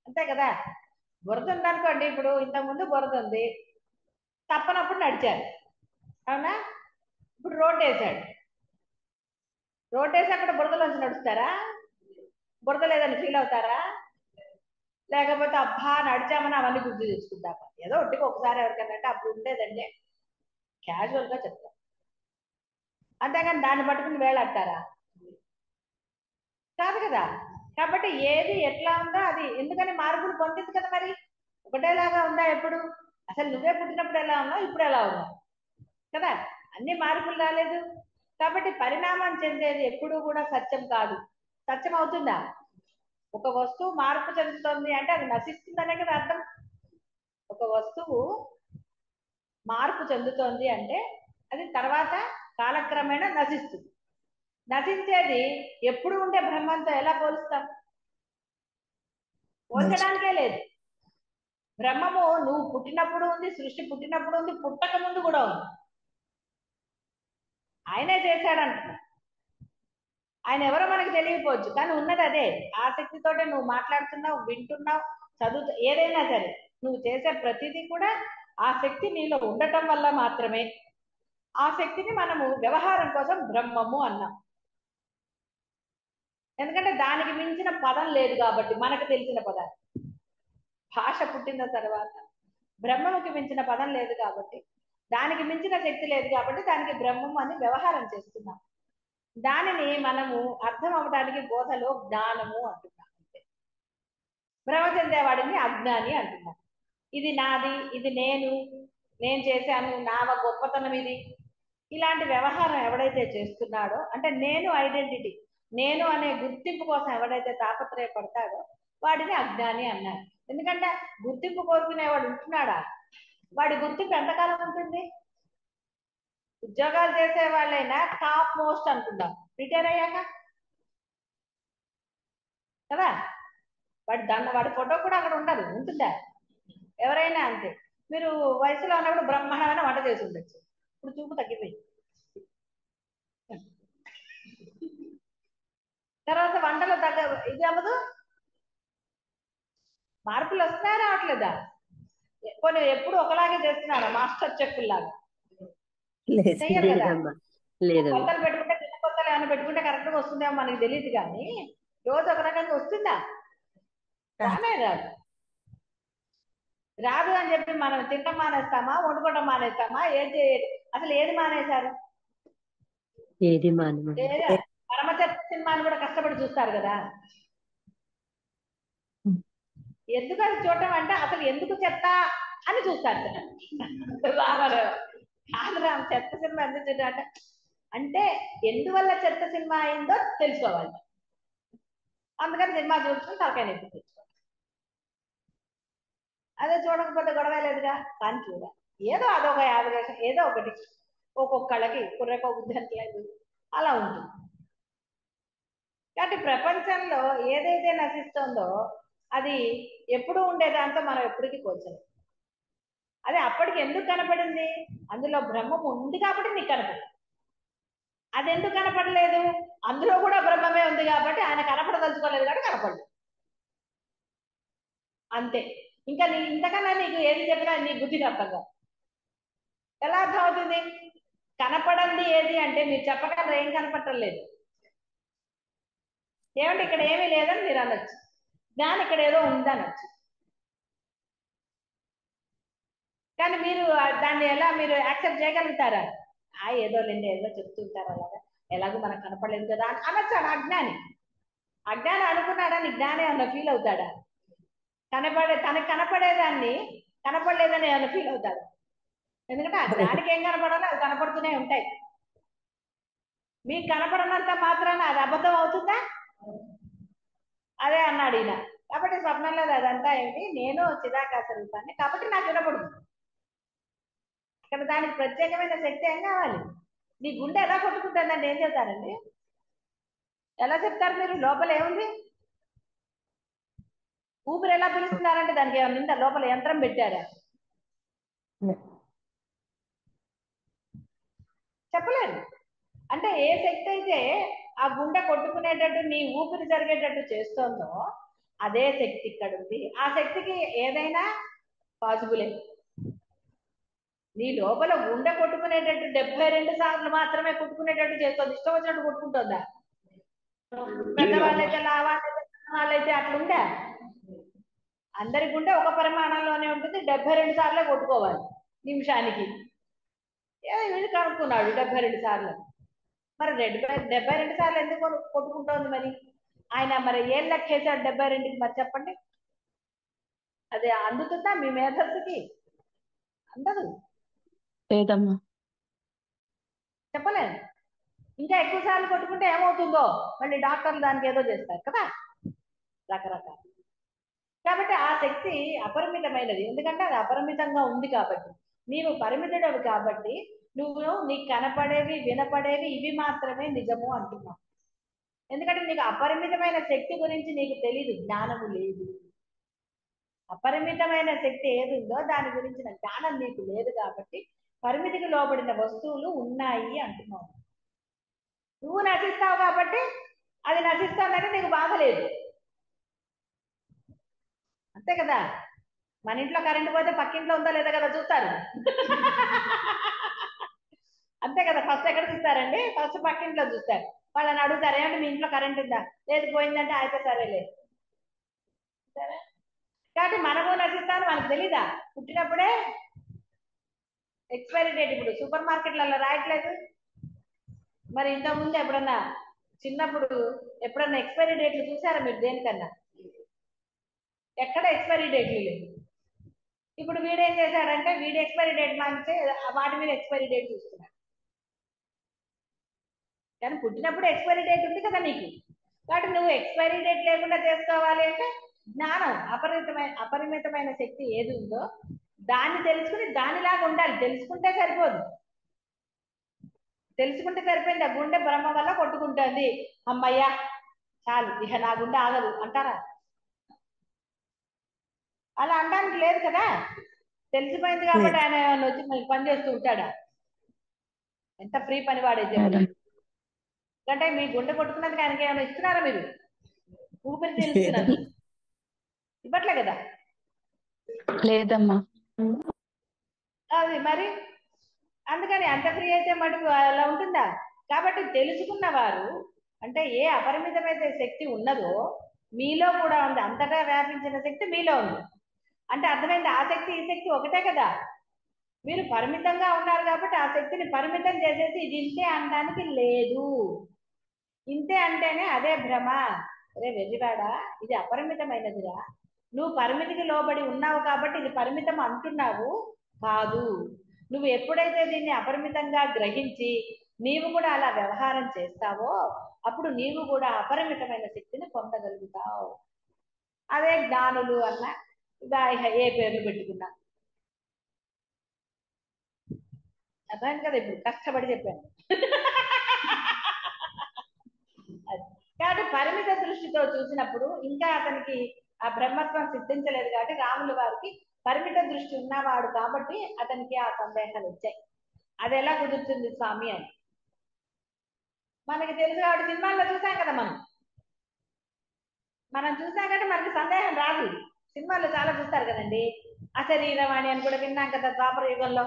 అంతే కదా. బురద ఉందనుకోండి, ఇప్పుడు ఇంతకుముందు బురద ఉంది, తప్పనప్పుడు నడిచారు అవునా, ఇప్పుడు రోడ్డు వేసాడు, రోడ్డు వేసి అక్కడ బురదలోంచి నడుస్తారా? బురద లేదని ఫీల్ అవుతారా? లేకపోతే అబ్బా నడిచామని అవన్నీ గుర్తు తెచ్చుకుంటామా? ఏదో ఒట్టికి ఒకసారి ఎవరికైనా అప్పుడు ఉండేదండి, క్యాజువల్ గా చెప్తాం, అంతేగాని దాన్ని పట్టుకుని వేళాడతారా? కాదు కదా. కాబట్టి ఏది ఎట్లా ఉందో అది, ఎందుకని మార్పులు పొందింది కదా. మరి ఒకటేలాగా ఉందా ఎప్పుడు? అసలు నువ్వే పుట్టినప్పుడు ఎలా ఉన్నావు, ఇప్పుడు ఎలా ఉన్నావు కదా, అన్ని మార్పులు రాలేదు. కాబట్టి పరిణామం చెందేది ఎప్పుడూ కూడా సత్యం కాదు. సత్యం అవుతుందా? ఒక వస్తువు మార్పు చెందుతుంది అంటే అది నశిస్తుందనే కదా అర్థం. ఒక వస్తువు మార్పు చెందుతోంది అంటే అది తర్వాత కాలక్రమేణా నశిస్తుంది. నశించేది ఎప్పుడు ఉండే బ్రహ్మంతో ఎలా పోలుస్తాం? పోల్చడానికే లేదు. బ్రహ్మము నువ్వు పుట్టినప్పుడు ఉంది, సృష్టి పుట్టినప్పుడు ఉంది, పుట్టక ముందు కూడా ఉంది, ఆయనే చేశాడంటున్నా. ఆయన ఎవరో మనకు తెలియకపోవచ్చు, కానీ ఉన్నది అదే. ఆ శక్తితోటే నువ్వు మాట్లాడుతున్నావు, వింటున్నావు, చదువు, ఏదైనా సరే నువ్వు చేసే ప్రతిదీ కూడా ఆ శక్తి నీలో ఉండటం వల్ల మాత్రమే. ఆ శక్తిని మనము వ్యవహారం కోసం బ్రహ్మము అన్నాం. ఎందుకంటే దానికి మించిన పదం లేదు కాబట్టి, మనకు తెలిసిన పదాలు. భాష పుట్టిన తర్వాత బ్రహ్మముకి మించిన పదం లేదు కాబట్టి, దానికి మించిన శక్తి లేదు కాబట్టి దానికి బ్రహ్మము అని వ్యవహారం చేస్తున్నాం. దానిని మనము అర్థం అవడానికి బోధలో జ్ఞానము అంటున్నాం. అంతే. భ్రమ చెందేవాడిని అజ్ఞాని అంటున్నాం. ఇది నాది, ఇది నేను చేశాను, నా గొప్పతనం ఇది, ఇలాంటి వ్యవహారం ఎవడైతే చేస్తున్నాడో, అంటే నేను ఐడెంటిటీ, నేను అనే గుర్తింపు కోసం ఎవడైతే తాపత్రయపడతాడో వాడిని అజ్ఞాని అన్నారు. ఎందుకంటే గుర్తింపు కోరుకునేవాడు ఉంటున్నాడా? వాడి గుర్తింపు ఎంతకాలం ఉంటుంది? ఉద్యోగాలు చేసే వాళ్ళైనా టాప్ మోస్ట్ అనుకుందాం, రిటైర్ అయ్యాక కదా. వాడి ఫోటో కూడా అక్కడ ఉండదు, ఉంటుందా? ఎవరైనా అంతే. మీరు వయసులో ఉన్నప్పుడు బ్రహ్మాండమైన వంట చేసి ఉండొచ్చు, ఇప్పుడు చూపు తగ్గిపోయింది. తర్వాత వంటలో ఇది అవ్వదు, మార్పులు వస్తున్నాయా రావట్లేదా? కొన్ని ఎప్పుడు ఒకలాగే చేస్తున్నారా మాస్టర్ చెఫ్లాగా? లేదు చెయ్యరు కదా. లేదమ్మా, లేదమ్మా. కొత్తలు పెట్టుకుంటే చిన్న కొత్తలు ఏమైనా పెట్టుకుంటే కరెక్ట్ గా వస్తుందేమో మనకి తెలియదు, కానీ రోజు ఒక రకంగా వస్తుందా? రానే రాదు. రాదు అని చెప్పి మనం తింటం మానేస్తామా, వండుకోవటం మానేస్తామా, అసలు ఏది మానేశారు? ఏది మానమా? లేదా పరమచర్చ సినిమాని కూడా కష్టపడి చూస్తారు కదా. ఎందుకు అది చూడటం అంటే అసలు ఎందుకు చెత్త అని చూస్తారు. రామ్ చెత్త సినిమా ఎందుకు చూడటం అంటే, అంటే ఎందువల్ల చెత్త సినిమా అయిందో తెలుసుకోవాలి. అందుకని సినిమా చూసుకుని తలకాయ నొప్పి తెచ్చుకోవాలి. అదే చూడకపోతే గొడవ లేదుగా. కానీ చూడాలి, ఏదో అదొక 50 వేషం, ఏదో ఒకటి ఒక్కొక్కళ్ళకి కుర్రకో బుద్ధి లేదు, అలా ఉంటుంది. కాబట్టి ప్రపంచంలో ఏదైతే నశిస్తుందో అది ఎప్పుడు ఉండేదాంతో మనం ఎప్పటికీ పోల్చలేం. అదే అప్పటికి ఎందుకు కనపడింది? అందులో బ్రహ్మం ఉంది కాబట్టి నీకు కనపడింది. అది ఎందుకు కనపడలేదు? అందులో కూడా బ్రహ్మమే ఉంది కాబట్టి ఆయన కనపడదలుచుకోలేదు కాబట్టి కనపడలేదు, అంతే. ఇంకా నీ ఇంతకన్నా నీకు ఏది చెప్పినా నీ బుద్ధికి అర్థం కాదు. ఎలా అర్థం అవుతుంది? కనపడంది ఏది అంటే మీరు చెప్పగలరు ఏం కనపడటం లేదు. ఏమంటే ఇక్కడ ఏమీ లేదని మీరు అనొచ్చు, దాని ఇక్కడ ఏదో ఉందనొచ్చు. కానీ మీరు దాన్ని ఎలా మీరు యాక్సెప్ట్ చేయగలుగుతారా? ఏదో లేండి, ఏదో చెప్తుంటారు అలాగా, ఎలాగో మనకు కనపడలేదు కదా అని అనొచ్చాడు అజ్ఞాని. అజ్ఞాని అనుకున్నాడని జ్ఞాని ఏమన్నా ఫీల్ అవుతాడా? తనకు కనపడేదాన్ని కనపడలేదని ఏమన్నా ఫీల్ అవుతాడు? ఎందుకంటే అజ్ఞానికి ఏం కనపడాలో అవి కనపడుతూనే ఉంటాయి. మీకు కనపడనంత మాత్రాన అది అబద్ధం అవుతుందా? అదే అన్నాడు ఈయన. కాబట్టి స్వప్నంలో అదంతా ఏంటి, నేను చిదాకాశ రూపాన్ని, కాబట్టి నాకు వినపడుతుంది. ఇక్కడ దానికి ప్రత్యేకమైన శక్తి ఏం కావాలి? నీ గుండె ఎలా కొట్టుకుంటుందండి ఏం చెప్తారండి? ఎలా చెప్తారు మీరు? లోపల ఏముంది? ఊపిరి ఎలా పిలుస్తున్నారంటే దానికి ఏమన్నా ఉందా? లోపల యంత్రం పెట్టారా? చెప్పలేదు. అంటే ఏ శక్తి అయితే ఆ గుండె కొట్టుకునేటట్టు నీ ఊపిరి జరిగేటట్టు చేస్తోందో అదే శక్తి ఇక్కడ ఉంది. ఆ శక్తికి ఏదైనా పాసిబులే. నీ లోపల గుండె కొట్టుకునేటట్టు 72 సార్లు మాత్రమే కొట్టుకునేటట్టు చేస్తుంది, ఇష్టం వచ్చినట్టు కొట్టుకుంటుందా? పెద్దవాళ్ళైతే వాళ్ళైతే వాళ్ళైతే అట్లుందా? అందరి గుండె ఒక పరిమాణంలోనే ఉంటుంది, 72 సార్లే కొట్టుకోవాలి నిమిషానికి. ఏదో వీళ్ళు కనుక్కున్నాడు 72 సార్లు. మరి 72 సార్లు ఎందుకు కొట్టుకుంటోంది మరి? ఆయన మరి ఏం లెక్కేశాడు 72కి? మరి చెప్పండి, అది అందుతుందా మీ మేధస్సుకి? అందదు, లేదమ్మా. చెప్పలేదు. ఇంకా ఎక్కువ సార్లు కొట్టుకుంటే ఏమవుతుందో మళ్ళీ డాక్టర్లు దానికి ఏదో చేస్తారు కదా, రకరకాల. కాబట్టి ఆ శక్తి అపరిమితమైనది, ఎందుకంటే అది అపరిమితంగా ఉంది కాబట్టి. నీవు పరిమితుడవి కాబట్టి నువ్వు నీకు కనపడేవి వినపడేవి ఇవి మాత్రమే నిజము అంటున్నావు. ఎందుకంటే నీకు అపరిమితమైన శక్తి గురించి నీకు తెలీదు, జ్ఞానము లేదు. అపరిమితమైన శక్తి ఏది ఉందో దాని గురించిన జ్ఞానం నీకు లేదు కాబట్టి పరిమితికి లోబడిన వస్తువులు ఉన్నాయి అంటున్నావు. నువ్వు నశిస్తావు కాబట్టి అది నశిస్తుందంటే నీకు బాధ లేదు, అంతే కదా. మన ఇంట్లో కరెంట్ పోతే పక్కింట్లో ఉందో లేదా కదా చూస్తారు. అంతే కదా, ఫస్ట్ ఎక్కడ చూస్తారండి? ఫస్ట్ పక్కింట్లో చూస్తారు. వాళ్ళని అడుగుతారు ఏమంటే మీ ఇంట్లో కరెంట్ ఉందా? లేదు పోయిందంటే అయితే సరేలే. సరే, కాబట్టి మనము నశిస్తాను మనకు తెలీదా? పుట్టినప్పుడే ఎక్స్పైరీ డేట్ ఇప్పుడు సూపర్ మార్కెట్లలో రాయట్లేదు. మరి ఇంతకుముందు ఎప్పుడన్నా చిన్నప్పుడు ఎప్పుడన్నా ఎక్స్పైరీ డేట్లు చూసారా మీరు దేనికన్నా? ఎక్కడ ఎక్స్పైరీ డేట్లు లేదు. ఇప్పుడు వీడేం చేశాడంటే వీడి ఎక్స్పైరీ డేట్ మంచి వాటి మీద ఎక్స్పైరీ డేట్ చూస్తున్నాడు. కానీ పుట్టినప్పుడు ఎక్స్పైరీ డేట్ ఉంది కదా నీకు. కాబట్టి నువ్వు ఎక్స్పైరీ డేట్ లేకుండా చేసుకోవాలి అంటే జ్ఞానం, అపరిమితమైన శక్తి ఏది ఉందో దాన్ని తెలుసుకుని దానిలాగా ఉండాలి. తెలుసుకుంటే సరిపోదు. తెలుసుకుంటే సరిపోయింది. ఆ గుండె బ్రహ్మ వల్ల కొట్టుకుంటుంది, అమ్మయ్యా చాలు ఇక నా గుండె ఆగదు అంటారా? అలా అనడానికి లేదు కదా. తెలిసిపోయింది కాబట్టి ఆయన వచ్చి మళ్ళీ పని చేస్తూ ఉంటాడా? ఎంత ఫ్రీ పని వాడేది చెప్పండి. అంటే మీ గుండె కొట్టుకున్నందుకు ఆయనకి ఏమైనా ఇస్తున్నారా మీరు? ఊపిరి తెలుస్తున్నందుకు ఇవ్వట్లే కదా. లేదమ్మా. అది మరి అందుకని అంత ఫ్రీ అయితే మటుకు అలా ఉంటుందా? కాబట్టి తెలుసుకున్న వారు అంటే ఏ అపరిమితమైన శక్తి ఉన్నదో మీలో కూడా ఉంది. అంతటా వ్యాపించిన శక్తి మీలో ఉంది అంటే అర్థమైంది. ఆ శక్తి ఈ శక్తి ఒకటే కదా. మీరు పరిమితంగా ఉన్నారు కాబట్టి ఆ శక్తిని పరిమితం చేసేసి ఇది ఇంతే అనడానికి లేదు. ఇంతే అంటేనే అదే భ్రమ. అరే వెర్రివాడా, ఇది అపరిమితమైనదిరా. నువ్వు పరిమితికి లోబడి ఉన్నావు కాబట్టి ఇది పరిమితం అంటున్నావు. కాదు, నువ్వు ఎప్పుడైతే దీన్ని అపరిమితంగా గ్రహించి నీవు కూడా అలా వ్యవహారం చేస్తావో అప్పుడు నీవు కూడా అపరిమితమైన శక్తిని పొందగలుగుతావు. అదే జ్ఞానులు అన్న ఏ పేర్లు పెట్టుకున్నా. అర్థమైంది కదా. ఇప్పుడు కష్టపడి చెప్పాను. కాబట్టి పరిమిత దృష్టితో చూసినప్పుడు ఇంకా అతనికి ఆ బ్రహ్మత్వం సిద్ధించలేదు కాబట్టి రాముల వారికి పరిమిత దృష్టి ఉన్నవాడు కాబట్టి అతనికి ఆ సందేహాలు వచ్చాయి. అది ఎలా కుదురుతుంది స్వామి అని మనకి తెలుసు కాబట్టి సినిమాల్లో చూసాం కదా. మనం చూసాం కాబట్టి మనకి సందేహం రాదు. సినిమాల్లో చాలా చూస్తారు కదండి. అశరీరవాణి అని కూడా విన్నాం కదా ద్వాపర యుగంలో.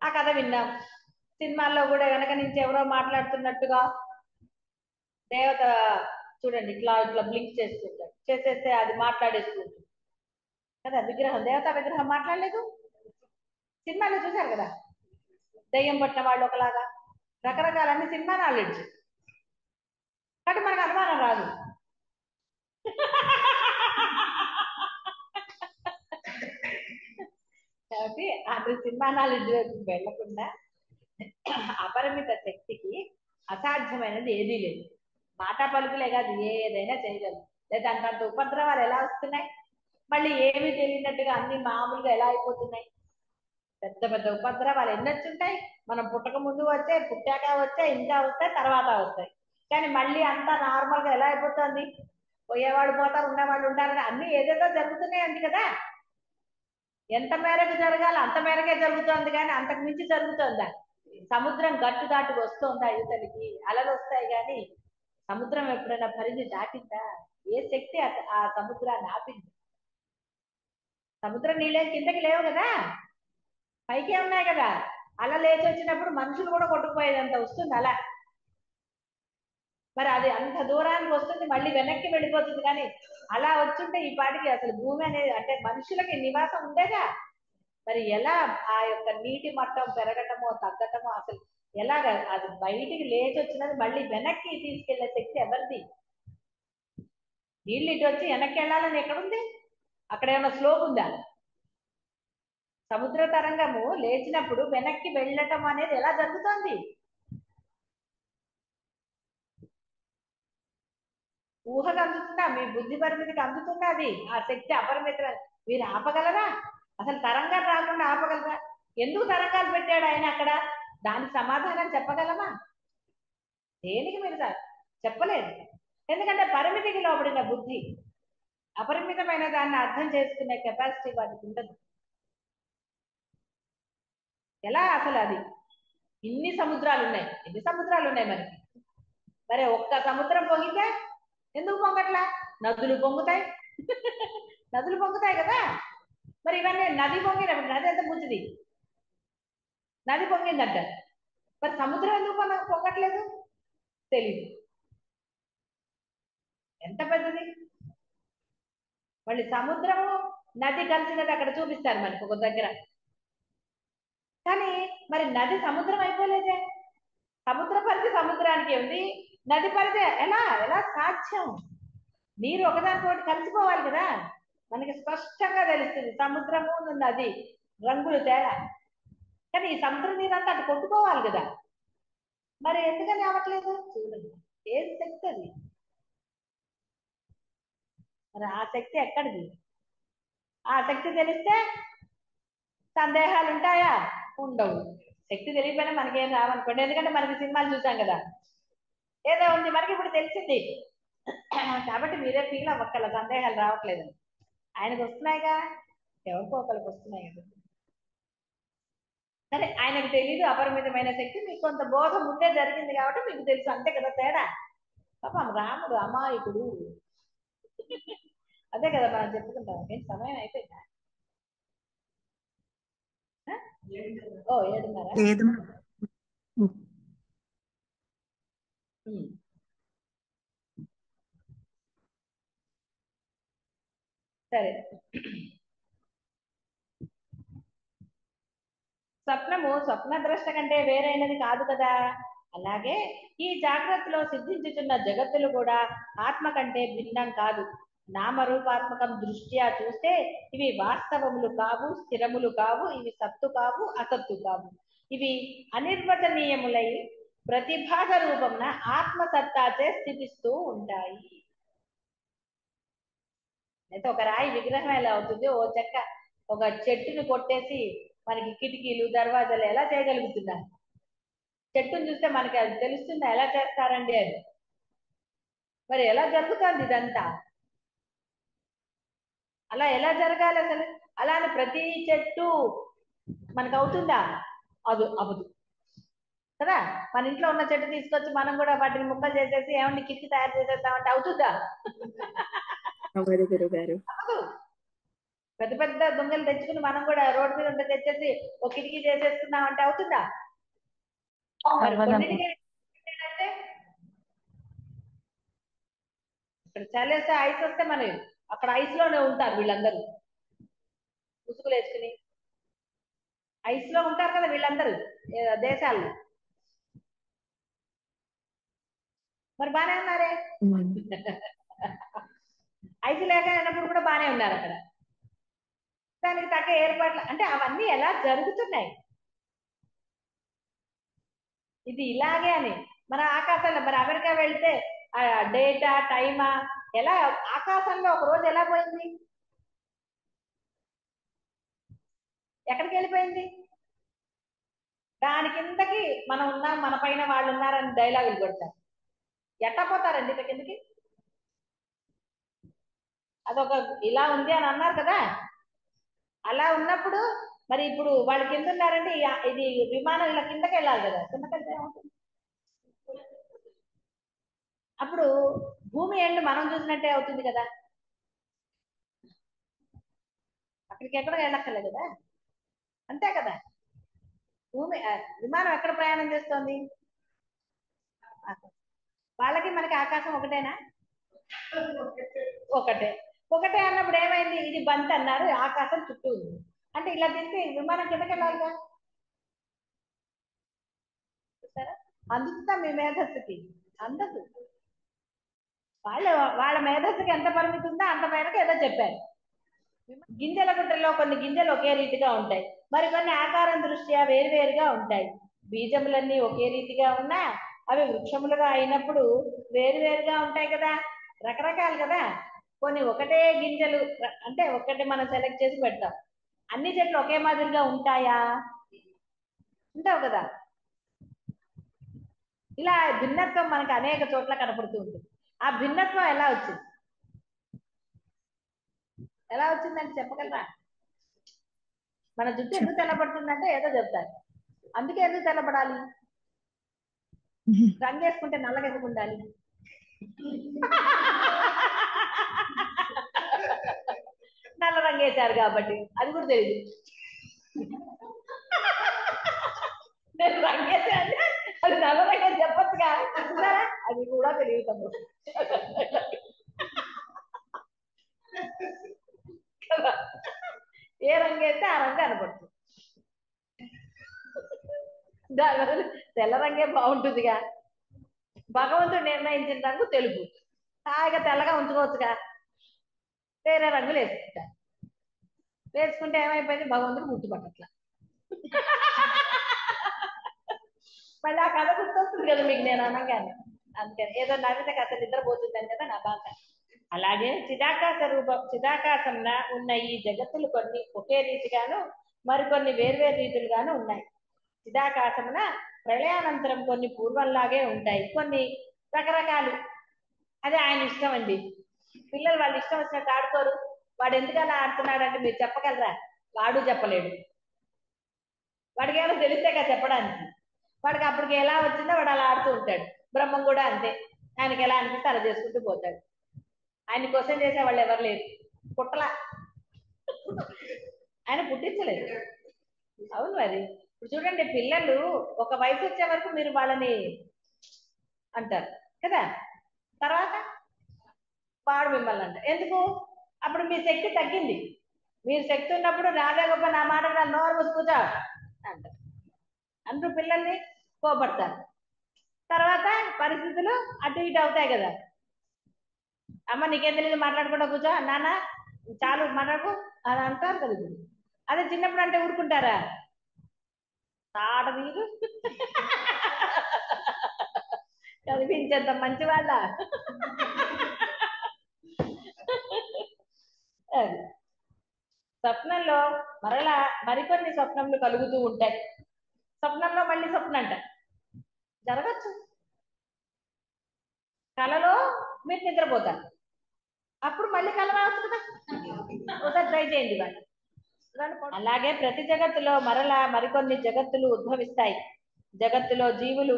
ఆ కథ విన్నాం. సినిమాల్లో కూడా వెనక నుంచి ఎవరో మాట్లాడుతున్నట్టుగా దేవత చూడండి ఇట్లా ఇట్లా బ్లింక్ చేస్తుంటాడు, చేసేస్తే అది మాట్లాడేస్తుంది కదా. విగ్రహం, దేవతా విగ్రహం మాట్లాడలేదు. సినిమాలో చూశారు కదా. దయ్యం పట్టిన వాళ్ళు ఒకలాగా రకరకాలన్నీ సినిమా నాలెడ్జ్ కాబట్టి మనకు అనుమానం రాదు. కాబట్టి అది సినిమా నాలెడ్జ్ వెళ్ళకుండా అపరిమిత శక్తికి అసాధ్యమైనది ఏదీ లేదు. మాట పలుకులే కాదు ఏదైనా చేయగలరు. లేదా అంతంత ఉపద్రవాలు ఎలా వస్తున్నాయి, మళ్ళీ ఏమీ తెలియనట్టుగా అన్ని మామూలుగా ఎలా అయిపోతున్నాయి. పెద్ద పెద్ద ఉపద్రవాలు ఎన్ని వచ్చుంటాయి. మనం పుట్టక ముందు వచ్చాయి, పుట్టాక వచ్చాయి, ఇంకా వస్తాయి, తర్వాత వస్తాయి. కానీ మళ్ళీ అంతా నార్మల్ గా ఎలా అయిపోతుంది. పోయేవాళ్ళు పోతారు, ఉన్నవాళ్ళు ఉంటారు, అన్ని ఏదేదో జరుగుతున్నాయి అంది కదా. ఎంత మేరకు జరగాలి అంత మేరకే జరుగుతోంది కానీ అంతకు మించి జరుగుతోందా? సముద్రం గట్టు దాటి వస్తుందా యువతలకి? అలలు వస్తాయి కానీ సముద్రం ఎప్పుడైనా పరిధి దాటిందా? ఏ శక్తి ఆ సముద్రాన్ని ఆపింది? సముద్రం నీళ్ళే కిందకి లేవు కదా, పైకే ఉన్నాయి కదా. అలా లేచి వచ్చినప్పుడు మనుషులు కూడా కొట్టుకుపోయేదంత వస్తుంది అలా. మరి అది అంత దూరానికి వస్తుంది మళ్ళీ వెనక్కి వెళ్ళిపోతుంది. కానీ అలా వచ్చుంటే ఈ పాటికి అసలు భూమి అనేది అంటే మనుషులకి నివాసం ఉండేదా? మరి ఎలా ఆ యొక్క నీటి మట్టం పెరగటమో తగ్గటమో అసలు ఎలాగ అది బయటికి లేచి వచ్చినది మళ్ళీ వెనక్కి తీసుకెళ్లే శక్తి ఎవరిది? నీళ్ళు ఇటు వచ్చి వెనక్కి వెళ్ళాలని ఎక్కడుంది? అక్కడ ఏమైనా స్లోప్ ఉందా? సముద్ర తరంగము లేచినప్పుడు వెనక్కి వెళ్ళటం అనేది ఎలా జరుగుతోంది? ఊహకు అందుతుందా? మీ బుద్ధి పరిమితికి అందుతుందా? అది ఆ శక్తి అపరిమిత. మీరు ఆపగలరా? అసలు తరంగాలు రాకుండా ఆపగలరా? ఎందుకు తరంగాలు పెట్టాడు ఆయన అక్కడ? దానికి సమాధానం చెప్పగలమా? దేనికి మీరు చెప్పలేదు. ఎందుకంటే పరిమితికి లోబడిన బుద్ధి అపరిమితమైన దాన్ని అర్థం చేసుకునే కెపాసిటీ వాటికి ఉండదు. ఎలా అసలు అది? ఇన్ని సముద్రాలు ఉన్నాయి, ఎన్ని సముద్రాలు ఉన్నాయి మనకి? మరి ఒక్క సముద్రం పొంగితే ఎందుకు పొంగట్లా? నదులు పొంగుతాయి. నదులు పొంగుతాయి కదా. మరి ఇవన్నీ నది పొంగినప్పుడు నది ఎంత ముచ్చిది? నది పొంగిందంట. మరి సముద్రం ఎందుకు పొంగట్లేదు? తెలీదు. ఎంత పెద్దది. మళ్ళీ సముద్రము నది కలిసినది అక్కడ చూపిస్తారు మనకు ఒక దగ్గర. కానీ మరి నది సముద్రం అయిపోలేదే. సముద్ర పరిధి సముద్రానికి ఉంది, నది పరిధి ఎలా ఎలా సాధ్యం? నీరు ఒకదానికోటి కలిసిపోవాలి కదా. మనకి స్పష్టంగా తెలుస్తుంది సముద్రము నది రంగులు తేడా. కానీ ఈ సముద్ర నీరు అంతా అటు కొట్టుకోవాలి కదా. మరి ఎందుకని అవ్వట్లేదు చూడండి, ఏది శక్తి అది? మరి ఆ శక్తి ఎక్కడిది? ఆ శక్తి తెలిస్తే సందేహాలు ఉంటాయా? ఉండవు. శక్తి తెలియకపోయినా మనకేం రావనుకోండి, ఎందుకంటే మనకి సినిమాలు చూసాం కదా, ఏదో ఉంది మనకి ఇప్పుడు తెలిసింది. కాబట్టి మీరే ఫీల్ అవ్వక్కల సందేహాలు రావట్లేదు. ఆయనకు వస్తున్నాయిగా, ఎవరికో ఒకరికి వస్తున్నాయి కదా. సరే, ఆయనకు తెలియదు అపరిమితమైన శక్తి, మీకు కొంత బోధ ముందే జరిగింది కాబట్టి మీకు తెలుసు, అంతే కదా తేడా. పాపం రాముడు అమాయకుడు. అదే కదా మనం చెప్పుకుంటాం. ఏంటి సమయం అయిపోయిందా? ఓ 7:30. లేదు. సరే, స్వప్నము స్వప్నద్రష్ట కంటే వేరైనది కాదు కదా. అలాగే ఈ జాగ్రత్తలో సిద్ధించుతున్న జగత్తులు కూడా ఆత్మ కంటే భిన్నం కాదు. నామరూపాత్మకం దృష్ట్యా చూస్తే ఇవి వాస్తవములు కావు, స్థిరములు కావు, ఇవి సత్తు కావు, అసత్తు కావు. ఇవి అనిర్వచనీయములై ప్రతిభాగ రూపమున ఆత్మసత్తాచే స్థితిస్తూ ఉంటాయి. అయితే ఒక రాయి విగ్రహం ఎలా అవుతుంది? ఓ చెక్క ఒక చెట్టుని కొట్టేసి మనకి కిటికీలు దర్వాజాలు ఎలా చేయగలుగుతున్నారు? చెట్టును చూస్తే మనకి అది తెలుస్తుందా ఎలా చేస్తారండి అది? మరి ఎలా జరుగుతుంది ఇదంతా? అలా ఎలా జరగాలి అసలు? అలానే ప్రతి చెట్టు మనకు అవుతుందా? అది అవ్వదు కదా. మన ఇంట్లో ఉన్న చెట్టు తీసుకొచ్చి మనం కూడా వాటిని ముక్కలు చేసేసి ఏమన్నా కిటికీ తయారు చేసేస్తామంటే అవుతుందా? గారు అవ్వదు. పెద్ద పెద్ద దొంగలు తెచ్చుకుని మనం కూడా రోడ్డు మీద ఉంటే తెచ్చేసి ఒక కిటికీ చేసేసుకున్నాం అంటే అవుతుందా? మరి కొన్నిటికి ఏంటంటే ఇక్కడ చలేస్తే ఐస్ వస్తే మనం అక్కడ ఐస్ లోనే ఉంటారు వీళ్ళందరూ, ముసుగులు వేసుకుని ఐస్ లో ఉంటారు కదా వీళ్ళందరూ దేశాల్లో. మరి బానే ఉన్నారే. ఐస్ లేక అయినప్పుడు కూడా బానే ఉన్నారు అక్కడ. దానికి తగ్గ ఏర్పాట్లు అంటే అవన్నీ ఎలా జరుగుతున్నాయి? ఇది ఇలాగే అని మన ఆకాశంలో మరి అమెరికా వెళ్తే ఆ డేటా టైమా ఎలా ఆకాశంలో ఒక రోజు ఎలా పోయింది? ఎక్కడికి వెళ్ళిపోయింది? దాని కిందకి మనం ఉన్నాం, మన పైన వాళ్ళు ఉన్నారని డైలాగులు కొడతారు. ఎట్టా పోతారండి ఇక కిందకి? అదొక ఇలా ఉంది అని అన్నారు కదా. అలా ఉన్నప్పుడు మరి ఇప్పుడు వాళ్ళు కింద ఉన్నారంటే ఇది విమానం ఇలా కిందకి వెళ్ళాలి కదా. కిందకి వెళ్తే ఏమవుతుంది? అప్పుడు భూమి ఎండ్ మనం చూసినట్టే అవుతుంది కదా. అక్కడికి ఎక్కడ వెళ్ళక్కర్లేదు కదా, అంతే కదా. భూమి విమానం ఎక్కడ ప్రయాణం చేస్తోంది? వాళ్ళకి మనకి ఆకాశం ఒకటేనా? ఒకటే. ఒకటే అన్నప్పుడు ఏమైంది? ఇది బంత్ అన్నారు, ఆకాశం చుట్టూ ఉంది అంటే ఇలా తీస్తే విమానం కిందకి వెళ్ళాలిగా. చూసారా? అందుతుందా మీ మేధస్సుకి? అందదు. వాళ్ళ వాళ్ళ మేధస్సుకి ఎంత పరిమితి ఉందో అంత మేరకు ఏదో చెప్పారు. గింజల గుట్టల్లో కొన్ని గింజలు ఒకే రీతిగా ఉంటాయి, మరి కొన్ని ఆకారం దృష్ట్యా వేరువేరుగా ఉంటాయి. బీజములన్నీ ఒకే రీతిగా ఉన్నా అవి వృక్షములుగా అయినప్పుడు వేరువేరుగా ఉంటాయి కదా, రకరకాలు కదా. కొన్ని ఒకటే గింజలు అంటే ఒకటి మనం సెలెక్ట్ చేసి పెడతాం. అన్ని చెట్లు ఒకే మాదిరిగా ఉంటాయా? ఉంటావు కదా. ఇలా భిన్నత్వం మనకి అనేక చోట్ల కనపడుతూ ఉంటుంది. ఆ భిన్నత్వం ఎలా వచ్చింది? ఎలా వచ్చిందంటే చెప్పగలరా? మన జుట్టు ఎందుకు తెల్లబడుతుందంటే ఏదో చెప్తారు. అందుకే ఎందుకు తెల్లబడాలి? రంగు వేసుకుంటే నల్లగా ఎందుకు ఉండాలి? నల్ల రంగు వేశారు కాబట్టి. అది కూడా తెలియదు. నేను రంగు వేసాను అది నల్ల రంగు అని చెప్పొచ్చుగా. అది కూడా తెలియదు కదా. ఏ రంగు వేస్తే ఆ రంగు కనపడుతుంది. దానివల్ల తెల్ల రంగే బాగుంటుందిగా. భగవంతుడు నిర్ణయించిన రంగు తెలుపు, హాయిగా తెల్లగా ఉంచుకోవచ్చుగా. వేరే రంగులు వేసుకుంటారు. వేసుకుంటే ఏమైపోయింది? భగవంతుడు గుర్తుపట్టట్లా. మళ్ళీ ఆ కథ గుర్తొస్తుంది కదా మీకు నేను అనగానే. అందుకని ఏదో నవ్వితే కథ నిద్రపోతుందని కదా నా బాధ. అలాగే చిదాకాశంన ఉన్న ఈ జగత్తులు కొన్ని ఒకే రీతిగాను మరికొన్ని వేర్వేరు రీతులుగాను ఉన్నాయి. చిదాకాశమున ప్రళయానంతరం కొన్ని పూర్వంలాగే ఉంటాయి, కొన్ని రకరకాలు. అదే ఆయన ఇష్టం అండి. పిల్లలు వాళ్ళు ఇష్టం వచ్చినట్టు ఆడుకోరు. వాడు ఎందుకలా ఆడుతున్నాడంటే మీరు చెప్పగలరా? వాడు చెప్పలేడు. వాడికి ఏమో తెలిస్తే కదా చెప్పడానికి. వాడికి అప్పటికి ఎలా వచ్చిందో వాడు అలా ఆడుతూ ఉంటాడు. బ్రహ్మం కూడా అంతే, ఆయనకి ఎలా అనిపిస్తే అలా చేసుకుంటూ పోతాడు. ఆయన క్వశ్చన్ చేసే వాళ్ళు ఎవరు లేరు. పుట్టలా, ఆయన పుట్టించలేదు. అవును మరి. ఇప్పుడు చూడండి, పిల్లలు ఒక వయసు వచ్చే వరకు మీరు వాళ్ళని అంటారు కదా, తర్వాత వాడు మిమ్మల్ని అంటారు. ఎందుకు? అప్పుడు మీ శక్తి తగ్గింది. మీరు శక్తి ఉన్నప్పుడు రాగా గొప్ప నా మాట నా నోరు మూసుకుంటా అంటారు. అందరూ పిల్లల్ని కోపడతారు. తర్వాత పరిస్థితులు అటు ఇటు అవుతాయి కదా. అమ్మ నీకేం తెలియదు, మాట్లాడకుండా కూర్చో, నాన్న చాలు మాట్లాడుకో అని అంటారు కదా. ఇప్పుడు అదే చిన్నప్పుడు అంటే ఊరుకుంటారా? తాట మీరు కనిపించేంత మంచి వాళ్ళ. అది స్వప్నంలో మరలా మరికొన్ని స్వప్నములు కలుగుతూ ఉంటాయి. స్వప్నంలో మళ్ళీ స్వప్నం అంట జరగచ్చు. కలలో మీరు నిద్రపోతారు, అప్పుడు మళ్ళీ కల రావచ్చు కదా. ఒకసారి ట్రై చేయండి వాళ్ళు. అలాగే ప్రతి జగత్తులో మరలా మరికొన్ని జగత్తులు ఉద్భవిస్తాయి. జగత్తులో జీవులు,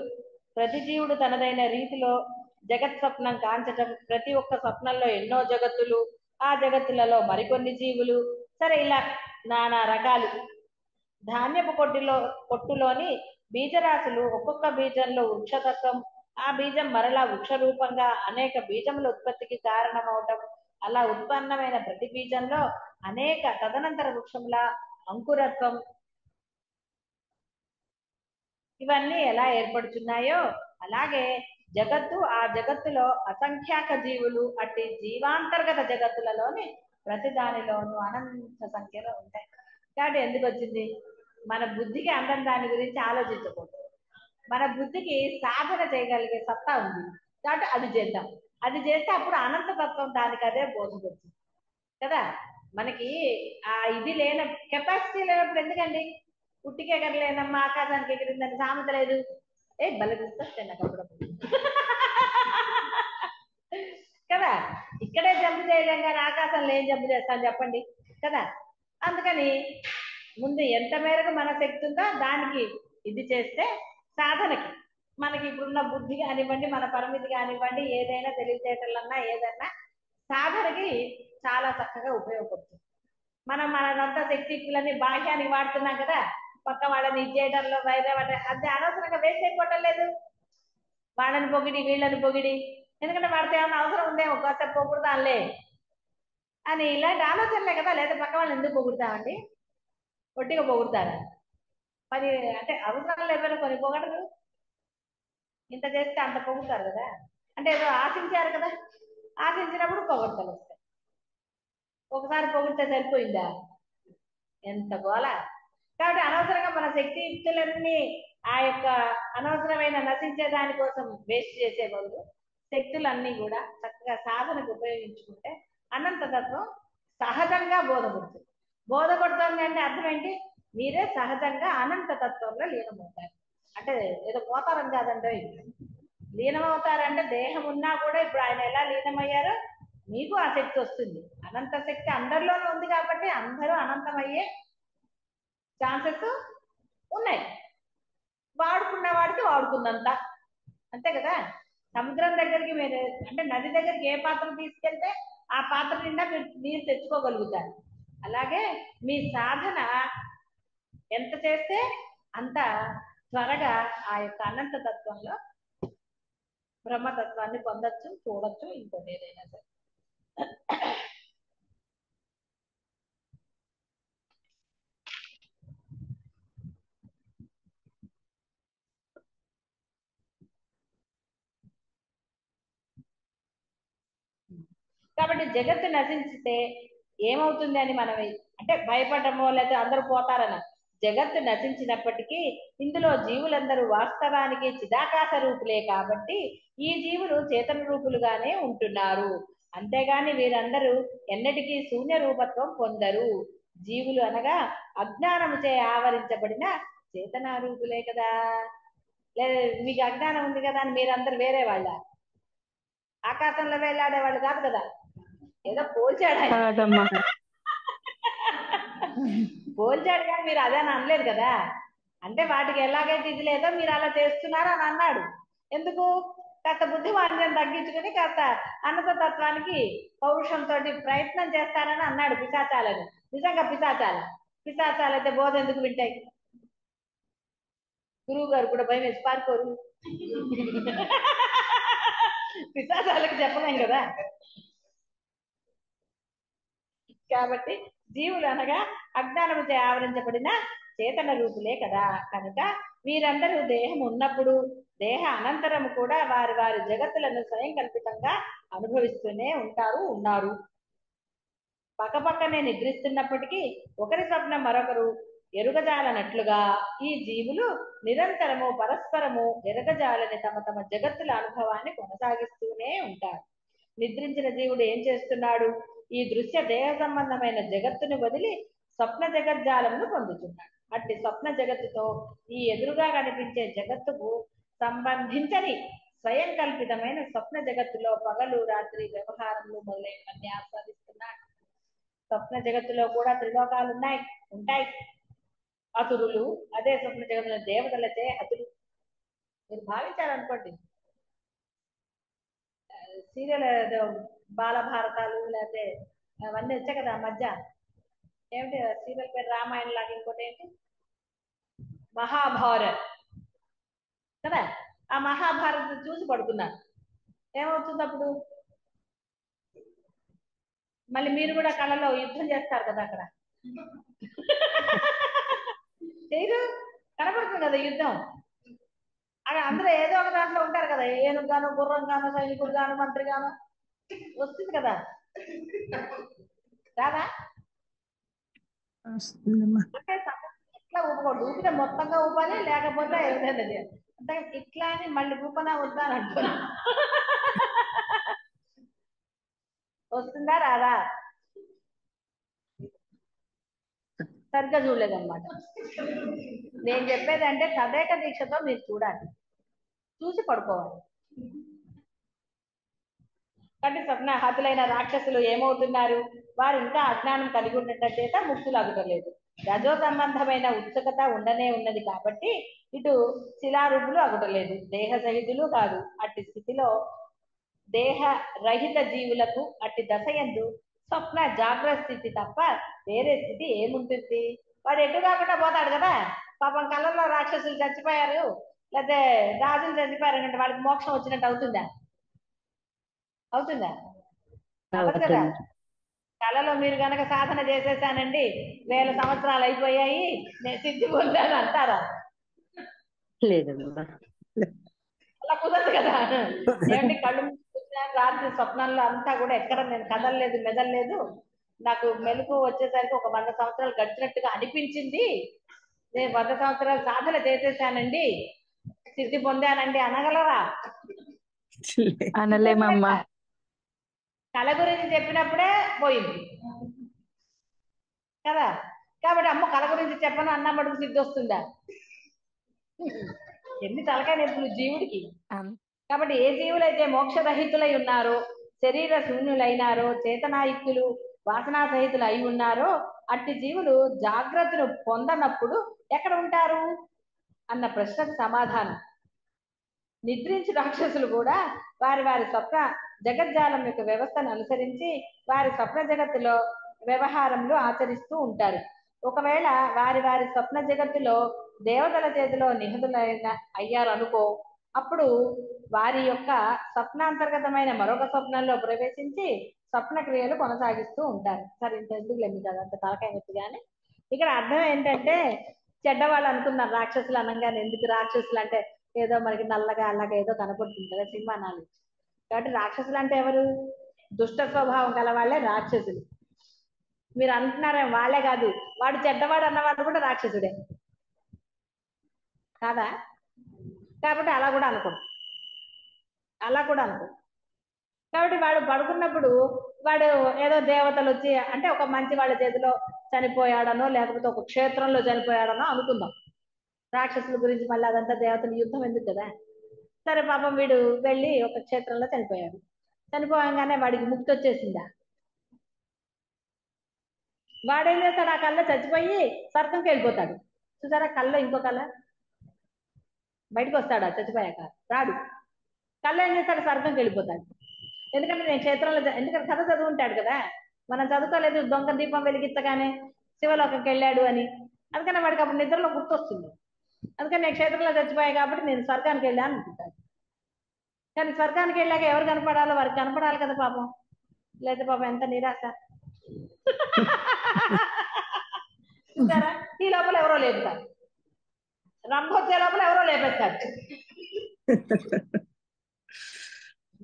ప్రతి జీవుడు తనదైన రీతిలో జగత్ స్వప్నం కాంచటం, ప్రతి ఒక్క స్వప్నంలో ఎన్నో జగత్తులు, ఆ జగత్తులలో మరికొన్ని జీవులు, సరే ఇలా నానా రకాలు. ధాన్యపు పొట్టులోని బీజరాశులు, ఒక్కొక్క బీజంలో వృక్షతత్వం, ఆ బీజం మరలా వృక్ష రూపంగా అనేక బీజముల ఉత్పత్తికి కారణమవటం, అలా ఉత్పన్నమైన ప్రతి బీజంలో అనేక తదనంతర వృక్షముల అంకురత్వం, ఇవన్నీ ఎలా ఏర్పడుతున్నాయో అలాగే జగత్తు, ఆ జగత్తులో అసంఖ్యాక జీవులు, అట్టి జీవాంతర్గత జగత్తులలోని ప్రతి దానిలోనూ అనంత సంఖ్యలో ఉంటాయి. కాబట్టి ఎందుకు వచ్చింది? మన బుద్ధికి అందం దాని గురించి ఆలోచించకూడదు. మన బుద్ధికి సాధన చేయగలిగే సత్తా ఉంది కాబట్టి అది చేద్దాం. అది చేస్తే అప్పుడు అనంతతత్వం దానికి అదే బోధపడుతుంది కదా. మనకి ఆ ఇది లేన కెపాసిటీ లేనప్పుడు ఎందుకండి? పుట్టికి ఎగరలేనమ్మా ఆకాశానికి ఎగిరిందని సామెత లేదు. బల గుర్తొస్తే నాకు అప్పుడప్పుడు కదా. ఇక్కడే జంపు చేయలేం కానీ ఆకాశంలో ఏం జంపు చేస్తాను చెప్పండి కదా. అందుకని ముందు ఎంత మేరకు మన శక్తి ఉందో దానికి ఇది చేస్తే సాధనకి మనకి ఇప్పుడున్న బుద్ధి కానివ్వండి, మన పరిమితి కానివ్వండి, ఏదైనా తెలివితేటలన్నా ఏదన్నా సాధనకి చాలా చక్కగా ఉపయోగపడుతుంది. మనం మనంతా శక్తిలన్నీ బాహ్యానికి వాడుతున్నాం కదా. పక్క వాళ్ళని ఇది చేయడంలో వేరే వాళ్ళ అదే అనవసరంగా వేస్ట్ అయిపోవటం లేదు. వాళ్ళని పొగిడి వీళ్ళని పొగిడి, ఎందుకంటే వాడితే ఏమన్నా అవసరం ఉందేమో కాసేపు పొగుడుతానులే అని ఇలాంటి ఆలోచనలే కదా. లేదా పక్క వాళ్ళని ఎందుకు పొగుడుతామండి? ఒట్టిగా పొగుడుతారా? మరి అంటే అవసరాలు ఎవరైనా కొన్ని పొగడరు. ఇంత చేస్తే అంత పొగుడుతారు కదా. అంటే ఏదో ఆశించారు కదా, ఆశించినప్పుడు పొగడతలు వస్తాయి. ఒకసారి పొగిడితే సరిపోయిందా? ఎంత గోల. కాబట్టి అనవసరంగా మన శక్తి యుక్తులన్నీ ఆ యొక్క అనవసరమైన నశించే దానికోసం వేస్ట్ చేసే బదులు శక్తులన్నీ కూడా చక్కగా సాధనకు ఉపయోగించుకుంటే అనంతతత్వం సహజంగా బోధపడుతుంది. బోధపడుతుంది అంటే అర్థం ఏంటి? మీరే సహజంగా అనంతతత్వంలో లీనమవుతారు. అంటే ఏదో పోతారని కాదంటే లీనమవుతారంటే దేహం ఉన్నా కూడా ఇప్పుడు ఆయన ఎలా లీనమయ్యారో మీకు ఆ శక్తి వస్తుంది. అనంత శక్తి అందరిలోనూ ఉంది కాబట్టి అందరూ అనంతమయ్యే ఛాన్సెస్ ఉన్నాయి. వాడుకున్న వాడికి వాడుకున్నంత, అంతే కదా. సముద్రం దగ్గరికి మీరు అంటే నది దగ్గరికి ఏ పాత్ర తీసుకెళ్తే ఆ పాత్ర నిండా మీరు నీరు తెచ్చుకోగలుగుతారు. అలాగే మీ సాధన ఎంత చేస్తే అంత త్వరగా ఆ యొక్క అనంత తత్వంలో బ్రహ్మతత్వాన్ని పొందొచ్చు, చూడొచ్చు, ఇంకోటి ఏదైనా సరే. కాబట్టి జగత్తు నశించితే ఏమవుతుంది అని మనం అంటే భయపడమో లేకపోతే అందరూ పోతారని జగత్తు నశించినప్పటికీ ఇందులో జీవులందరూ వాస్తవానికి చిదాకాశ రూపులే కాబట్టి ఈ జీవులు చేతన రూపులుగానే ఉంటున్నారు. అంతేగాని వీరందరూ ఎన్నటికీ శూన్య రూపత్వం పొందరు. జీవులు అనగా అజ్ఞానముచే ఆవరించబడిన చేతనా రూపులే కదా. లేదు మీకు అజ్ఞానం ఉంది కదా అని మీరందరూ వేరే వాళ్ళ, ఆకాశంలో వెళ్ళాడే వాళ్ళు కాదు కదా. ఏదో పోల్చాడు ఆయన. కాదమ్మా. పోల్చాడు కానీ మీరు అదే అని అనలేదు కదా. అంటే వాటికి ఎలాగైతే ఇది లేదో మీరు అలా చేస్తున్నారు అని అన్నాడు. ఎందుకు? కాస్త బుద్ధిమాంద్యం తగ్గించుకుని కాస్త అన్నతత్వానికి పౌరుషంతో ప్రయత్నం చేస్తారని అన్నాడు పిశాచాలని. నిజంగా పిశాచాలైతే బోధ ఎందుకు వింటాయి? గురువు గారు కూడా భయం వేసి పారిపోరు. పిశాచాలకు చెప్పలేం కదా. కాబట్టి జీవులు అనగా అజ్ఞానముచే ఆవరించబడిన చేతన రూపులే కదా. కనుక వీరందరూ దేహం ఉన్నప్పుడు దేహ అనంతరము కూడా వారి వారి జగత్తులను స్వయం కల్పితంగా అనుభవిస్తూనే ఉన్నారు. పక్కపక్కనే నిద్రిస్తున్నప్పటికీ ఒకరి స్వప్నం మరొకరు ఎరుగజాలనట్లుగా ఈ జీవులు నిరంతరము పరస్పరము ఎరగజాలని తమ తమ జగత్తుల అనుభవాన్ని కొనసాగిస్తూనే ఉంటారు. నిద్రించిన జీవుడు ఏం చేస్తున్నాడు? ఈ దృశ్య దేహ సంబంధమైన జగత్తును వదిలి స్వప్న జగజ్జాలమును పొందుతున్నాడు. అట్టి స్వప్న జగత్తుతో ఈ ఎదురుగా కనిపించే జగత్తుకు సంబంధించని స్వయం కల్పితమైన స్వప్న జగత్తులో పగలు రాత్రి వ్యవహారములు మొదలైనవన్నీ ఆస్వాదిస్తున్నాడు. స్వప్న జగత్తులో కూడా త్రిలోకాలు ఉంటాయి. అసురులు, అదే స్వప్న జగత్తులో దేవతలచే హతులు. మీరు భావించారనుకోండి, సీరియల్ బాలభారతాలు లేకపోతే అవన్నీ వచ్చాయి కదా మధ్య. ఏమిటి సీరియల్ పేరు? రామాయణం లాగా ఇంకోటి ఏంటి, మహాభారత్ కదా. ఆ మహాభారత్ చూసి పడుతున్నారు. ఏమవుతుంది అప్పుడు? మళ్ళీ మీరు కూడా కళలో యుద్ధం చేస్తారు కదా అక్కడ. చేయరు? కనపడుతుంది కదా యుద్ధం. అక్కడ అందరూ ఏదో ఒక దాంట్లో ఉంటారు కదా. ఏనుగు గాను, గుర్రం గాను, సైనికుడు గాను, మంత్రి గాను వస్తుంది కదా. రాదా? అంటే ఇట్లా ఊపకూడదు. ఊపితే మొత్తంగా ఊపాలి, లేకపోతే ఏదైనా అంటే ఇట్లా అని మళ్ళీ ఊపనా వద్దా అని అంటున్నా. వస్తుందా రాదా? సరిగ్గా చూడలేదన్నమాట. నేను చెప్పేది అంటే తదేక దీక్షతో మీరు చూడాలి, చూసి పడుకోవాలి. కాబట్టి స్వప్న హతులైన రాక్షసులు ఏమవుతున్నారు? వారు ఇంకా అజ్ఞానం కలిగి ఉండటం చేత ముక్తులు అగుటలేదు. రజో సంబంధమైన ఉత్సుకత ఉండనే ఉన్నది కాబట్టి ఇటు శిలారూపులు అగుటలేదు, దేహ సహితులు కాదు. అట్టి స్థితిలో దేహ రహిత జీవులకు అట్టి దశయందు స్వప్న జాగ్రత్త స్థితి తప్ప వేరే స్థితి ఏముంటుంది? వాడు ఎటు కాకుండా పోతాడు కదా. పాపం కళ్ళల్లో రాక్షసులు చచ్చిపోయారు, లేకపోతే రాజులు చచ్చిపోయారు అంటే వాళ్ళకి మోక్షం వచ్చినట్టు అవుతుందా? అవ్వదు కదా. కళలో మీరు గనక సాధన చేసేసానండి, 1000 సంవత్సరాలు అయిపోయాయి, నేను సిద్ధి పొందాను అంటారా? లేదమ్మా. అలా కుదరదు కదా. ఏమంటే కళ్ళు రాత్రి స్వప్నాల్లో అంతా కూడా ఎక్కడ నేను కదలలేదు, మెదలలేదు, నాకు మెలకు వచ్చేసరికి ఒక 100 సంవత్సరాలు గడిచినట్టుగా అనిపించింది, నేను 100 సంవత్సరాలు సాధన చేసేసానండి, సిద్ధి పొందానండి అనగలరా? అనలేమమ్మా. కళ గురించి చెప్పినప్పుడే పోయింది కదా. కాబట్టి అమ్మ కళ గురించి చెప్పను అన్న మటుకు సిద్ధి వస్తుందా? ఎన్ని తలకాయ నొప్పులు జీవుడికి. కాబట్టి ఏ జీవులైతే మోక్షరహితులై ఉన్నారో, శరీర శూన్యులైనారో, చేతనాయుక్తులు వాసనా సహితులు అయి ఉన్నారో అట్టి జీవులు జాగ్రత్తను పొందనప్పుడు ఎక్కడ ఉంటారు అన్న ప్రశ్నకు సమాధానం నిద్రించి రాక్షసులు కూడా వారి వారి స్వప్న జగజ్జాలం యొక్క వ్యవస్థను అనుసరించి వారి స్వప్న జగత్తులో వ్యవహారంలో ఆచరిస్తూ ఉంటారు. ఒకవేళ వారి వారి స్వప్న జగత్తులో దేవతల చేతిలో నిహతులైన అయ్యారనుకో, అప్పుడు వారి యొక్క స్వప్నాంతర్గతమైన మరొక స్వప్నంలో ప్రవేశించి స్వప్న క్రియలు కొనసాగిస్తూ ఉంటారు. సరే ఇంత ఎందుకు లేదు కదా, అంత తలకాయ నొప్పి. కానీ ఇక్కడ అర్థం ఏంటంటే, చెడ్డవాళ్ళు అనుకున్నారు రాక్షసులు అనగానే. ఎందుకు రాక్షసులు అంటే ఏదో మనకి నల్లగా అలాగా ఏదో కనపడుతుంది కదా సినిమా నాలెడ్జ్. కాబట్టి రాక్షసులు అంటే ఎవరు? దుష్ట స్వభావం గల వాళ్ళే రాక్షసులు. మీరు అంటున్నారేమో వాళ్ళే కాదు, వాడు చెడ్డవాడు అన్నవాడు కూడా రాక్షసుడే కాదా? కాబట్టి అలా కూడా అనుకోండి, అలా కూడా అనుకో. కాబట్టి వాడు పడుకున్నప్పుడు వాడు ఏదో దేవతలు వచ్చి అంటే ఒక మంచి వాళ్ళ చేతిలో చనిపోయాడనో లేకపోతే ఒక క్షేత్రంలో చనిపోయాడనో అనుకుందాం. రాక్షసుల గురించి మళ్ళీ అదంతా దేవతల యుద్ధం ఎందుకు కదా. సరే పాపం వీడు వెళ్ళి ఒక క్షేత్రంలో చనిపోయాడు. చనిపోగానే వాడికి ముక్తి వచ్చేసిందా? వాడేం చేస్తాడు, ఆ కళ్ళ చచ్చిపోయి స్వర్గంకి వెళ్ళిపోతాడు. చూసారా, కళ్ళ ఇంకో కళ్ళ బయటకు వస్తాడా చచ్చిపోయాక? రాడు. కళ్ళ ఏం చేస్తాడు, స్వర్గంకి వెళ్ళిపోతాడు. ఎందుకంటే నేను క్షేత్రంలో ఎందుకంటే కథ చదువుంటాడు కదా. మనం చదువుకోలేదు దొంగ దీపం వెలిగించగానే శివలోకంకి వెళ్ళాడు అని. అందుకని వాడికి అప్పుడు నిద్రలో గుర్తొస్తుంది. అందుకని నేను క్షేత్రంలో చచ్చిపోయా కాబట్టి నేను స్వర్గానికి వెళ్ళాను అనుకుంటాడు. కానీ స్వర్గానికి వెళ్ళాక ఎవరు కనపడాలో వారికి కనపడాలి కదా పాపం. లేదా పాపం ఎంత నిరాశ. చూసారా, ఈ లోపల ఎవరో లేపుతారు, రంభ వచ్చే లోపల ఎవరో లేపేస్తారు.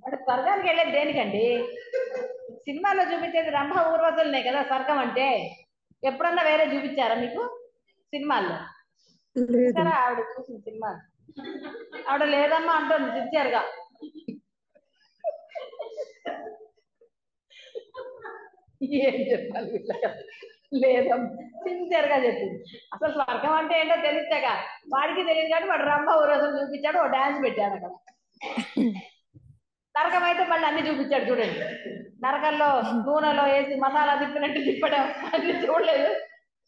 వాడు స్వర్గానికి వెళ్ళేది దేనికండి? సినిమాలో చూపించేది రంభ ఊర్వశులనే కదా స్వర్గం అంటే. ఎప్పుడన్నా వేరే చూపించారా మీకు సినిమాల్లో? చూసారా, ఆవిడ చూసింది సినిమా. ఆవిడ లేదమ్మా అంటుంది సిన్సియర్గా. ఏం చెప్పాలి వీళ్ళకి? లేదమ్మా సిన్సియర్గా చెప్పింది. అసలు స్వర్గం అంటే ఏంటో తెలిసాక వాడికి తెలియదు కాబట్టి వాడు రంభ ఊర్వశం చూపించాడు, ఓ డాన్స్ పెట్టాడు అక్కడ. నరకం అయితే మళ్ళీ అన్ని చూపించాడు చూడండి. నరకంలో నూనెలో వేసి మసాలా తిప్పినట్టు తిప్పడం అన్ని చూడలేదు.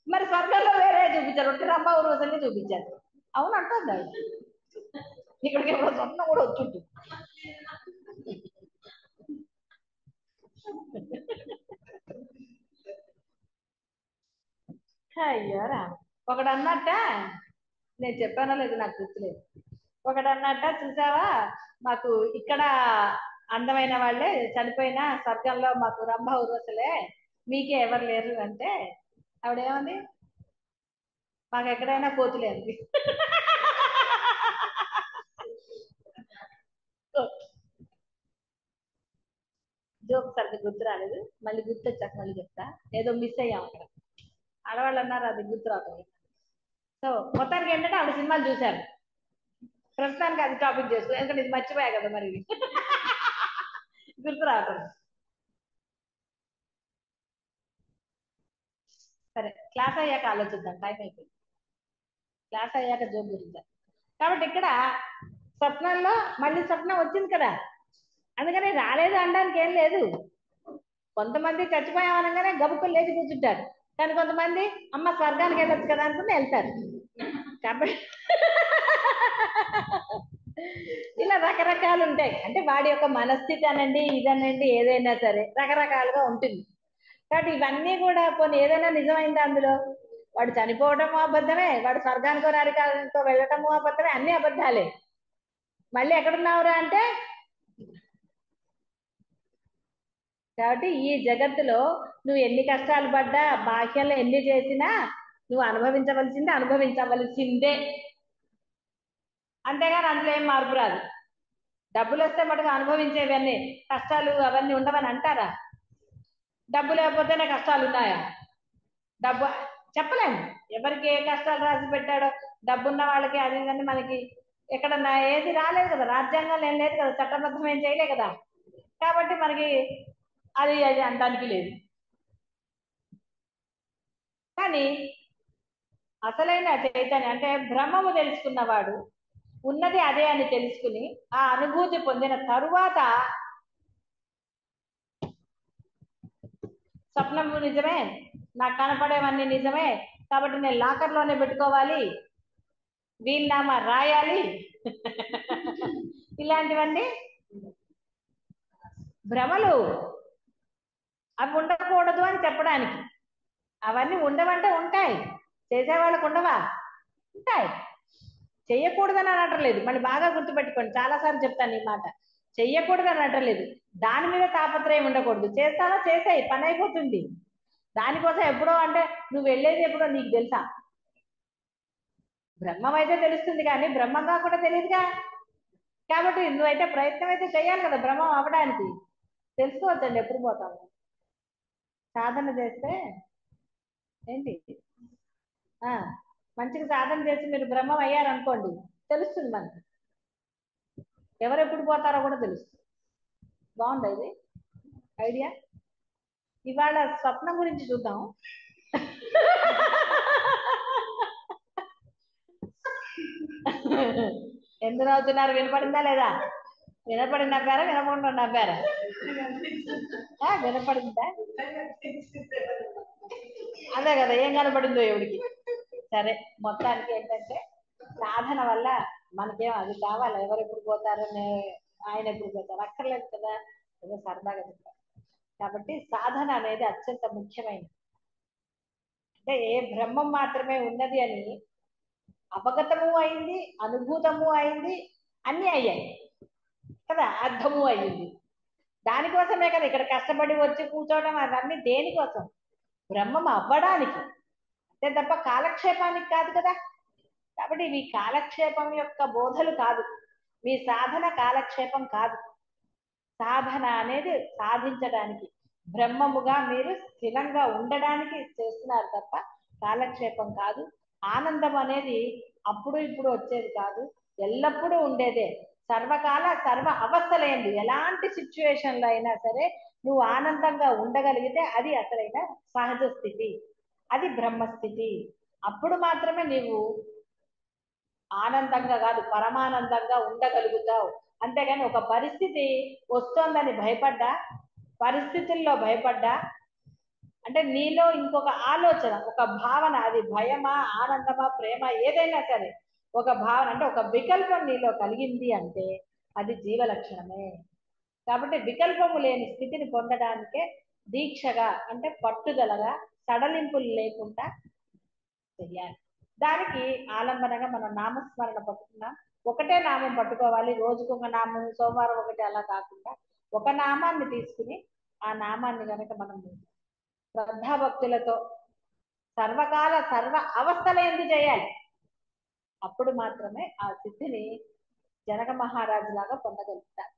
మరి స్వర్గంలో వేరే చూపించారు, ఒకటి రంభ ఊర్వశల్ని చూపించారు. అవును అంటుంది ఆవిడ. ఇక్కడికి ఎప్పుడో స్వప్నం కూడా వచ్చుంటుంది. అయ్యారా, ఒకడు అన్నట్ట, నేను చెప్పానో లేదు నాకు గుర్తులేదు, ఒకడు అన్నట్ట చూసావా మాకు ఇక్కడ అందమైన వాళ్ళే చనిపోయిన స్వర్గంలో మాకు రంభ ఊర్వశలే, మీకే ఎవరు లేరు అంటే ఆవిడేమంది, మాకు ఎక్కడైనా కోతులే అంది. జోక్ సరిగ్గా గుర్తు రాలేదు, మళ్ళీ గుర్తు వచ్చాక మళ్ళీ చెప్తా. ఏదో మిస్ అయ్యాం అక్కడ. ఆడవాళ్ళు అన్నారు అది గుర్తు రావట్లేదు. సో మొత్తానికి ఏంటంటే ఆవిడ సినిమాలు చూశారు. ప్రస్తుతానికి అది టాపిక్ చేసుకో, ఎందుకంటే ఇది మర్చిపోయా కదా మరి ఇది. గుర్తు రావట్లేదు. సరే క్లాస్ అయ్యాక ఆలోచిద్దాం, టైం అయిపోయింది. క్లాస్ అయ్యాక జోక్ గురించి. కాబట్టి ఇక్కడ స్వప్నంలో మళ్ళీ స్వప్నం వచ్చింది కదా, అందుకని రాలేదు అనడానికి ఏం లేదు. కొంతమంది చచ్చిపోయామనగానే గబుక్కులు లేచి కూర్చుంటారు, కానీ కొంతమంది అమ్మ స్వర్గానికి వెళ్ళొచ్చు కదా అనుకుని వెళ్తారు. కాబట్టి ఇలా రకరకాలు ఉంటాయి. అంటే వాడి యొక్క మనస్థితి అనండి ఇదనండి ఏదైనా సరే రకరకాలుగా ఉంటుంది. కాబట్టి ఇవన్నీ కూడా కొన్ని ఏదైనా నిజమైంది అందులో. వాడు చనిపోవటము అబద్ధమే, వాడు స్వర్గానికో నరకానికో వెళ్ళటము అబద్ధమే, అన్ని అబద్ధాలే. మళ్ళీ ఎక్కడున్నావురా అంటే, కాబట్టి ఈ జగత్తులో నువ్వు ఎన్ని కష్టాలు పడ్డా బాహ్యంలో ఎన్ని చేసినా నువ్వు అనుభవించవలసిందే. అంతేగాని అందులో ఏం మార్పు రాదు. డబ్బులు వస్తే మటుకు అనుభవించేవన్నీ, కష్టాలు అవన్నీ ఉండవని అంటారా? డబ్బు లేకపోతేనే కష్టాలు ఉన్నాయా? డబ్బు చెప్పలేము ఎవరికి ఏ కష్టాలు రాసి పెట్టాడో. డబ్బున్న వాళ్ళకి అది ఇదని మనకి ఎక్కడన్నా ఏది రాలేదు కదా, రాజ్యాంగంలో ఏం లేదు కదా, చట్టబద్ధం ఏం చేయలే కదా. కాబట్టి మనకి అది అది అనడానికి లేదు. కానీ అసలైన చైతన్యం అంటే బ్రహ్మము తెలుసుకున్నవాడు ఉన్నది అదే అని తెలుసుకుని ఆ అనుభూతి పొందిన తరువాత స్వప్నము నిజమే, నాకు కనపడేవన్నీ నిజమే, కాబట్టి నేను లాకర్లోనే పెట్టుకోవాలి, వీలునామా రాయాలి, ఇలాంటివన్నీ భ్రమలు. అవి ఉండకూడదు అని చెప్పడానికి. అవన్నీ ఉండవంటే ఉంటాయి, చేసేవాళ్ళకు ఉండవా? ఉంటాయి. చెయ్యకూడదని అనట్లేదు, మళ్ళీ బాగా గుర్తుపెట్టుకోండి, చాలాసార్లు చెప్తాను ఈ మాట. చెయ్యకూడదని అనట్లేదు, దాని మీద తాపత్రయం ఉండకూడదు. చేస్తావా చేసాయి, పని అయిపోతుంది. దానికోసం ఎప్పుడో అంటే నువ్వు వెళ్ళేది ఎప్పుడో నీకు తెలుసా? బ్రహ్మం అయితే తెలుస్తుంది కానీ బ్రహ్మంగా కూడా తెలియదుగా. కాబట్టి నువ్వైతే ప్రయత్నం అయితే చేయాలి కదా బ్రహ్మం అవ్వడానికి. తెలుసుకోవచ్చండి ఎప్పుడు పోతాము. సాధన చేస్తే ఏంటి ఆ మంచిగా సాధన చేసి మీరు బ్రహ్మం అయ్యారనుకోండి, తెలుస్తుంది మనకి ఎవరు ఎప్పుడు పోతారో కూడా తెలుస్తుంది. బాగుందా ఇది ఐడియా? ఇవాళ స్వప్నం గురించి చూద్దాం. ఎందుకు నవ్వుతున్నారు? వినపడిందా లేదా? వినపడి నవ్వారా, వినపడకుండా నవ్వారా? వినపడిందా? అదే కదా, ఏం కనపడిందో ఎవడికి. సరే, మొత్తానికి ఏంటంటే సాధన వల్ల మనకేం అది కావాలి, ఎవరు ఎప్పుడు పోతారు, ఆయన ఎప్పుడు పోతారు అక్కర్లేదు కదా, ఏదో సరదాగా చెప్తారు. కాబట్టి సాధన అనేది అత్యంత ముఖ్యమైనది. అంటే ఏ బ్రహ్మం మాత్రమే ఉన్నది అని అవగతము అయింది, అనుభూతము అయింది, అన్నీ అయ్యాయి కదా, అర్థము అయ్యింది. దానికోసమే కదా ఇక్కడ కష్టపడి వచ్చి కూర్చోవడం. అవన్నీ దేనికోసం? బ్రహ్మం అవ్వడానికి, అంతే తప్ప కాలక్షేపానికి కాదు కదా. కాబట్టి మీ కాలక్షేపం యొక్క బోధలు కాదు, మీ సాధన కాలక్షేపం కాదు. సాధన అనేది సాధించడానికి, బ్రహ్మముగా మీరు స్థిరంగా ఉండడానికి చేస్తున్నారు తప్ప కాలక్షేపం కాదు. ఆనందం అనేది అప్పుడు ఇప్పుడు వచ్చేది కాదు, ఎల్లప్పుడూ ఉండేదే. సర్వకాల సర్వ అవస్థలేంది, ఎలాంటి సిచ్యువేషన్లో అయినా సరే నువ్వు ఆనందంగా ఉండగలిగితే అది అసలైన సహజ స్థితి, అది బ్రహ్మస్థితి. అప్పుడు మాత్రమే నీవు ఆనందంగా కాదు, పరమానందంగా ఉండగలుగుతావు. అంతేగాని ఒక పరిస్థితి వస్తోందని భయపడ్డా, పరిస్థితుల్లో భయపడ్డా, అంటే నీలో ఇంకొక ఆలోచన, ఒక భావన, అది భయమా, ఆనందమా, ప్రేమ, ఏదైనా సరే ఒక భావన, అంటే ఒక వికల్పం నీలో కలిగింది అంటే అది జీవ లక్షణమే. కాబట్టి వికల్పము లేని స్థితిని పొందడానికే దీక్షగా, అంటే పట్టుదలగా, సడలింపులు లేకుండా చెయ్యాలి. దానికి ఆలంబనగా మనం నామస్మరణ పట్టుకున్నాం. ఒకటే నామం పట్టుకోవాలి, రోజుకు ఒక నామం, సోమవారం ఒకటి, అలా కాకుండా ఒక నామాన్ని తీసుకుని ఆ నామాన్ని కనుక మనం శ్రద్ధాభక్తులతో సర్వకాల సర్వ అవస్థల ఎందుకు చేయాలి. అప్పుడు మాత్రమే ఆ సిద్ధిని జనక మహారాజు లాగా పొందగలుగుతారు.